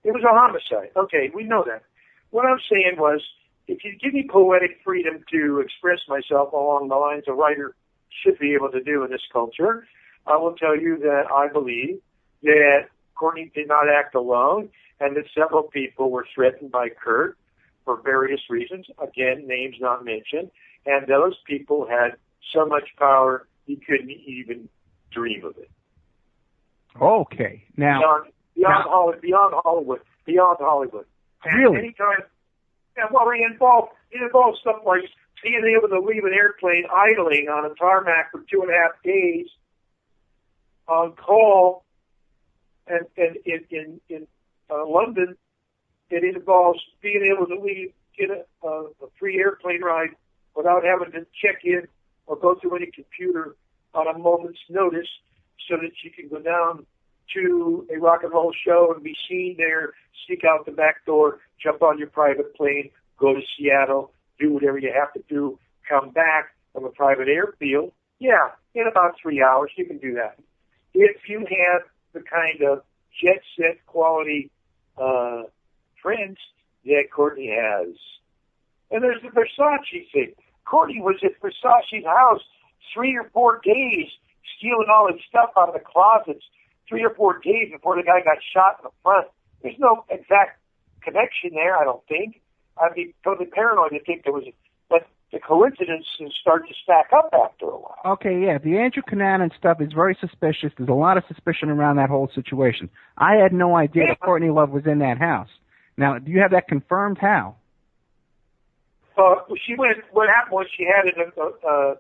It was a homicide. Okay, we know that. What I'm saying was, if you give me poetic freedom to express myself along the lines a writer should be able to do in this culture, I will tell you that I believe that Courtney did not act alone, and that several people were threatened by Kurt for various reasons, again, names not mentioned, and those people had so much power he couldn't even dream of it. Okay. Now, beyond Hollywood. Really? Anytime, it involves stuff like being able to leave an airplane idling on a tarmac for 2.5 days on call. And in London, it involves being able to get a free airplane ride without having to check in or go through any computer on a moment's notice, so that you can go down to a rock and roll show and be seen there, sneak out the back door, jump on your private plane, go to Seattle, do whatever you have to do, come back from a private airfield. Yeah, in about 3 hours you can do that. If you have the kind of jet set quality friends that Courtney has. And there's the Versace thing. Courtney was at Versace's house 3 or 4 days stealing all his stuff out of the closets 3 or 4 days before the guy got shot in the front. There's no exact connection there, I don't think. I'd be totally paranoid to think there was, but the coincidences start to stack up after a while. Okay, yeah, the Andrew Cunanan stuff is very suspicious. There's a lot of suspicion around that whole situation. I had no idea that Courtney Love was in that house. Now, do you have that confirmed? How? She went. What happened was she had a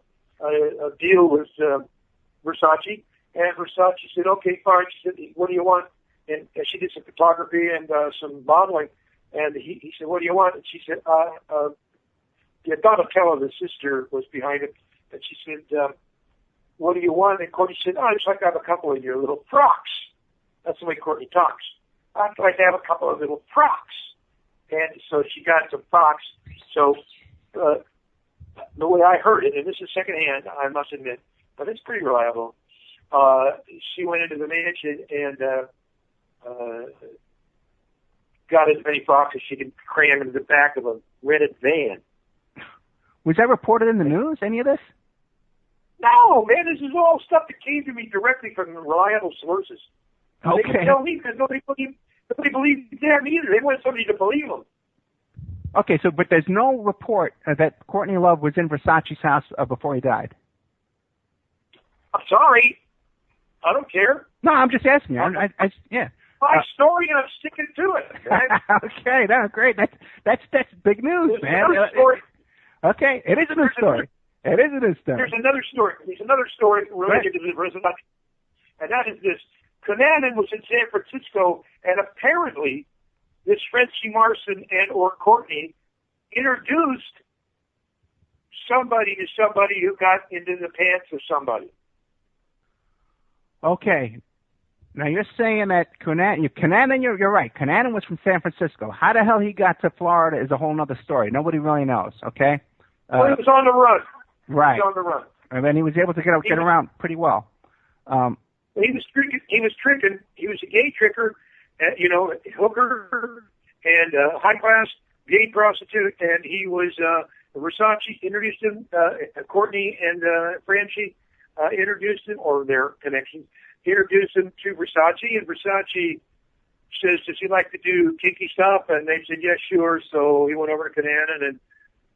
deal with Versace, and Versace said, "Okay, fine." She said, "What do you want?" And she did some photography and some modeling. And he said, "What do you want?" And she said, Donatella, the sister, was behind it. And she said, "What do you want?" And Courtney said, "Oh, I'd just like to have a couple of your little frocks." That's the way Courtney talks. "I'd like to have a couple of little frocks." And so she got some frocks. So the way I heard it, and this is secondhand, I must admit, but it's pretty reliable, she went into the mansion and got as many frocks as she could cram into the back of a rented van. Was that reported in the news, any of this? No, man, this is all stuff that came to me directly from reliable sources. Okay. They could tell me because nobody believed them either. They wanted somebody to believe them. Okay, so but there's no report that Courtney Love was in Versace's house before he died. I'm sorry. I don't care. No, I'm just asking you. Yeah. My story, and I'm sticking to it. Okay, that's great. That's big news, man. Okay, it is a news story. It is a news story. There's another story. Related to the Versace, and that is this. Cunanan was in San Francisco, and apparently this Frenchie Marson and or Courtney introduced somebody to somebody who got into the pants of somebody. Okay. Now you're saying that Cunanan, you're right. Cunanan was from San Francisco. How the hell he got to Florida is a whole other story. Nobody really knows, okay? Well, he was on the run. Right. He was on the run. And then he was able to get around pretty well. He was tricking. He was a gay tricker, hooker, and high class gay prostitute. And he was Versace introduced him. Courtney and Francie introduced him, or their connections introduced him to Versace. And Versace says, "Does he like to do kinky stuff?" And they said, "Yes, sure." So he went over to Cunanan, and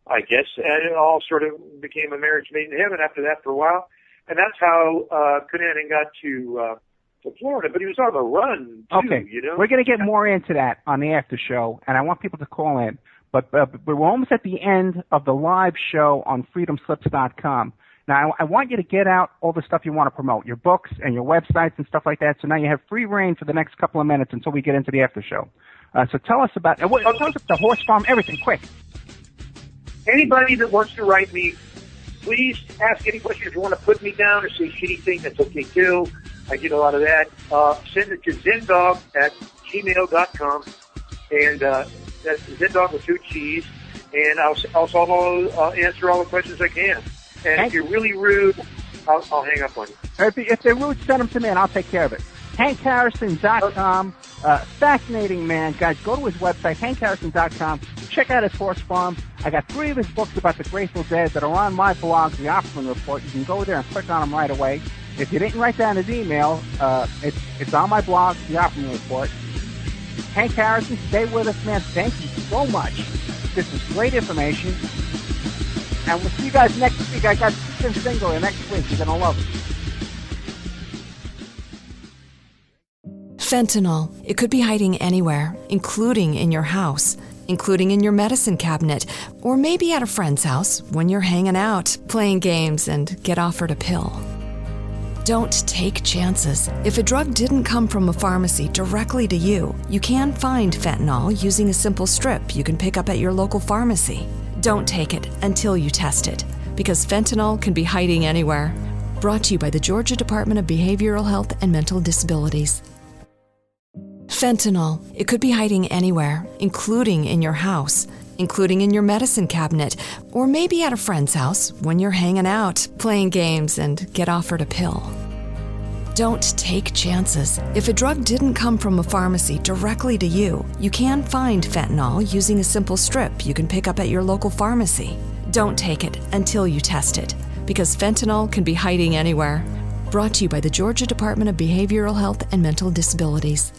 I guess, and it all sort of became a marriage made in heaven after that for a while. And that's how Conan got to Florida, but he was on the run, too, Okay, you know? we're going to get more into that on the after show, and I want people to call in. But we're almost at the end of the live show on freedomslips.com. Now, I want you to get out all the stuff you want to promote, your books and your websites and stuff like that. So now you have free reign for the next couple of minutes until we get into the after show. So tell us about tell us about the horse farm, everything, quick. Anybody that wants to write me, please ask any questions. If you want to put me down or say shitty things, that's okay too. I get a lot of that. Send it to zendog@gmail.com, and that's Zendog with 2 G's, and I'll answer all the questions I can. And if you're really rude, I'll hang up on you. If they're rude, send them to me, and I'll take care of it. HankHarrison.com. Fascinating man. Guys, go to his website, HankHarrison.com. Check out his horse farm. I got 3 of his books about the Grateful Dead that are on my blog, The Opperman Report. You can go there and click on them right away. If you didn't write down his email, it's on my blog, The Opperman Report. Hank Harrison, stay with us, man. Thank you so much. This is great information. And we'll see you guys next week. I got Tim Singler next week. You're going to love it. Fentanyl. It could be hiding anywhere, including in your house, including in your medicine cabinet, or maybe at a friend's house when you're hanging out, playing games, and get offered a pill. Don't take chances. If a drug didn't come from a pharmacy directly to you, you can find fentanyl using a simple strip you can pick up at your local pharmacy. Don't take it until you test it, because fentanyl can be hiding anywhere. Brought to you by the Georgia Department of Behavioral Health and Mental Disabilities. Fentanyl. It could be hiding anywhere, including in your house, including in your medicine cabinet, or maybe at a friend's house when you're hanging out, playing games, and get offered a pill. Don't take chances. If a drug didn't come from a pharmacy directly to you, you can find fentanyl using a simple strip you can pick up at your local pharmacy. Don't take it until you test it, because fentanyl can be hiding anywhere. Brought to you by the Georgia Department of Behavioral Health and Mental Disabilities.